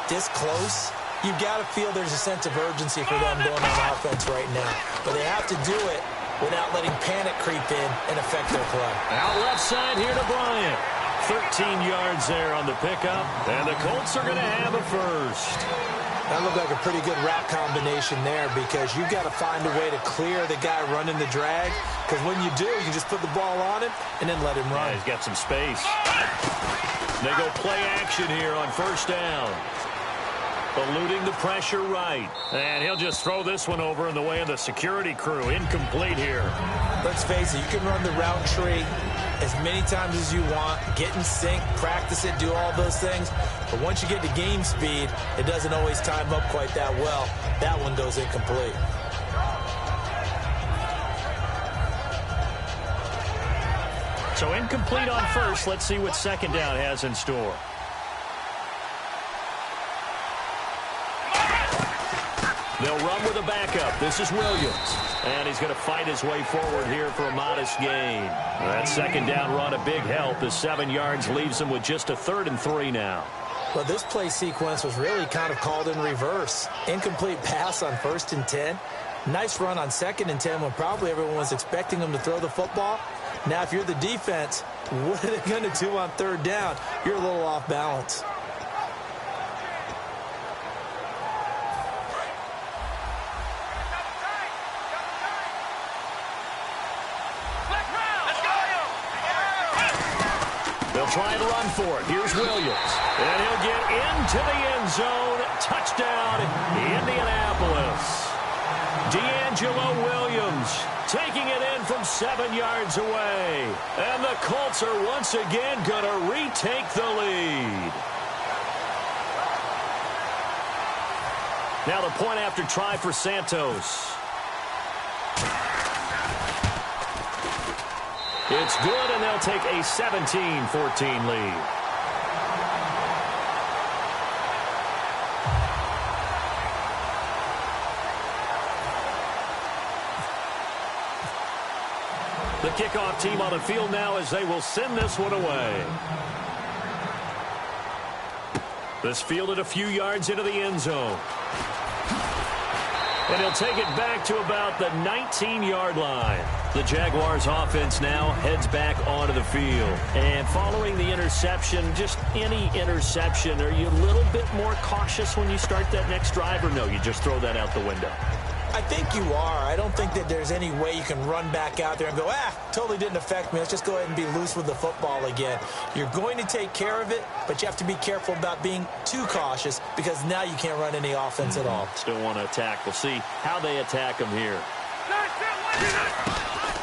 this close, you've got to feel there's a sense of urgency for them going on offense right now. But they have to do it without letting panic creep in and affect their play. Out left side here to Bryant. 13 yards there on the pickup, and the Colts are going to have a first. That looked like a pretty good route combination there because you've got to find a way to clear the guy running the drag, because when you do, you just put the ball on him and then let him run. Yeah, he's got some space. They go play action here on first down. Eluding the pressure right. And he'll just throw this one over in the way of the security crew. Incomplete here. Let's face it, you can run the route tree as many times as you want, get in sync, practice it, do all those things. But once you get to game speed, it doesn't always time up quite that well. That one goes incomplete. So incomplete on first. Let's see what second down has in store. They'll run with a backup. This is Williams. And he's going to fight his way forward here for a modest gain. That second down run, a big help. As 7 yards leaves him with just a 3rd and 3 now. Well, this play sequence was really kind of called in reverse. Incomplete pass on 1st and 10. Nice run on 2nd and 10 when probably everyone was expecting him to throw the football. Now, if you're the defense, what are they going to do on 3rd down? You're a little off balance. They'll try and run for it. Here's Williams. And he'll get into the end zone. Touchdown, Indianapolis. D'Angelo Williams taking it in from 7 yards away. And the Colts are once again going to retake the lead. Now the point after try for Santos. It's good, and they'll take a 17-14 lead. The kickoff team on the field now as they will send this one away. This fielded a few yards into the end zone. And he'll take it back to about the 19-yard line. The Jaguars offense now heads back onto the field. And following the interception, just any interception, are you a little bit more cautious when you start that next drive, or no, you just throw that out the window? I think you are. I don't think that there's any way you can run back out there and go, totally didn't affect me. Let's just go ahead and be loose with the football again. You're going to take care of it, but you have to be careful about being too cautious because now you can't run any offense at all. Still want to attack. We'll see how they attack them here.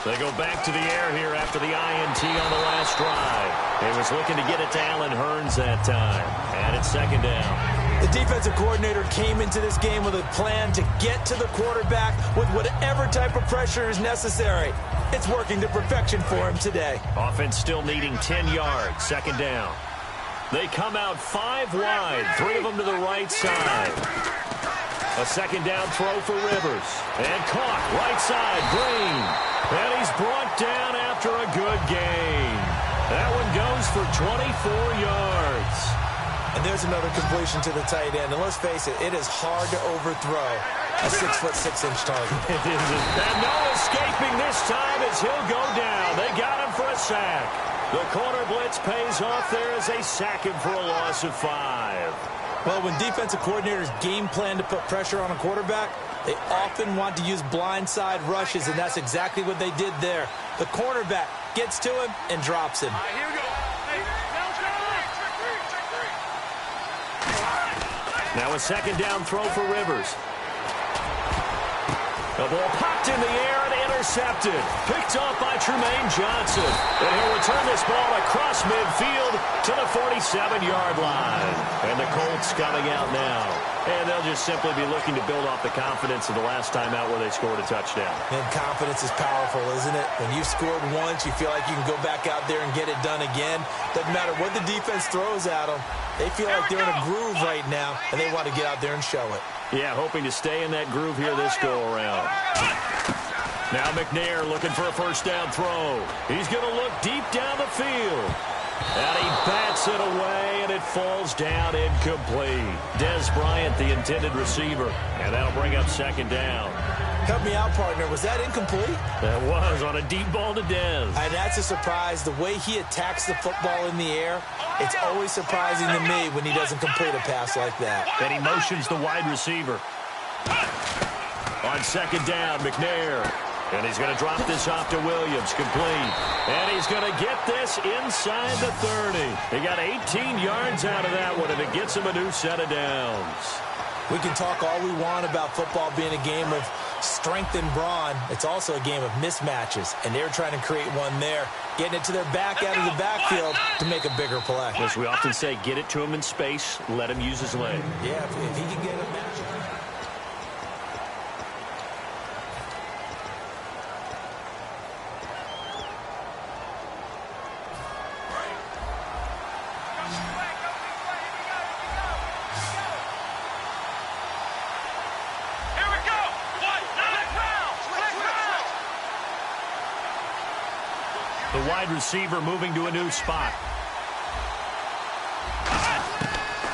They go back to the air here after the INT on the last drive. He was looking to get it to Allen Hurns that time. And it's second down. The defensive coordinator came into this game with a plan to get to the quarterback with whatever type of pressure is necessary. It's working to perfection for him today. Offense still needing 10 yards. Second down. They come out 5 wide. 3 of them to the right side. A second down throw for Rivers. And caught right side. Green. And he's brought down after a good gain. That one goes for 24 yards. And there's another completion to the tight end. And let's face it, it is hard to overthrow a 6'6" target. It isn't. And no escaping this time as he'll go down. They got him for a sack. The corner blitz pays off there as they sack him for a loss of 5. Well, when defensive coordinators game plan to put pressure on a quarterback, they often want to use blindside rushes, and that's exactly what they did there. The cornerback gets to him and drops him. Here we go. Now a second down throw for Rivers. The ball popped in the air and intercepted. Picked off by Trumaine Johnson. And he'll return this ball across midfield to the 47-yard line. And the Colts coming out now. And they'll just simply be looking to build off the confidence of the last time out where they scored a touchdown. And confidence is powerful, isn't it? When you've scored once, you feel like you can go back out there and get it done again. Doesn't matter what the defense throws at them. They feel like they're in a groove right now, and they want to get out there and show it. Yeah, hoping to stay in that groove here this go-around. Now McNair looking for a first down throw. He's going to look deep down the field. And he bats it away, and it falls down incomplete. Dez Bryant, the intended receiver. And that'll bring up second down. Help me out, partner. Was that incomplete? That was on a deep ball to Dez. And that's a surprise. The way he attacks the football in the air, it's always surprising to me when he doesn't complete a pass like that. And he motions the wide receiver. On second down, McNair. And he's going to drop this off to Williams, complete. And he's going to get this inside the 30. He got 18 yards out of that one, and it gets him a new set of downs. We can talk all we want about football being a game of strength and brawn. It's also a game of mismatches, and they're trying to create one there, getting it to their back out of the backfield to make a bigger play. As we often say, get it to him in space, let him use his leg. Yeah, if he can get a match. The wide receiver moving to a new spot.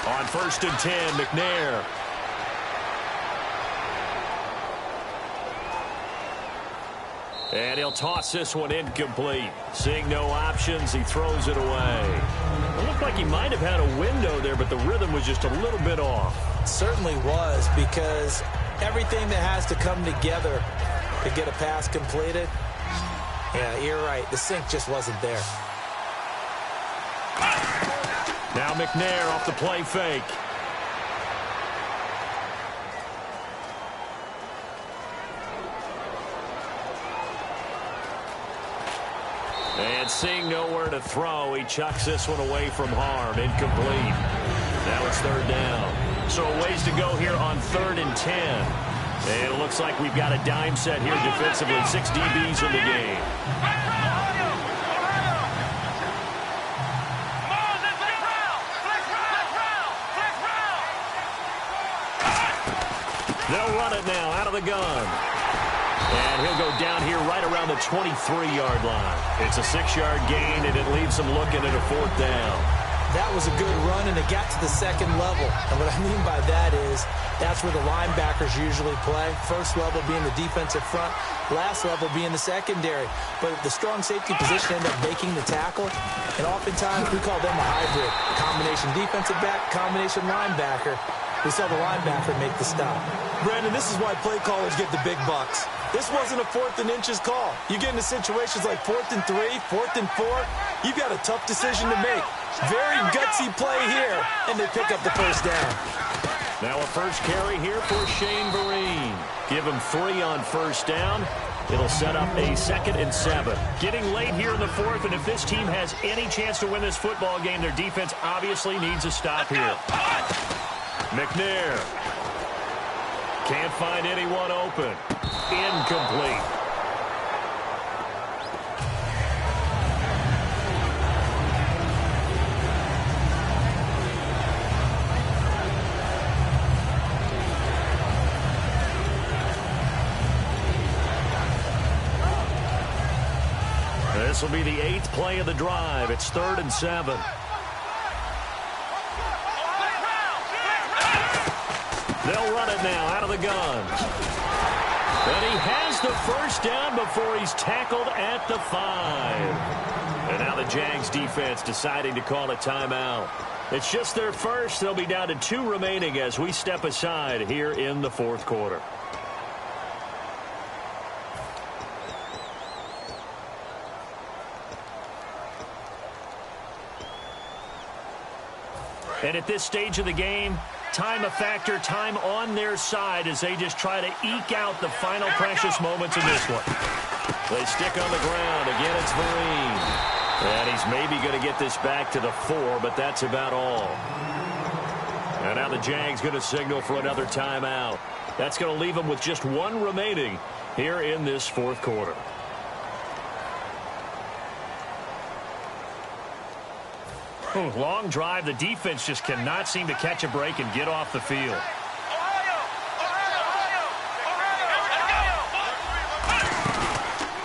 On first and 10, McNair. And he'll toss this one incomplete. Seeing no options, he throws it away. It looked like he might have had a window there, but the rhythm was just a little bit off. It certainly was, because everything that has to come together to get a pass completed, yeah, you're right. The sync just wasn't there. Now McNair off the play fake. And seeing nowhere to throw, he chucks this one away from harm. Incomplete. Now it's third down. So a ways to go here on 3rd and 10. And it looks like we've got a dime set here defensively. 6 DBs in the game. They'll run it now out of the gun. And he'll go down here right around the 23-yard line. It's a 6-yard gain, and it leaves them looking at a 4th down. That was a good run, and it got to the second level. And what I mean by that is that's where the linebackers usually play. First level being the defensive front, last level being the secondary. But the strong safety position ended up making the tackle, and oftentimes we call them a hybrid. Combination defensive back, combination linebacker. We saw the linebacker make the stop. Brandon, this is why play callers get the big bucks. This wasn't a 4th and inches call. You get into situations like 4th and 3, 4th and 4, you've got a tough decision to make. Very gutsy play here, and they pick up the first down. Now a first carry here for Shane Vereen. Give him 3 on first down. It'll set up a 2nd and 7. Getting late here in the 4th, and if this team has any chance to win this football game, their defense obviously needs a stop here. McNair. Can't find anyone open. Incomplete. This will be the 8th play of the drive. It's 3rd and 7. They'll run it now out of the gun. And he has the first down before he's tackled at the 5. And now the Jags defense deciding to call a timeout. It's just their first. They'll be down to 2 remaining as we step aside here in the 4th quarter. And at this stage of the game, time a factor, time on their side as they just try to eke out the final precious moments in this one. They stick on the ground. Again, it's Vereen. And he's maybe going to get this back to the 4, but that's about all. And now the Jags going to signal for another timeout. That's going to leave them with just 1 remaining here in this 4th quarter. Long drive. The defense just cannot seem to catch a break and get off the field.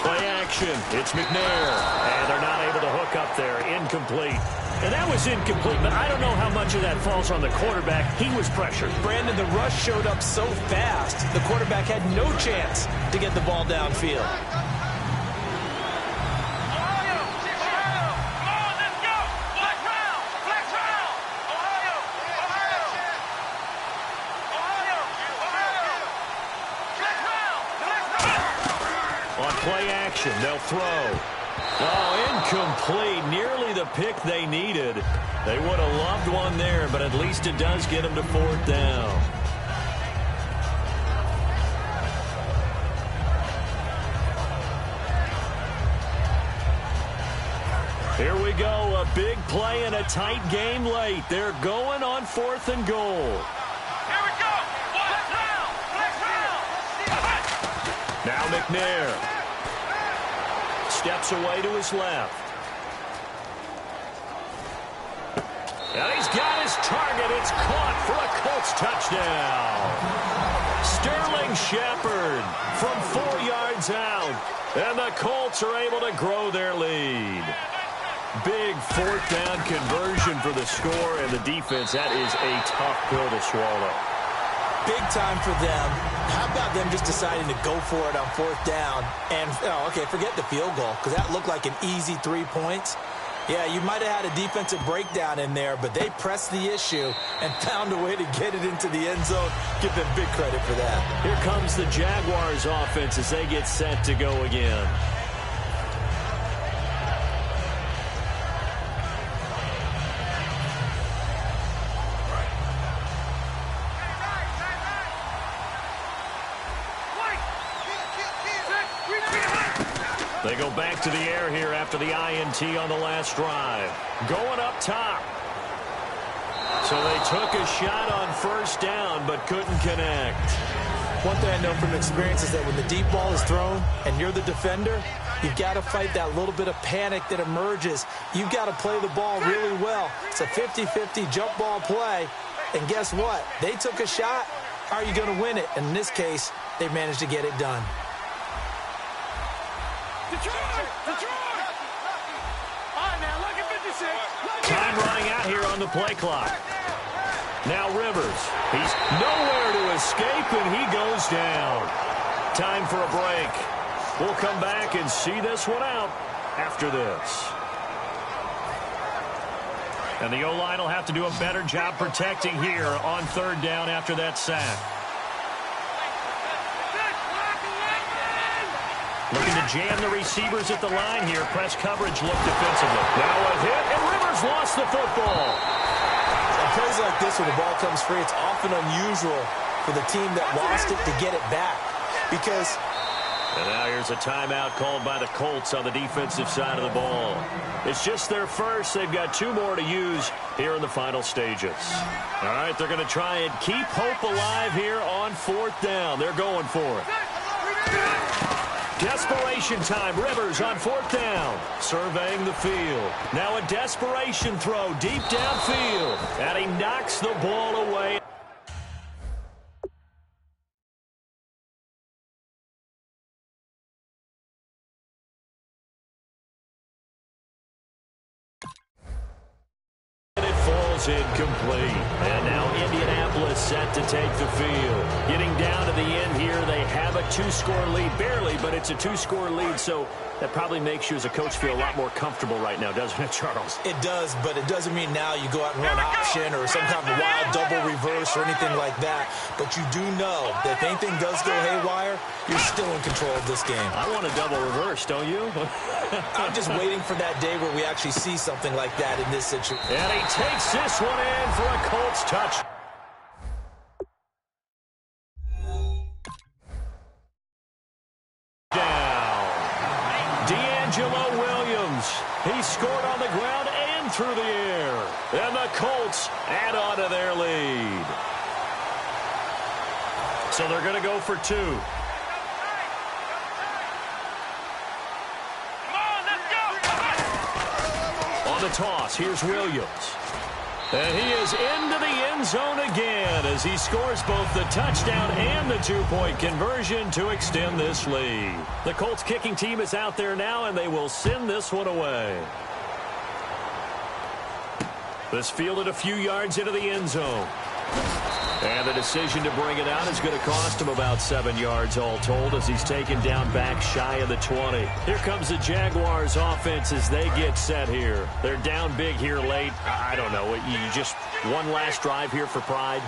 Play action. It's McNair. And they're not able to hook up there. Incomplete. And that was incomplete, but I don't know how much of that falls on the quarterback. He was pressured. Brandon, the rush showed up so fast, the quarterback had no chance to get the ball downfield. Play action. They'll throw. Oh, incomplete. Nearly the pick they needed. They would have loved one there, but at least it does get them to 4th down. Here we go. A big play in a tight game late. They're going on 4th and goal. Here we go. Now McNair. Steps away to his left. And he's got his target. It's caught for a Colts touchdown. Sterling Shepard from 4 yards out. And the Colts are able to grow their lead. Big 4th down conversion for the score, and the defense, that is a tough pill to swallow. Big time for them. How about them just deciding to go for it on 4th down? And, okay, forget the field goal, because that looked like an easy 3 points. Yeah, you might have had a defensive breakdown in there, but they pressed the issue and found a way to get it into the end zone. Give them big credit for that. Here comes the Jaguars offense as they get set to go again. They go back to the air here after the INT on the last drive. Going up top. So they took a shot on 1st down but couldn't connect. One thing I know from experience is that when the deep ball is thrown and you're the defender, you've got to fight that little bit of panic that emerges. You've got to play the ball really well. It's a 50-50 jump ball play. And guess what? They took a shot. How are you going to win it? And in this case, they managed to get it done. Time running out here on the play clock. Now Rivers. He's nowhere to escape, and he goes down. Time for a break. We'll come back and see this one out after this. And the O-line will have to do a better job protecting here on 3rd down after that sack. Looking to jam the receivers at the line here. Press coverage look defensively. Now a hit, and Rivers lost the football. On plays like this where the ball comes free, it's often unusual for the team that lost it to get it back. Because And now here's a timeout called by the Colts on the defensive side of the ball. It's just their first. They've got 2 more to use here in the final stages. All right, they're going to try and keep hope alive here on 4th down. They're going for it. Desperation time. Rivers on 4th down. Surveying the field. Now a desperation throw deep downfield. And he knocks the ball away. Incomplete. And now Indianapolis set to take the field. Getting down to the end here, they have a 2-score lead. Barely, but it's a 2-score lead, so that probably makes you as a coach feel a lot more comfortable right now, doesn't it, Charles? It does, but it doesn't mean now you go out and run option or some kind of wild double reverse or anything like that. But you do know that if anything does go haywire, you're still in control of this game. I want a double reverse, don't you? I'm just waiting for that day where we actually see something like that in this situation. And he takes this one in for a Colts touch. He scored on the ground and through the air. And the Colts add on to their lead. So they're going to go for 2. On the toss, here's Williams. And he is into the end zone again as he scores both the touchdown and the 2-point conversion to extend this lead. The Colts kicking team is out there now, and they will send this one away. This fielded a few yards into the end zone. And the decision to bring it out is going to cost him about 7 yards all told as he's taken down back shy of the 20. Here comes the Jaguars offense as they get set here. They're down big here late. I don't know. You just one last drive here for pride?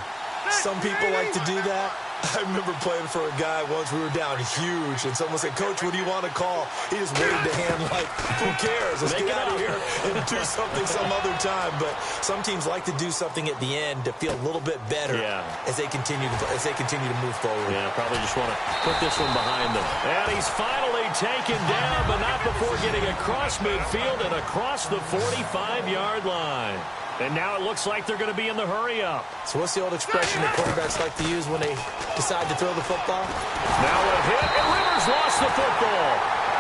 Some people like to do that. I remember playing for a guy once. We were down huge, and someone said, "Coach, what do you want to call?" He just waved the hand like, "Who cares? Let's get out of here and do something some other time." But some teams like to do something at the end to feel a little bit better as they continue to move forward. Yeah, probably just want to put this one behind them. And he's finally taken down, but not before getting across midfield and across the 45-yard line. And now it looks like they're going to be in the hurry-up. So what's the old expression that quarterbacks like to use when they decide to throw the football? Now a hit, and Rivers lost the football.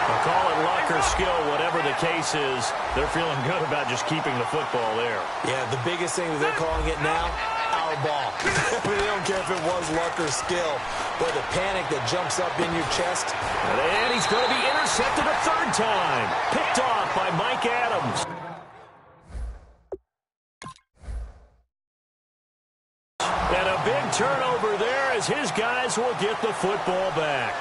They'll call it luck or skill, whatever the case is. They're feeling good about just keeping the football there. Yeah, the biggest thing that they're calling it now, our ball. They don't care if it was luck or skill. But the panic that jumps up in your chest. And he's going to be intercepted a 3rd time. Picked off by Mike Adams. And a big turnover there as his guys will get the football back.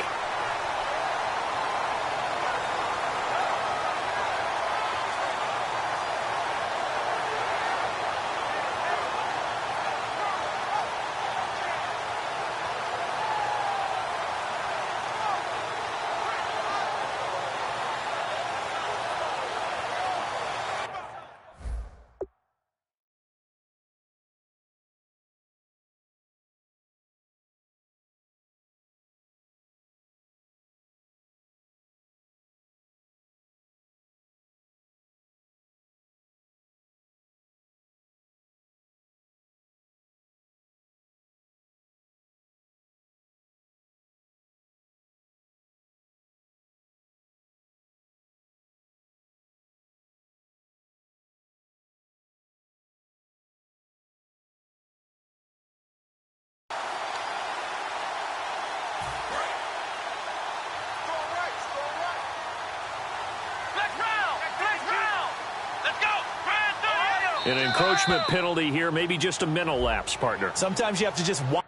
An encroachment penalty here, maybe just a mental lapse, partner. Sometimes you have to just watch.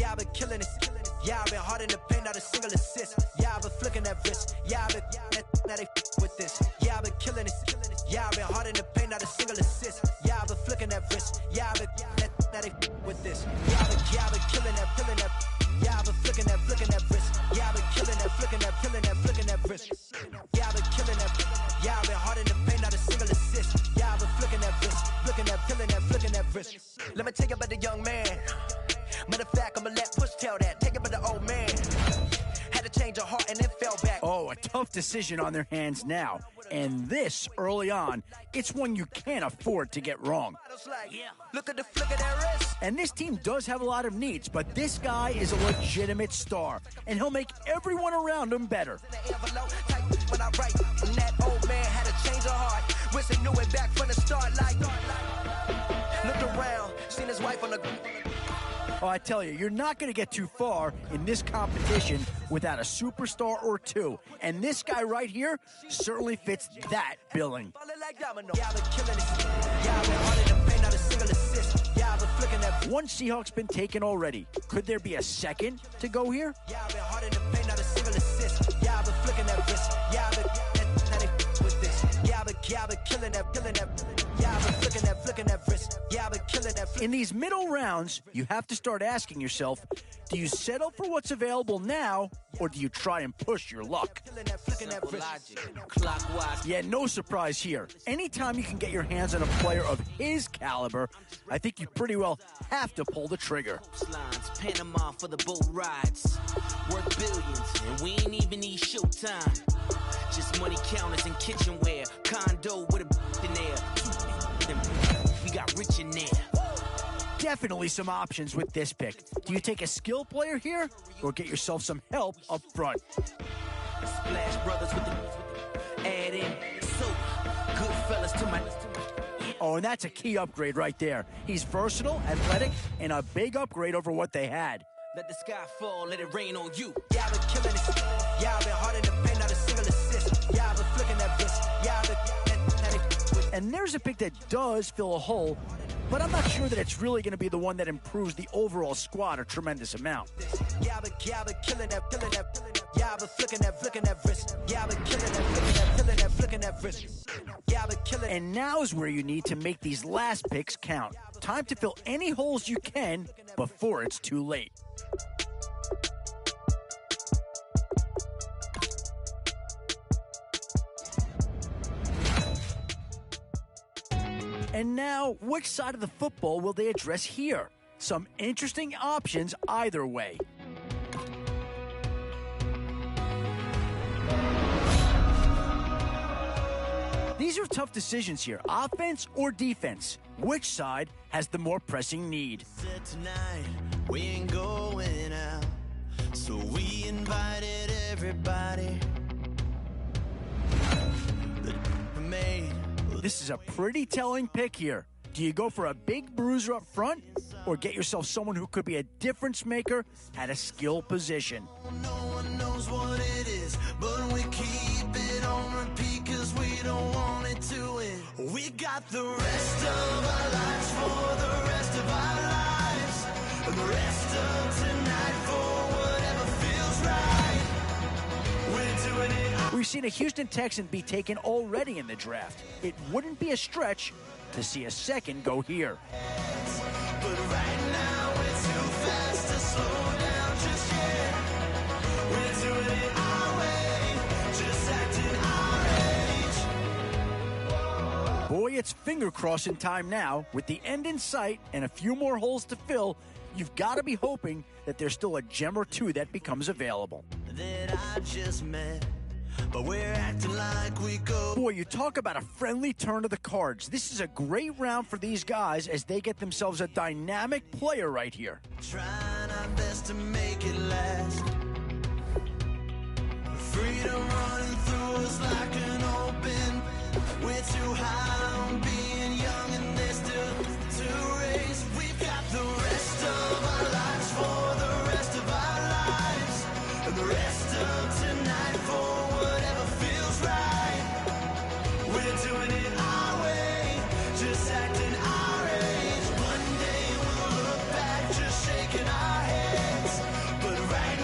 I've been killing it. Yeah, I've been hard in the paint, not a single assist. Yeah, I've been flicking that wrist. Yeah, I've been now they with this. Yeah, I've been killing it. Yeah, I've been hard in the paint, not a single assist. Yeah, I've been flicking that wrist. Yeah, I've been now they with this. Yeah, I've been killing that. Yeah, I've been flicking that wrist. Yeah, I've been killing that, flicking that wrist. Yeah, I've been killing that. Yeah, I've been hard in the paint, not a single assist. Yeah, I've been flicking that wrist, flicking that wrist. Let me tell you about the young man. Matter of fact, I'ma let Push tell that. Take it about the old man. Had to change her heart and then fell back. Oh, a tough decision on their hands now. And this, early on, it's one you can't afford to get wrong. Look at the flick of that wrist. And this team does have a lot of needs, but this guy is a legitimate star, and he'll make everyone around him better. When I write, and that old man had to change her heart. Wish he knew it back from the start. Like, looked around, seen his wife on the. Oh, I tell you, you're not going to get too far in this competition without a superstar or two. And this guy right here certainly fits that billing. One Seahawk's been taken already. Could there be a second to go here? Yeah, I've been hard in the paint, not a single assist. Yeah, I've been flicking that wrist. Yeah, I've been with this. Yeah, I've been killing that. Yeah, I've been flicking that wrist. Yeah, I've been killing that. In these middle rounds, you have to start asking yourself, do you settle for what's available now, or do you try and push your luck? Yeah, no surprise here. Anytime you can get your hands on a player of his caliber, I think you pretty well have to pull the trigger. Lines, Panama for the boat rides. Worth billions, and we ain't even need showtime. Just money counters and kitchenware. Condo with a in there. We got rich in there. Definitely some options with this pick. Do you take a skill player here, or get yourself some help up front? Splash Brothers with the add in soap. Good fellas to my. Oh, and that's a key upgrade right there. He's versatile, athletic, and a big upgrade over what they had. Let the sky fall, let it rain on you. Yeah, I've been killing it. Yeah, I've been hard in the paint, not a single assist. Yeah, I've been flicking that wrist. Yeah, I've been. And there's a pick that does fill a hole, but I'm not sure that it's really going to be the one that improves the overall squad a tremendous amount. Yeah, I've been killing that. Yeah, I've been flicking that wrist. Yeah, I've been killing that wrist. Yeah, I've been killing. And now is where you need to make these last picks count. Time to fill any holes you can before it's too late. And now, which side of the football will they address here? Some interesting options either way. These are tough decisions here. Offense or defense? Which side has the more pressing need? Tonight, we ain't going out, so we invited everybody. This is a pretty telling pick here. Do you go for a big bruiser up front, or get yourself someone who could be a difference maker at a skill position? No one knows what it is, but we keep it on repeat cause we don't want it to end. We got the rest of our lives for the rest of our lives, and the rest of tonight for whatever feels right. We're doing it. We've seen a Houston Texan be taken already in the draft. It wouldn't be a stretch to see a second go here. But right now we're too fast to slow down just yet. We're doing it our way, just acting our age. Boy, it's finger crossing time now. With the end in sight and a few more holes to fill, you've got to be hoping that there's still a gem or two that becomes available. That I just met. But we're acting like we go. Boy, you talk about a friendly turn of the cards. This is a great round for these guys as they get themselves a dynamic player right here. Trying our best to make it last. Freedom running through us like an open. We're too high on being young and there's still to race. We've got the rest of our lives for the rest of our lives, and the rest of tonight for whatever feels right. We're doing it our way, just acting our age. One day we'll look back just shaking our heads, but right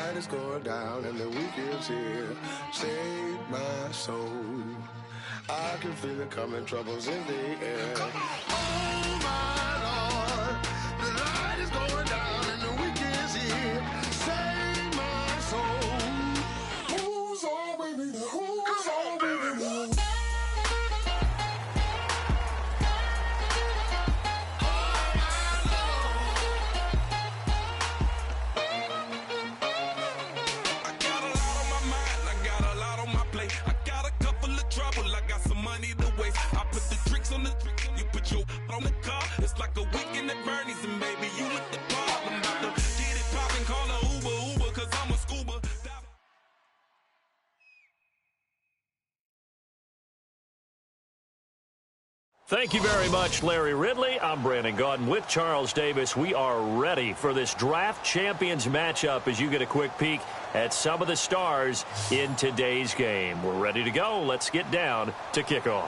night is going down and the weekend's here. Save my soul. I can feel it coming, troubles in the air. Oh my Lord, the night is going down and the weekend's here. Save my soul. Who's on with me now? Who's on with me now? On the car, it's like a weekend at Bernie's, and baby, you look the part. I'm about to get it poppin', call a Uber, cause I'm a scuba. Thank you very much, Larry Ridley. I'm Brandon Gaudin with Charles Davis. We are ready for this draft champions matchup as you get a quick peek at some of the stars in today's game. We're ready to go. Let's get down to kickoff.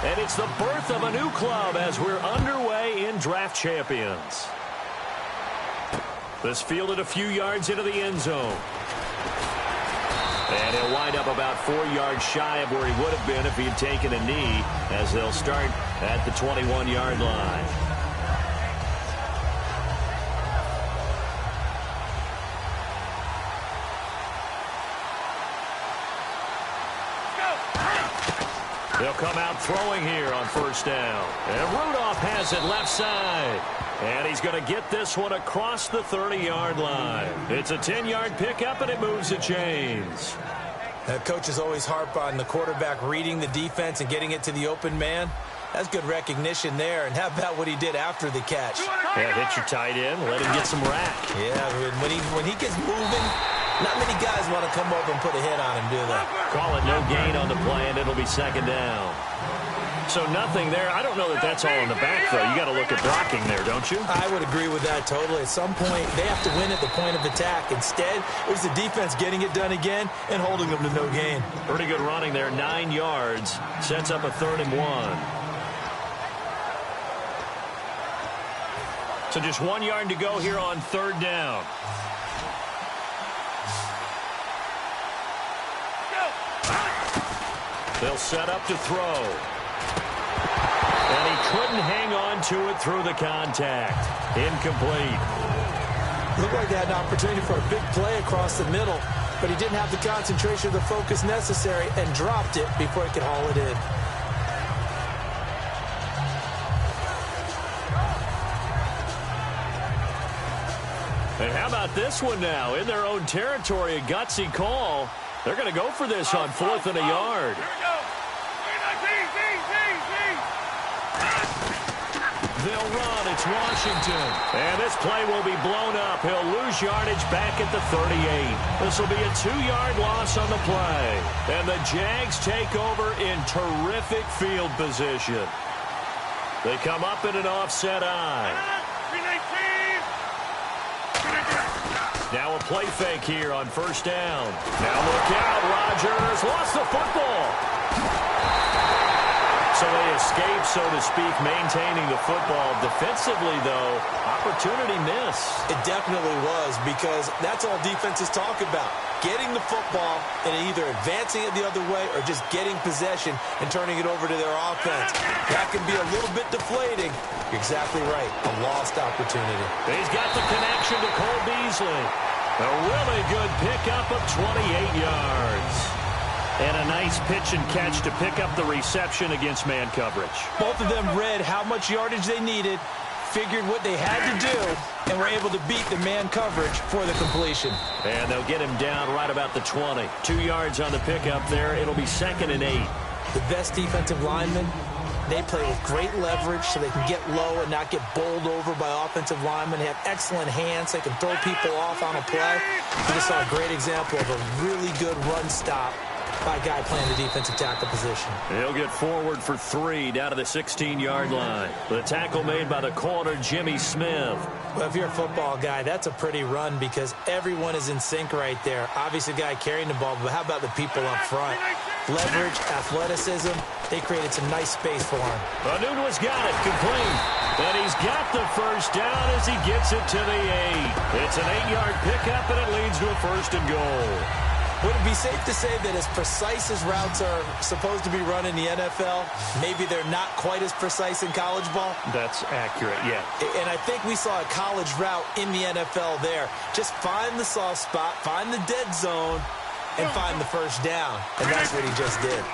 And it's the birth of a new club as we're underway in draft champions. This fielded a few yards into the end zone. And he'll wind up about 4 yards shy of where he would have been if he had taken a knee, as they'll start at the 21-yard line. They'll come out throwing here on first down. And Rudolph has it left side. And he's going to get this one across the 30-yard line. It's a 10-yard pickup, and it moves the chains. Coaches always harp on the quarterback reading the defense and getting it to the open man. That's good recognition there. And how about what he did after the catch? Yeah, hit your tight end, let him get some rack. Yeah, when he gets moving, not many guys want to come over and put a hit on him, do they? Call it no gain on the play, and it'll be second down. So nothing there. I don't know that that's all in the back, though. You got to look at blocking there, don't you? I would agree with that totally. At some point, they have to win at the point of attack. Instead, it was the defense getting it done again and holding them to no gain. Pretty good running there, 9 yards. Sets up a 3rd and 1. So just 1 yard to go here on 3rd down. They'll set up to throw. And he couldn't hang on to it through the contact. Incomplete. Looked like they had an opportunity for a big play across the middle, but he didn't have the concentration or the focus necessary and dropped it before he could haul it in. And how about this one now? In their own territory, a gutsy call. They're going to go for this on 4th and a yard. They'll run. It's Washington. And this play will be blown up. He'll lose yardage back at the 38. This will be a 2-yard loss on the play. And the Jags take over in terrific field position. They come up in an offset eye. Now a play fake here on first down. Now look out, Rodgers lost the football. So they escape, so to speak, maintaining the football. Defensively, though, opportunity miss. It definitely was, because that's all defenses talk about. Getting the football and either advancing it the other way or just getting possession and turning it over to their offense. That can be a little bit deflating. You're exactly right. A lost opportunity. He's got the connection to Cole Beasley. A really good pickup of 28 yards. And a nice pitch and catch to pick up the reception against man coverage. Both of them read how much yardage they needed, figured what they had to do, and were able to beat the man coverage for the completion. And they'll get him down right about the 20. 2 yards on the pickup there. It'll be 2nd and 8. The best defensive linemen, they play with great leverage so they can get low and not get bowled over by offensive linemen. They have excellent hands. They can throw people off on a play. We just saw a great example of a really good run stop by a guy playing the defensive tackle position. He'll get forward for 3 down to the 16-yard line. The tackle made by the corner, Jimmy Smith. Well, if you're a football guy, that's a pretty run because everyone is in sync right there. Obviously, the guy carrying the ball, but how about the people up front? leverage, athleticism. They created some nice space for him. Anunua's got it, complete. And he's got the first down as he gets it to the 8. It's an 8-yard pickup, and it leads to a 1st and goal. Would it be safe to say that as precise as routes are supposed to be run in the NFL, maybe they're not quite as precise in college ball? That's accurate, yeah. And I think we saw a college route in the NFL there. Just find the soft spot, find the dead zone, and find the first down. And that's what he just did.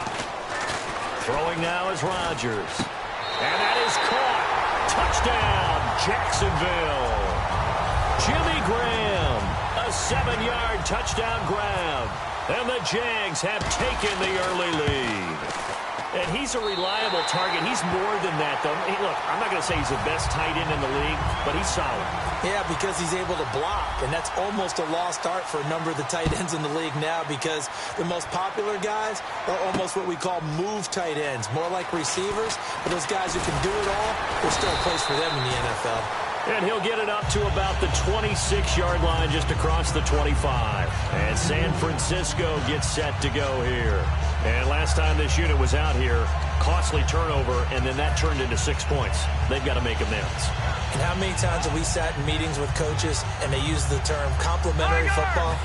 Throwing now is Rodgers. And that is caught. Touchdown, Jacksonville. Jimmy Graham, a 7-yard touchdown grab. And the Jags have taken the early lead. And he's a reliable target. He's more than that, though. Hey, look, I'm not going to say he's the best tight end in the league, but he's solid. Yeah, because he's able to block, and that's almost a lost art for a number of the tight ends in the league now because the most popular guys are almost what we call move tight ends, more like receivers. But those guys who can do it all, there's still a place for them in the NFL. And he'll get it up to about the 26-yard line just across the 25. And San Francisco gets set to go here. And last time this unit was out here, costly turnover, and then that turned into 6 points. They've got to make amends. And how many times have we sat in meetings with coaches and they use the term complementary football?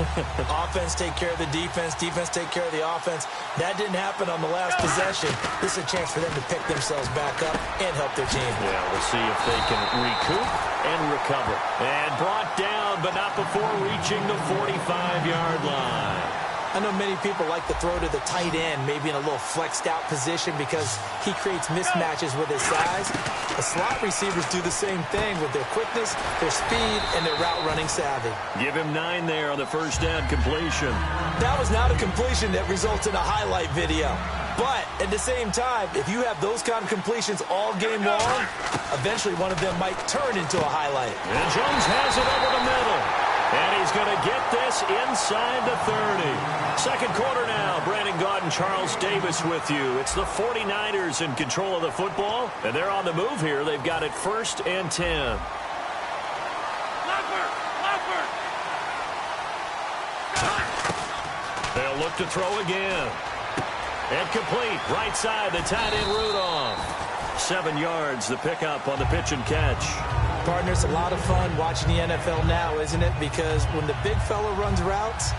Offense take care of the defense, defense take care of the offense. That didn't happen on the last possession. This is a chance for them to pick themselves back up and help their team. Yeah, we'll see if they can recoup and recover. And brought down, but not before reaching the 45-yard line. I know many people like to throw to the tight end, maybe in a little flexed out position because he creates mismatches with his size. The slot receivers do the same thing with their quickness, their speed, and their route running savvy. Give him 9 there on the first down completion. That was not a completion that results in a highlight video. But at the same time, if you have those kind of completions all game long, eventually one of them might turn into a highlight. And Jones has it over the middle. And he's going to get this inside the 30. Second quarter now. Brandon Gaudin, Charles Davis with you. It's the 49ers in control of the football. And they're on the move here. They've got it 1st and 10. They'll look to throw again. And complete. Right side, the tight end Rudolph. 7 yards, the pickup on the pitch and catch. Partner, it's a lot of fun watching the NFL now, isn't it? Because when the big fella runs routes,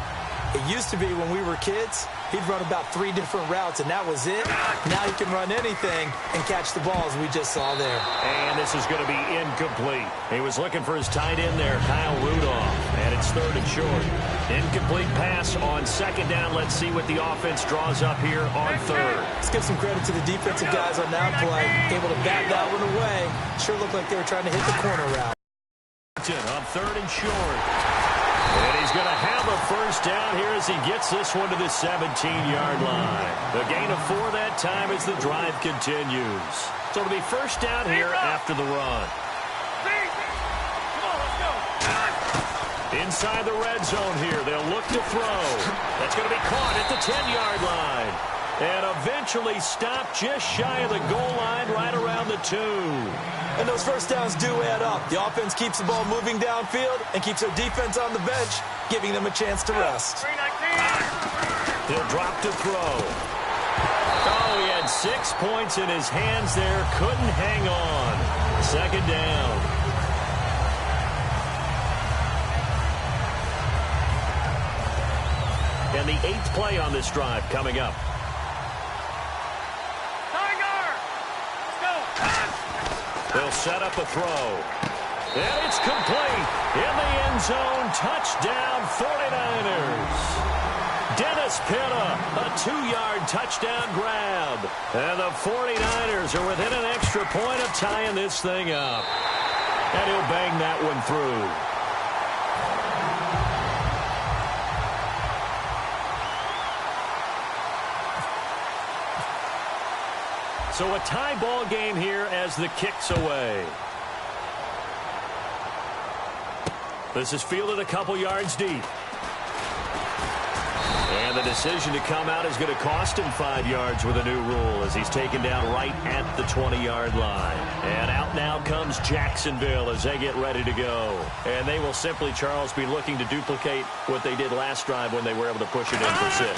it used to be when we were kids, he'd run about 3 different routes, and that was it. Now he can run anything and catch the ball, as we just saw there. And this is going to be incomplete. He was looking for his tight end there, Kyle Rudolph, and it's 3rd and short. Incomplete pass on 2nd down. Let's see what the offense draws up here on 3rd. Let's give some credit to the defensive guys on that play. Able to bat that one away. Sure looked like they were trying to hit the corner route. On 3rd and short. And he's going to have a first down here as he gets this one to the 17-yard line. The gain of 4 that time as the drive continues. So it'll be first down here after the run. Inside the red zone here. They'll look to throw. That's going to be caught at the 10-yard line. And eventually stopped just shy of the goal line right around the 2. And those first downs do add up. The offense keeps the ball moving downfield and keeps their defense on the bench, giving them a chance to rest. He'll drop to throw. Oh, he had 6 points in his hands there. Couldn't hang on. 2nd down. And the 8th play on this drive coming up. They'll set up a throw. And it's complete. In the end zone, touchdown 49ers. Dennis Pitta, a 2-yard touchdown grab. And the 49ers are within an extra point of tying this thing up. And he'll bang that one through. So a tie ball game here as the kick's away. This is fielded a couple yards deep. And And the decision to come out is going to cost him 5 yards with a new rule as he's taken down right at the 20-yard line. And out now comes Jacksonville as they get ready to go. And they will simply, Charles, be looking to duplicate what they did last drive when they were able to push it in for 6.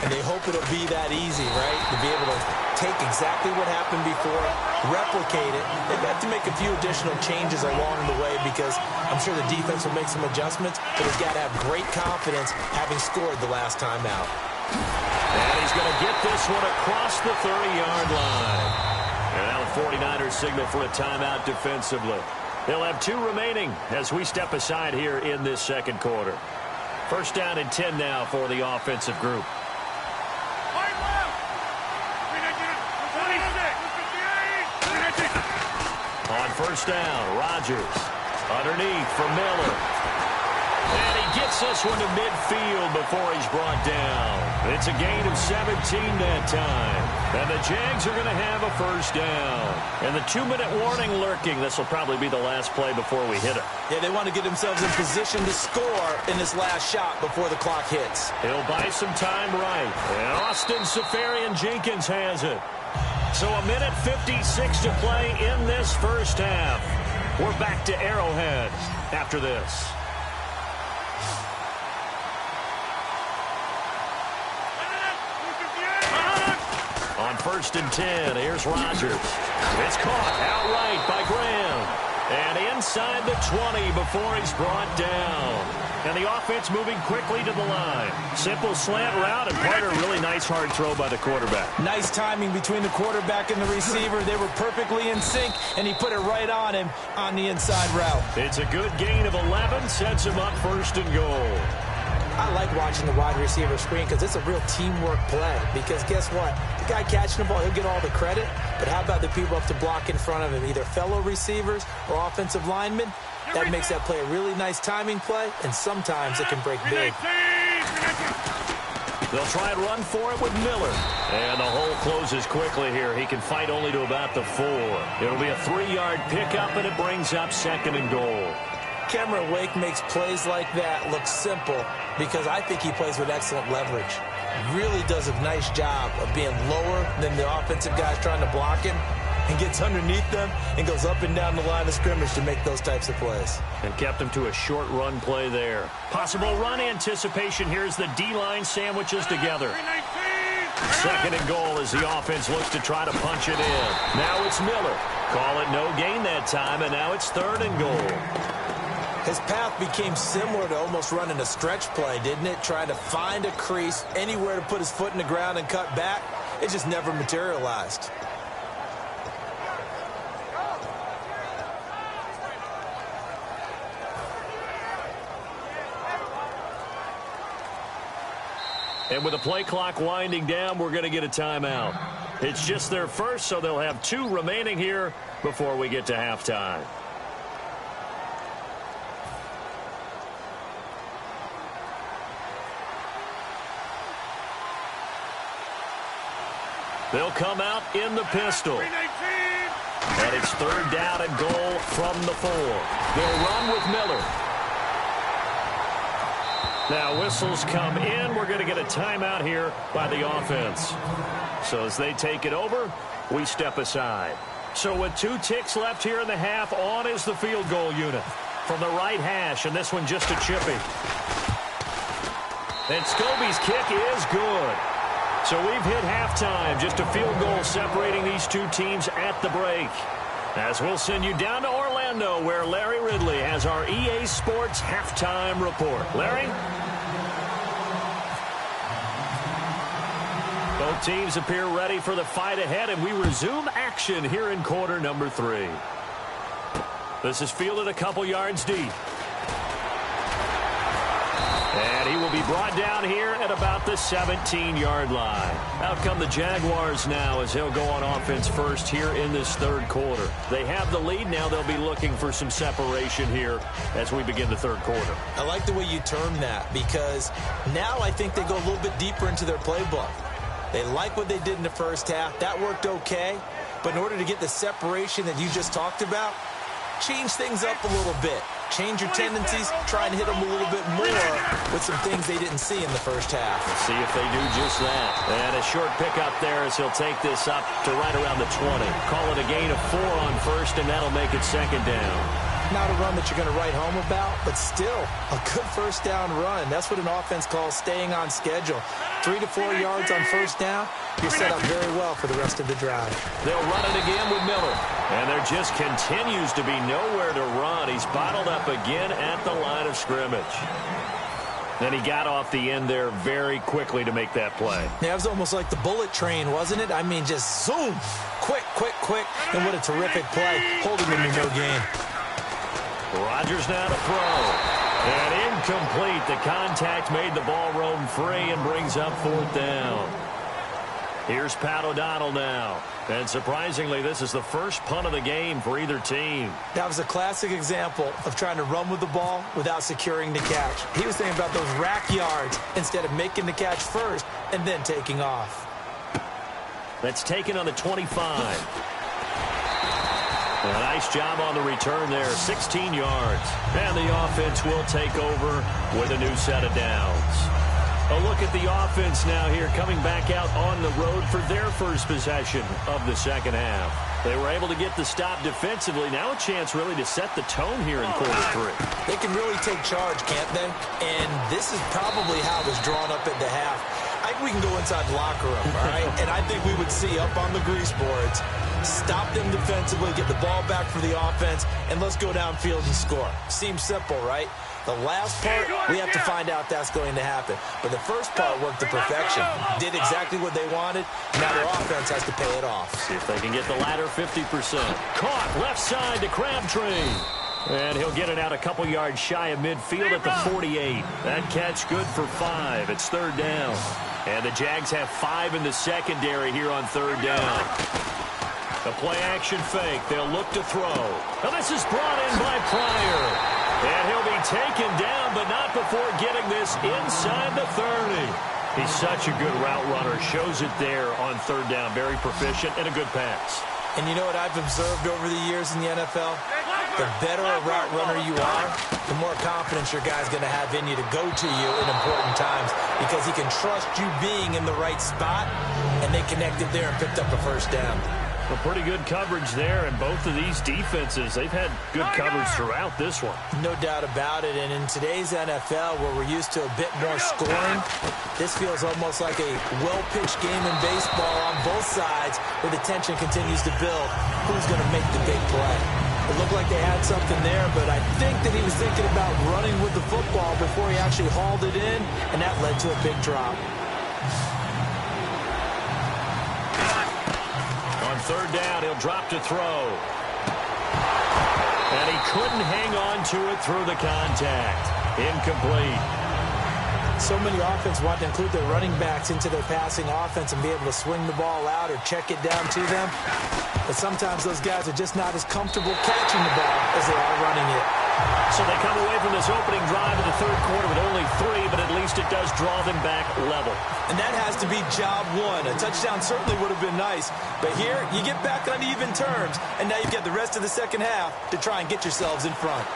And they hope it'll be that easy, right? To be able to take exactly what happened before, replicate it. They've got to make a few additional changes along the way because I'm sure the defense will make some adjustments, but they've got to have great confidence having scored the last time out. And he's going to get this one across the 30-yard line. And now the 49ers signal for a timeout defensively. They'll have 2 remaining as we step aside here in this second quarter. First down and 10 now for the offensive group. On first down, Rodgers underneath for Miller. And he gets this one to midfield before he's brought down. It's a gain of 17 that time. And the Jags are going to have a first down. And the 2-minute warning lurking. This will probably be the last play before we hit it. Yeah, they want to get themselves in position to score in this last shot before the clock hits. He'll buy some time right. And Austin Seferian-Jenkins has it. So a minute 56 to play in this first half. We're back to Arrowhead after this. On first and 10, here's Rodgers. It's caught outright by Graham. And inside the 20 before he's brought down. And the offense moving quickly to the line. Simple slant route, and part of a really nice hard throw by the quarterback. Nice timing between the quarterback and the receiver. They were perfectly in sync, and he put it right on him on the inside route. It's a good gain of 11, sets him up first and goal. I like watching the wide receiver screen because it's a real teamwork play. Because guess what? The guy catching the ball, he'll get all the credit. But how about the people up to block in front of him, either fellow receivers or offensive linemen? That makes that play a really nice timing play, and sometimes it can break big. They'll try and run for it with Miller. And the hole closes quickly here. He can fight only to about the 4. It'll be a 3-yard pickup, and it brings up second and goal. Cameron Wake makes plays like that look simple because I think he plays with excellent leverage. Really does a nice job of being lower than the offensive guys trying to block him and gets underneath them and goes up and down the line of scrimmage to make those types of plays. And kept him to a short run play there. Possible run anticipation. Here's the D-line sandwiches together. Second and goal as the offense looks to try to punch it in. Now it's Miller. Call it no gain that time, and now it's third and goal. His path became similar to almost running a stretch play, didn't it? Trying to find a crease, anywhere to put his foot in the ground and cut back. It just never materialized. And with the play clock winding down, we're going to get a timeout. It's just their first, so they'll have 2 remaining here before we get to halftime. They'll come out in the pistol. And it's third down and goal from the 4. They'll run with Miller. Now whistles come in. We're going to get a timeout here by the offense. So as they take it over, we step aside. So with 2 ticks left here in the half, on is the field goal unit from the right hash, and this one just a chippy. And Scobie's kick is good. So we've hit halftime, just a field goal separating these 2 teams at the break. As we'll send you down to Orlando, where Larry Ridley has our EA Sports halftime report. Larry? Both teams appear ready for the fight ahead, and we resume action here in quarter number 3. This is fielded a couple yards deep. And he will be brought down here at about the 17-yard line. Out come the Jaguars now as they'll go on offense first here in this third quarter. They have the lead. Now they'll be looking for some separation here as we begin the third quarter. I like the way you term that because now I think they go a little bit deeper into their playbook. They like what they did in the first half. That worked okay. But in order to get the separation that you just talked about, change things up a little bit. Change your tendencies, try and hit them a little bit more with some things they didn't see in the first half. Let's see if they do just that. And a short pickup there as he'll take this up to right around the 20. Call it a gain of 4 on first, and that'll make it second down. Not a run that you're going to write home about, but still a good first down run. That's what an offense calls staying on schedule. 3 to 4 yards on first down, you're set up very well for the rest of the drive. They'll run it again with Miller. And there just continues to be nowhere to run. He's bottled up again at the line of scrimmage. Then he got off the end there very quickly to make that play. Yeah, it was almost like the bullet train, wasn't it? I mean, just zoom. Quick, quick, quick. And what a terrific play. Holding him to no gain. Rodgers now to throw. And incomplete. The contact made the ball roam free and brings up 4th down. Here's Pat O'Donnell now. And surprisingly, this is the first punt of the game for either team. That was a classic example of trying to run with the ball without securing the catch. He was thinking about those rack yards instead of making the catch first and then taking off. That's taken on the 25. A nice job on the return there, 16 yards. And the offense will take over with a new set of downs. A look at the offense now here, coming back out on the road for their first possession of the second half. They were able to get the stop defensively. Now a chance really to set the tone here in quarter 3. They can really take charge, can't they? And this is probably how it was drawn up at the half. I think we can go inside the locker room, all right? And I think we would see up on the grease boards, stop them defensively, get the ball back for the offense, and let's go downfield and score. Seems simple, right? The last part, we have to find out that's going to happen. But the first part worked to perfection. Did exactly what they wanted. Now their offense has to pay it off. See if they can get the latter 50%. Caught left side to Crabtree. And he'll get it out a couple yards shy of midfield at the 48. That catch good for 5. It's 3rd down. And the Jags have 5 in the secondary here on 3rd down. The play-action fake. They'll look to throw. Now this is brought in by Pryor. And he'll be taken down, but not before getting this inside the 30. He's such a good route runner. Shows it there on 3rd down. Very proficient and a good pass. And you know what I've observed over the years in the NFL? The better a route runner you are, the more confidence your guy's going to have in you to go to you in important times because he can trust you being in the right spot, and they connected there and picked up a first down. Well, pretty good coverage there, and both of these defenses, they've had good coverage throughout this one. No doubt about it, and in today's NFL, where we're used to a bit more scoring, this feels almost like a well-pitched game in baseball on both sides where the tension continues to build. Who's going to make the big play? It looked like they had something there, but I think that he was thinking about running with the football before he actually hauled it in, and that led to a big drop. On 3rd down, he'll drop to throw. And he couldn't hang on to it through the contact. Incomplete. So many offenses want to include their running backs into their passing offense and be able to swing the ball out or check it down to them. But sometimes those guys are just not as comfortable catching the ball as they are running it. So they come away from this opening drive in the 3rd quarter with only 3, but at least it does draw them back level. And that has to be job 1. A touchdown certainly would have been nice. But here, you get back on even terms, and now you've got the rest of the second half to try and get yourselves in front.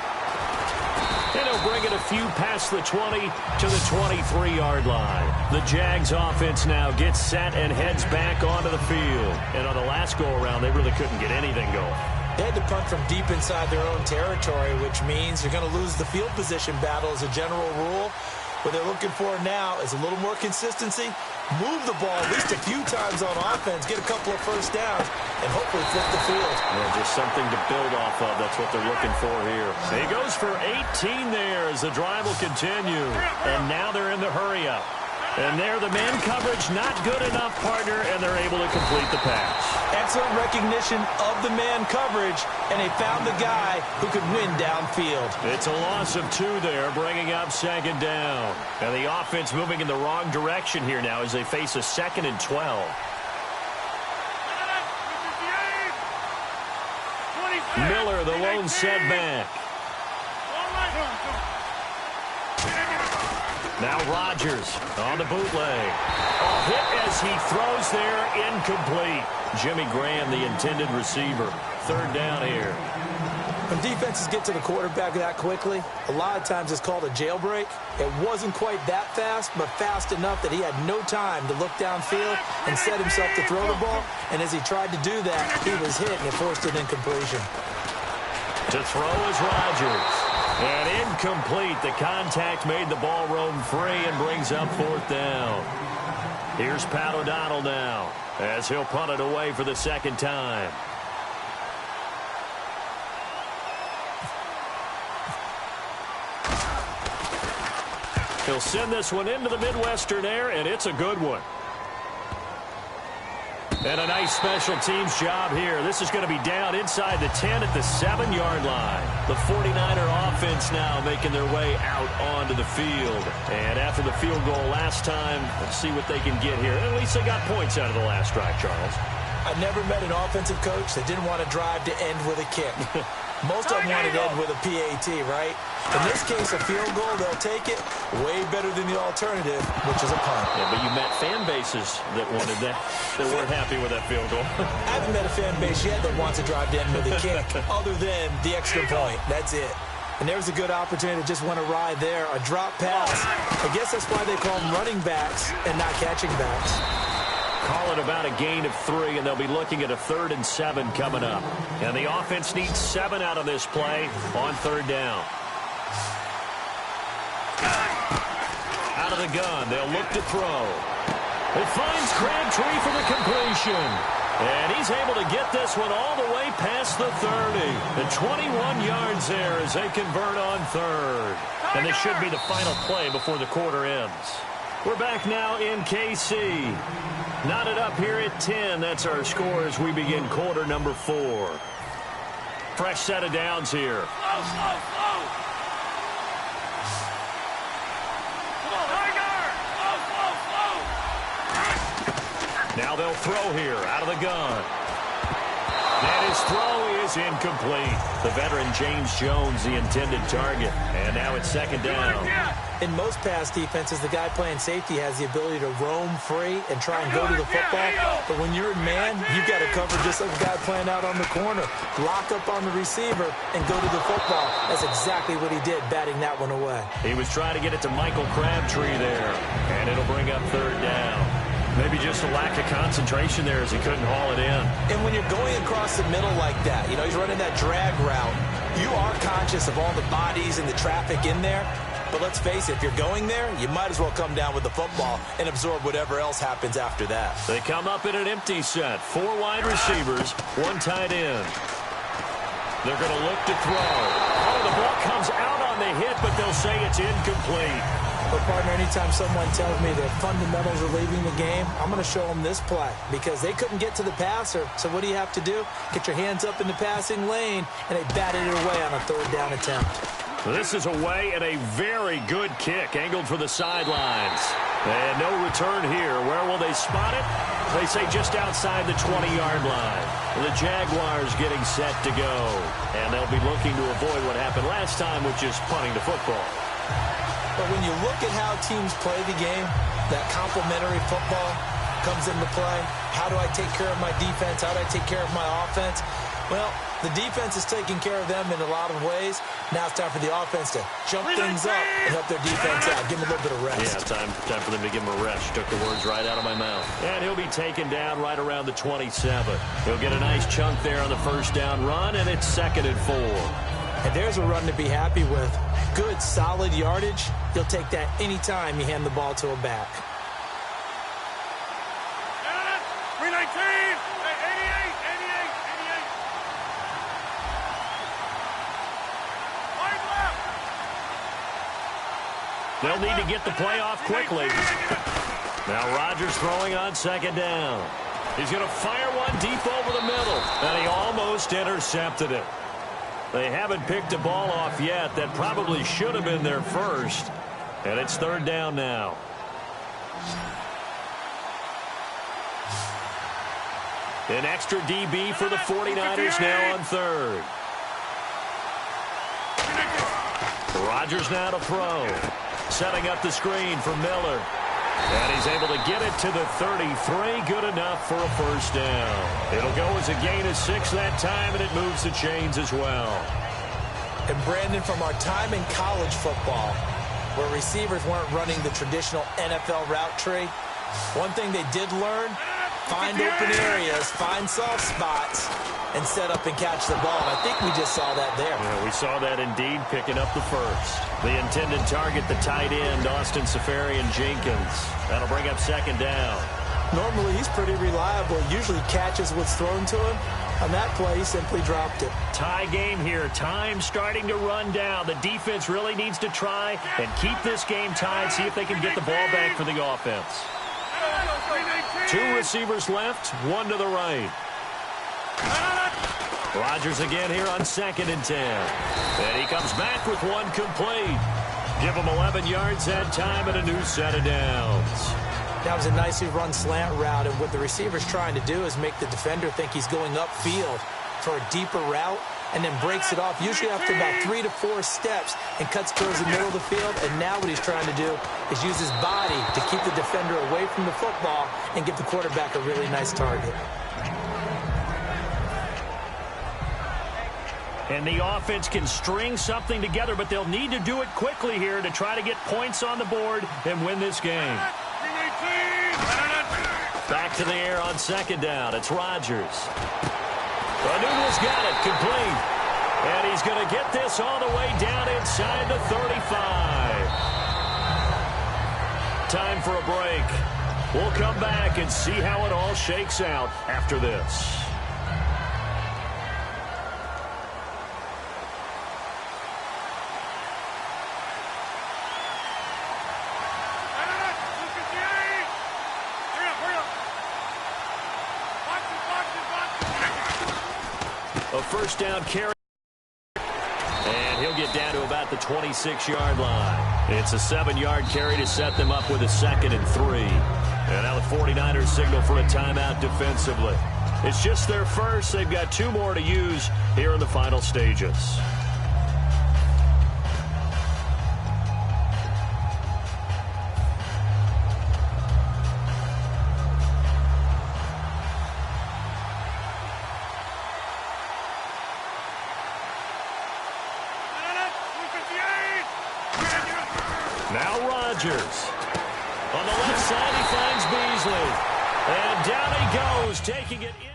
And he'll bring it a few past the 20 to the 23-yard line. The Jags offense now gets set and heads back onto the field. And on the last go-around, they really couldn't get anything going. They had to punt from deep inside their own territory, which means you're going to lose the field position battle as a general rule. What they're looking for now is a little more consistency, move the ball at least a few times on offense, get a couple of first downs, and hopefully flip the field. Yeah, just something to build off of. That's what they're looking for here. He goes for 18 there as the drive will continue. And now they're in the hurry-up. And there, the man coverage not good enough, partner, and they're able to complete the pass. Excellent recognition of the man coverage, and they found the guy who could win downfield. It's a loss of 2 there, bringing up 2nd down. And the offense moving in the wrong direction here now as they face a 2nd and 12. Miller, the lone setback. Now Rodgers on the bootleg. A hit as he throws there, incomplete. Jimmy Graham, the intended receiver. 3rd down here. When defenses get to the quarterback that quickly, a lot of times it's called a jailbreak. It wasn't quite that fast, but fast enough that he had no time to look downfield and set himself to throw the ball. And as he tried to do that, he was hit and it forced an incompletion. To throw is Rodgers. And incomplete. The contact made the ball roam free and brings up 4th down. Here's Pat O'Donnell now as he'll punt it away for the second time. He'll send this one into the Midwestern air, and it's a good one. And a nice special teams job here. This is going to be down inside the 10 at the 7-yard line. The 49er offense now making their way out onto the field. And after the field goal last time, let's see what they can get here. At least they got points out of the last drive, Charles. I never met an offensive coach that didn't want to drive to end with a kick. Most of them want to end with a PAT, right? In this case, a field goal, they'll take it way better than the alternative, which is a punt. Yeah, but you met fan bases that wanted that weren't happy with that field goal. I haven't met a fan base yet that wants to drive to end with a kick, other than the extra point. That's it. And there's a good opportunity to just want to ride there. A drop pass. I guess that's why they call them running backs and not catching backs. Call it about a gain of 3, and they'll be looking at a 3rd and 7 coming up. And the offense needs 7 out of this play on 3rd down. Out of the gun, they'll look to throw. It finds Crabtree for the completion. And he's able to get this one all the way past the 30. The 21 yards there as they convert on 3rd. And this should be the final play before the quarter ends. We're back now in KC. Knotted up here at 10. That's our score as we begin quarter number 4. Fresh set of downs here. Slow. Now they'll throw here out of the gun. And his throw is incomplete. The veteran James Jones, the intended target. And now it's 2nd down. In most pass defenses, the guy playing safety has the ability to roam free and try and go to the football. But when you're in man, you've got to cover just like the guy playing out on the corner. Lock up on the receiver and go to the football. That's exactly what he did, batting that one away. He was trying to get it to Michael Crabtree there. And it'll bring up 3rd down. Maybe just a lack of concentration there as he couldn't haul it in. And when you're going across the middle like that, you know, he's running that drag route, you are conscious of all the bodies and the traffic in there. But let's face it, if you're going there, you might as well come down with the football and absorb whatever else happens after that. They come up in an empty set. 4 wide receivers, 1 tight end. They're going to look to throw. Oh, the ball comes out on the hit, but they'll say it's incomplete. But, partner, anytime someone tells me the fundamentals are leaving the game, I'm going to show them this play because they couldn't get to the passer. So what do you have to do? Get your hands up in the passing lane, and they batted it away on a 3rd down attempt. This is away and a very good kick angled for the sidelines. And no return here. Where will they spot it? They say just outside the 20-yard line. The Jaguars getting set to go. And they'll be looking to avoid what happened last time, which is punting the football. But when you look at how teams play the game, that complementary football comes into play. How do I take care of my defense? How do I take care of my offense? Well, the defense is taking care of them in a lot of ways. Now it's time for the offense to jump things up and help their defense out. Give them a little bit of rest. Yeah, time for them to give him a rest. Took the words right out of my mouth. And he'll be taken down right around the 27. He'll get a nice chunk there on the 1st down run, and it's 2nd and 4. And there's a run to be happy with. Good, solid yardage. You'll take that anytime you hand the ball to a back. 319! 88! They'll need to get the play off quickly. Now Rodgers throwing on 2nd down. He's going to fire one deep over the middle. And he almost intercepted it. They haven't picked a ball off yet. That probably should have been their first. And it's 3rd down now. An extra DB for the 49ers now on 3rd. Rodgers now to throw. Setting up the screen for Miller. And he's able to get it to the 33. Good enough for a 1st down. It'll go as a gain of 6 that time, and it moves the chains as well. And Brandon, from our time in college football, where receivers weren't running the traditional NFL route tree, one thing they did learn, find open areas, find soft spots, and set up and catch the ball. And I think we just saw that there. Yeah, we saw that indeed, picking up the first. The intended target, the tight end, Austin Safarian-Jenkins. That'll bring up second down. Normally, he's pretty reliable. Usually catches what's thrown to him. On that play, he simply dropped it. Tie game here. Time starting to run down. The defense really needs to try and keep this game tied, see if they can get the ball back for the offense. 2 receivers left, 1 to the right. Rodgers again here on 2nd and 10. And he comes back with 1 complete. Give him 11 yards that time and a new set of downs. That was a nicely run slant route, and what the receiver's trying to do is make the defender think he's going upfield for a deeper route, and then breaks it off, usually after about 3 to 4 steps, and cuts towards the middle of the field. And now what he's trying to do is use his body to keep the defender away from the football and give the quarterback a really nice target. And the offense can string something together, but they'll need to do it quickly here to try to get points on the board and win this game. Back to the air on 2nd down. It's Rodgers. Anunda's got it, complete. And he's going to get this all the way down inside the 35. Time for a break. We'll come back and see how it all shakes out after this. A first down carry. And he'll get down to about the 26-yard line. It's a 7-yard carry to set them up with a 2nd and 3. And now the 49ers signal for a timeout defensively. It's just their first. They've got 2 more to use here in the final stages. Now Rodgers. On the left side, he finds Beasley. And down he goes, taking it in.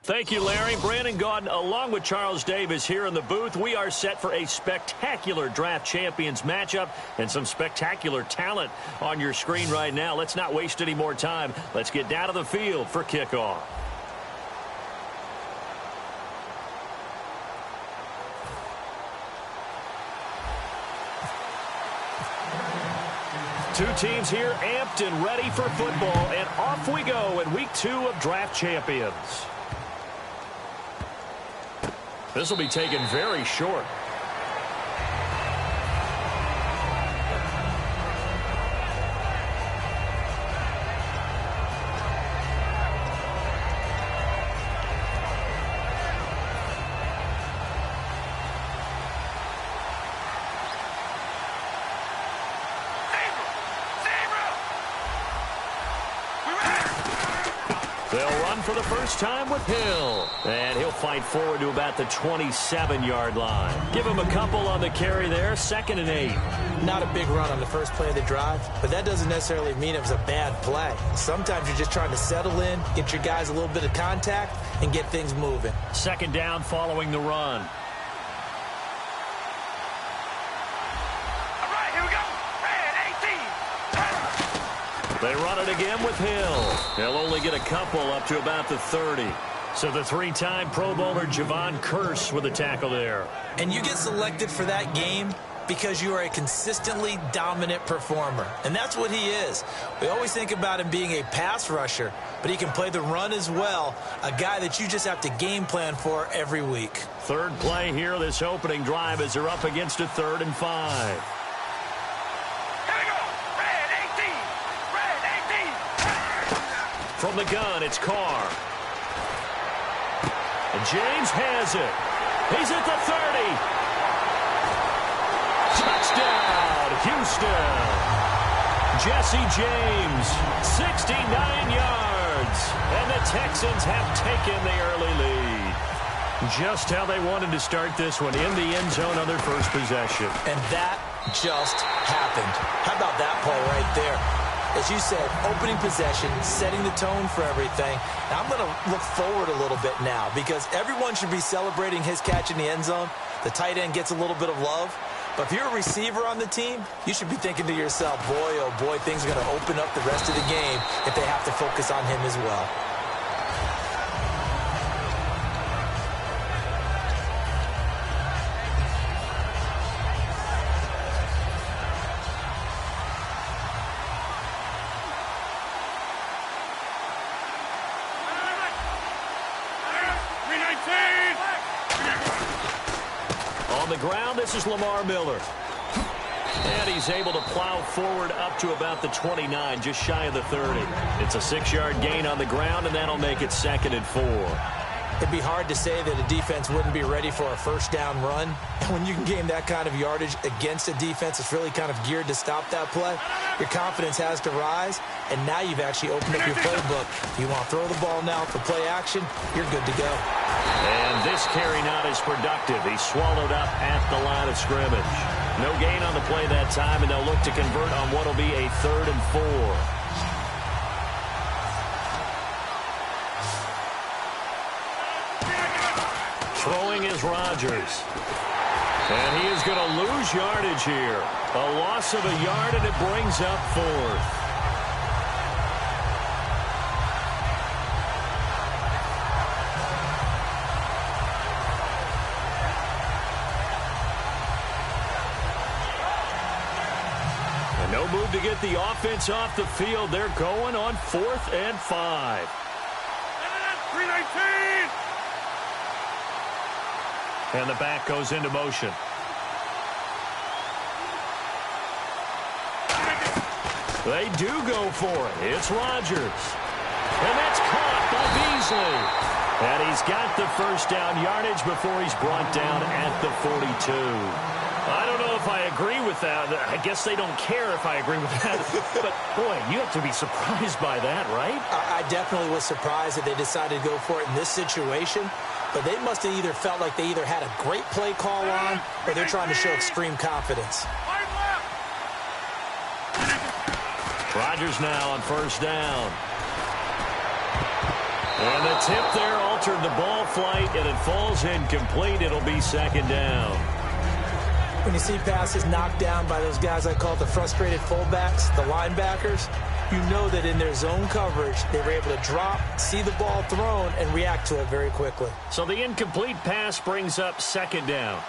Thank you, Larry. Brandon Gaudin, along with Charles Davis here in the booth. We are set for a spectacular draft champions matchup and some spectacular talent on your screen right now. Let's not waste any more time. Let's get down to the field for kickoff. Two teams here amped and ready for football, and off we go in week 2 of draft champions. This will be taken very short. They'll run for the first time with Hill. And he'll fight forward to about the 27-yard line. Give him a couple on the carry there, 2nd and 8. Not a big run on the first play of the drive, but that doesn't necessarily mean it was a bad play. Sometimes you're just trying to settle in, get your guys a little bit of contact, and get things moving. 2nd down following the run. All right, here we go. Red 18. They run it again with Hill. They'll only get a couple up to about the 30. So the 3-time Pro Bowler Javon Curse with a tackle there. And you get selected for that game because you are a consistently dominant performer. And that's what he is. We always think about him being a pass rusher, but he can play the run as well, a guy that you just have to game plan for every week. 3rd play here, this opening drive, as they're up against a 3rd and 5. From the gun, it's Carr. And James has it. He's at the 30. Touchdown, Houston. Jesse James, 69 yards. And the Texans have taken the early lead. Just how they wanted to start this one, in the end zone on their first possession. And that just happened. How about that play right there? As you said, opening possession, setting the tone for everything. Now I'm going to look forward a little bit now because everyone should be celebrating his catch in the end zone. The tight end gets a little bit of love. But if you're a receiver on the team, you should be thinking to yourself, boy, oh boy, things are going to open up the rest of the game if they have to focus on him as well. On the ground, this is Lamar Miller. And he's able to plow forward up to about the 29, just shy of the 30. It's a 6-yard gain on the ground, and that'll make it 2nd and 4. It'd be hard to say that a defense wouldn't be ready for a first down run. And when you can gain that kind of yardage against a defense that's really kind of geared to stop that play, your confidence has to rise, and now you've actually opened up your playbook. If you want to throw the ball now for play action, you're good to go. And this carry not as productive. He's swallowed up at the line of scrimmage. No gain on the play that time, and they'll look to convert on what will be a 3rd and 4. Throwing is Rodgers. And he is going to lose yardage here. A loss of a yard, and it brings up 4th. And no move to get the offense off the field. They're going on 4th and 5. 319. And the back goes into motion. They do go for it. It's Rodgers. And that's caught by Beasley. And he's got the first down yardage before he's brought down at the 42. I don't know if I agree with that. I guess they don't care if I agree with that. But, boy, you have to be surprised by that, right? I definitely was surprised that they decided to go for it in this situation. But they must have either felt like they either had a great play call on or they're trying to show extreme confidence. Rodgers now on first down. And the tip there altered the ball flight, and it falls incomplete. It'll be 2nd down. When you see passes knocked down by those guys I call the frustrated fullbacks, the linebackers, you know that in their zone coverage, they were able to drop, see the ball thrown, and react to it very quickly. So the incomplete pass brings up 2nd down.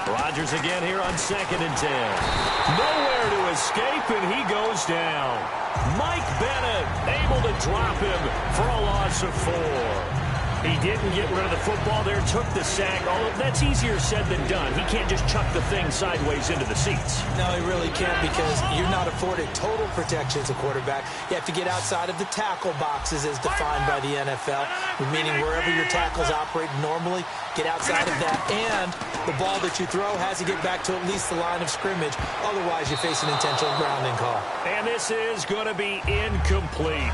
Rodgers again here on 2nd and 10. Nowhere to escape, and he goes down. Mike Bennett able to drop him for a loss of 4. He didn't get rid of the football there, took the sack. Although that's easier said than done. He can't just chuck the thing sideways into the seats. No, he really can't because you're not afforded total protection as a quarterback. You have to get outside of the tackle boxes as defined by the NFL, meaning wherever your tackles operate normally, get outside of that. And the ball that you throw has to get back to at least the line of scrimmage. Otherwise, you face an intentional grounding call. And this is going to be incomplete.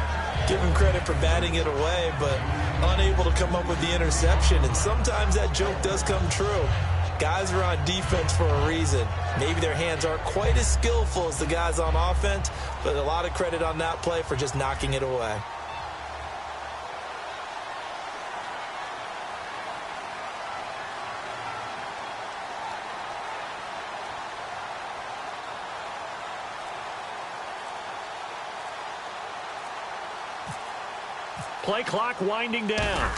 Give him credit for batting it away, but unable to come up with the interception. And sometimes that joke does come true. Guys are on defense for a reason. Maybe their hands aren't quite as skillful as the guys on offense, but a lot of credit on that play for just knocking it away. Play clock winding down.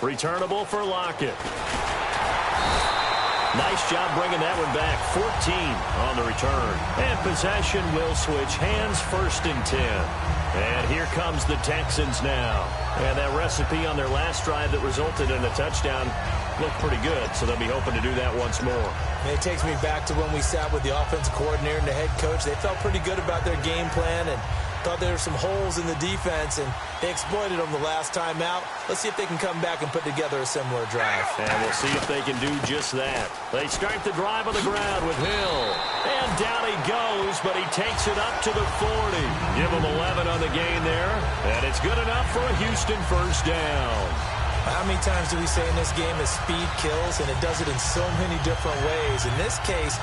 Returnable for Lockett. Nice job bringing that one back. 14 on the return. And possession will switch hands, 1st and 10. And here comes the Texans now. And that recipe on their last drive that resulted in a touchdown looked pretty good, so they'll be hoping to do that once more. And it takes me back to when we sat with the offensive coordinator and the head coach. They felt pretty good about their game plan and thought there were some holes in the defense, and they exploited them the last time out. Let's see if they can come back and put together a similar drive. And we'll see if they can do just that. They start the drive on the ground with Hill. And down he goes, but he takes it up to the 40. Give him 11 on the gain there. And it's good enough for a Houston 1st down. How many times do we say in this game that speed kills, and it does it in so many different ways? In this case,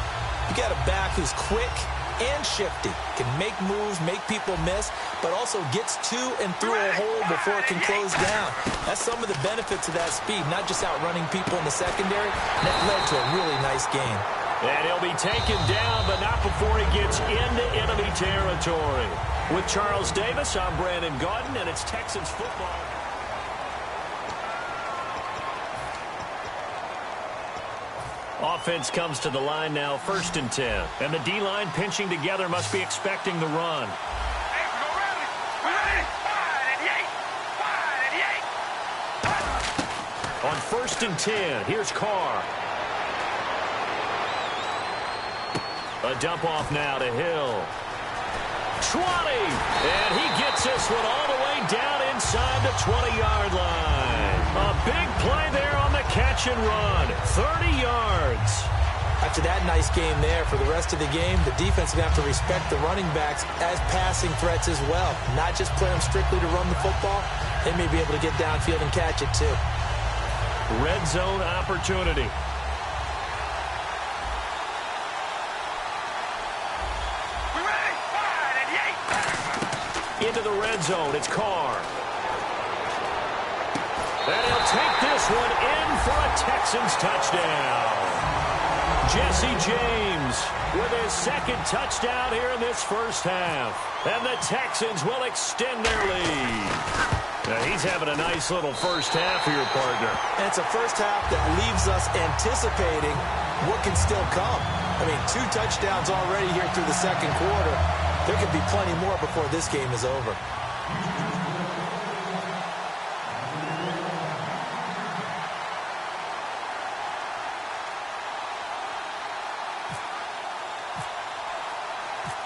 you got a back who's quick and shifty, can make moves, make people miss, but also gets to and through a hole before it can close down. That's some of the benefits of that speed, not just outrunning people in the secondary. And that led to a really nice game. And he'll be taken down, but not before he gets into enemy territory. With Charles Davis, I'm Brandon Gaudin, and it's Texans football. Offense comes to the line now, 1st and 10. And the D-line pinching together must be expecting the run. On 1st and 10, here's Carr. A dump off now to Hill. 20! And he gets this one all the way down inside the 20-yard line. A big play there on the catch and run. 30 yards. After that nice game there, for the rest of the game, the defense is going to have to respect the running backs as passing threats as well. Not just play them strictly to run the football. They may be able to get downfield and catch it too. Red zone opportunity. Into the red zone, it's Carr. And he'll take this one in for a Texans touchdown. Jesse James with his 2nd touchdown here in this 1st half. And the Texans will extend their lead. Now he's having a nice little 1st half here, partner. And it's a 1st half that leaves us anticipating what can still come. I mean, 2 touchdowns already here through the 2nd quarter. There could be plenty more before this game is over.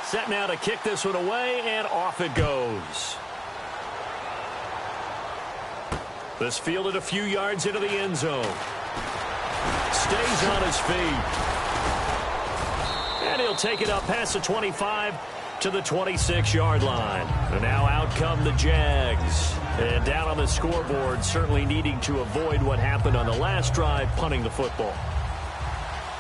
Set now to kick this one away, and off it goes. This fielded a few yards into the end zone. Stays on his feet. And he'll take it up past the 25 to the 26-yard line. And now out come the Jags. And down on the scoreboard, certainly needing to avoid what happened on the last drive, punting the football.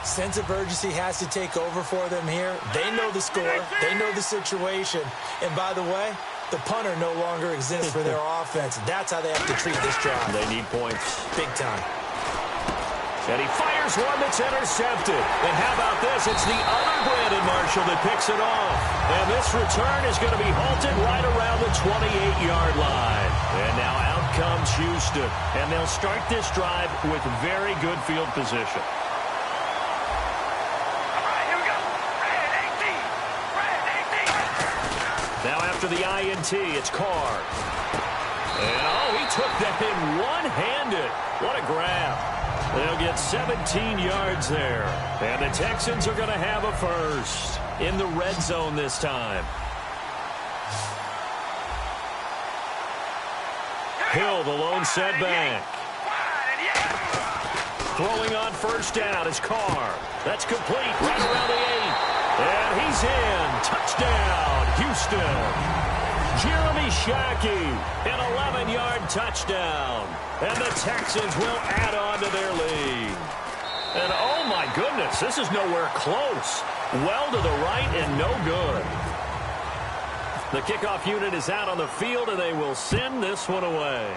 Sense of urgency has to take over for them here. They know the score. They know the situation. And by the way, the punter no longer exists for their offense. That's how they have to treat this drive. They need points. Big time. And he fires one that's intercepted. And how about this? It's the other Brandon Marshall that picks it off. And this return is going to be halted right around the 28-yard line. And now out comes Houston. And they'll start this drive with very good field position. Now after the INT, it's Carr. And, oh, he took that in one-handed. What a grab. They'll get 17 yards there. And the Texans are going to have a first in the red zone this time. Hill, the lone setback. Throwing on first down is Carr. That's complete right around the 8. And he's in. Touchdown, Houston. Jeremy Shockey, an 11-yard touchdown. And the Texans will add on to their lead. And, oh, my goodness, this is nowhere close. Well to the right and no good. The kickoff unit is out on the field, and they will send this one away.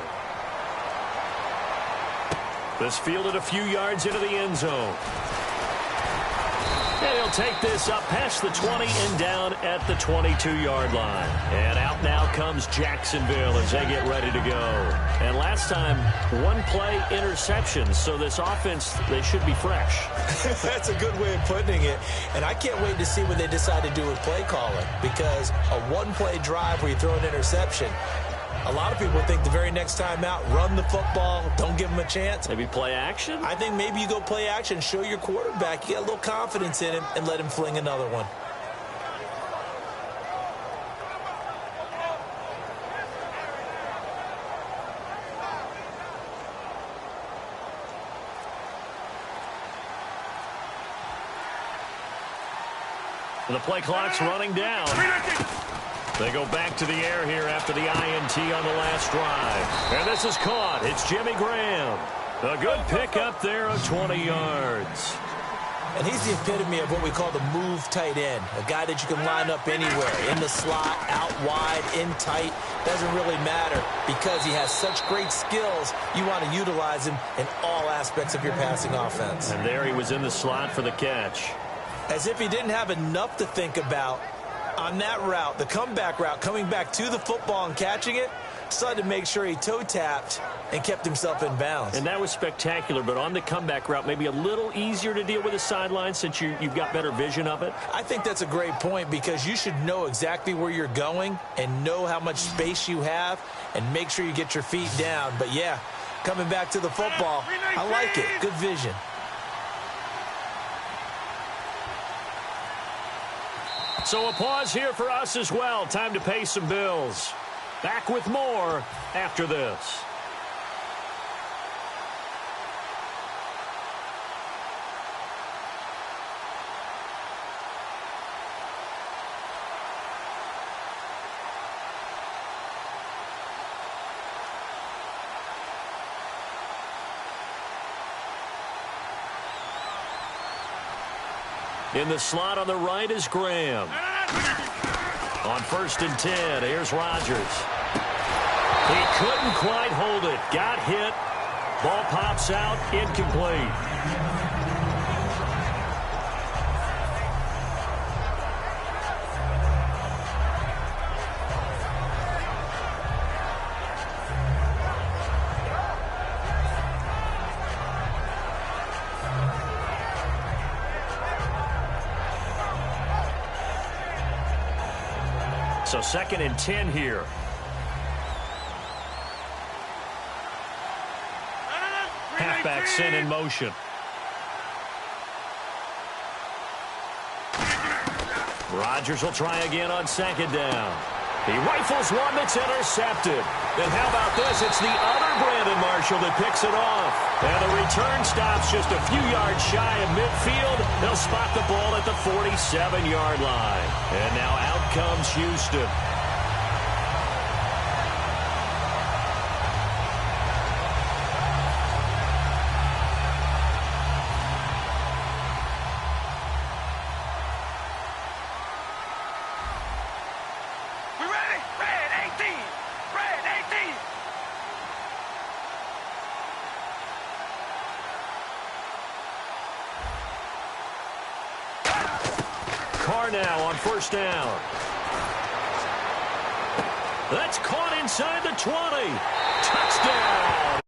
This fielded a few yards into the end zone. And he'll take this up past the 20 and down at the 22-yard line. And out now comes Jacksonville as they get ready to go. And last time, one-play interception. So this offense, they should be fresh. That's a good way of putting it. And I can't wait to see what they decide to do with play calling. Because a one-play drive where you throw an interception, a lot of people think the very next time out, run the football, don't give them a chance. Maybe play action? I think maybe you go play action, show your quarterback, you got a little confidence in him, and let him fling another one. The play clock's running down. They go back to the air here after the INT on the last drive. And this is caught. It's Jimmy Graham. A good pickup there of 20 yards. And he's the epitome of what we call the move tight end. A guy that you can line up anywhere. In the slot, out wide, in tight. Doesn't really matter because he has such great skills. You want to utilize him in all aspects of your passing offense. And there he was in the slot for the catch. As if he didn't have enough to think about. On that route, the comeback route, coming back to the football and catching it, decided to make sure he toe-tapped and kept himself in bounds. And that was spectacular, but on the comeback route, maybe a little easier to deal with the sideline since you've got better vision of it? I think that's a great point because you should know exactly where you're going and know how much space you have and make sure you get your feet down. But, yeah, coming back to the football, I like it. Good vision. So a pause here for us as well. Time to pay some bills. Back with more after this. In the slot on the right is Graham. On 1st and 10, here's Rodgers. He couldn't quite hold it. Got hit. Ball pops out. Incomplete. So 2nd and 10 here. Halfback sent in motion. Rodgers will try again on 2nd down. He rifles one that's intercepted. Then how about this? It's the other Brandon Marshall that picks it off. And the return stops just a few yards shy of midfield. They'll spot the ball at the 47-yard line. And now out comes Houston. Now on 1st down. That's caught inside the 20. Touchdown,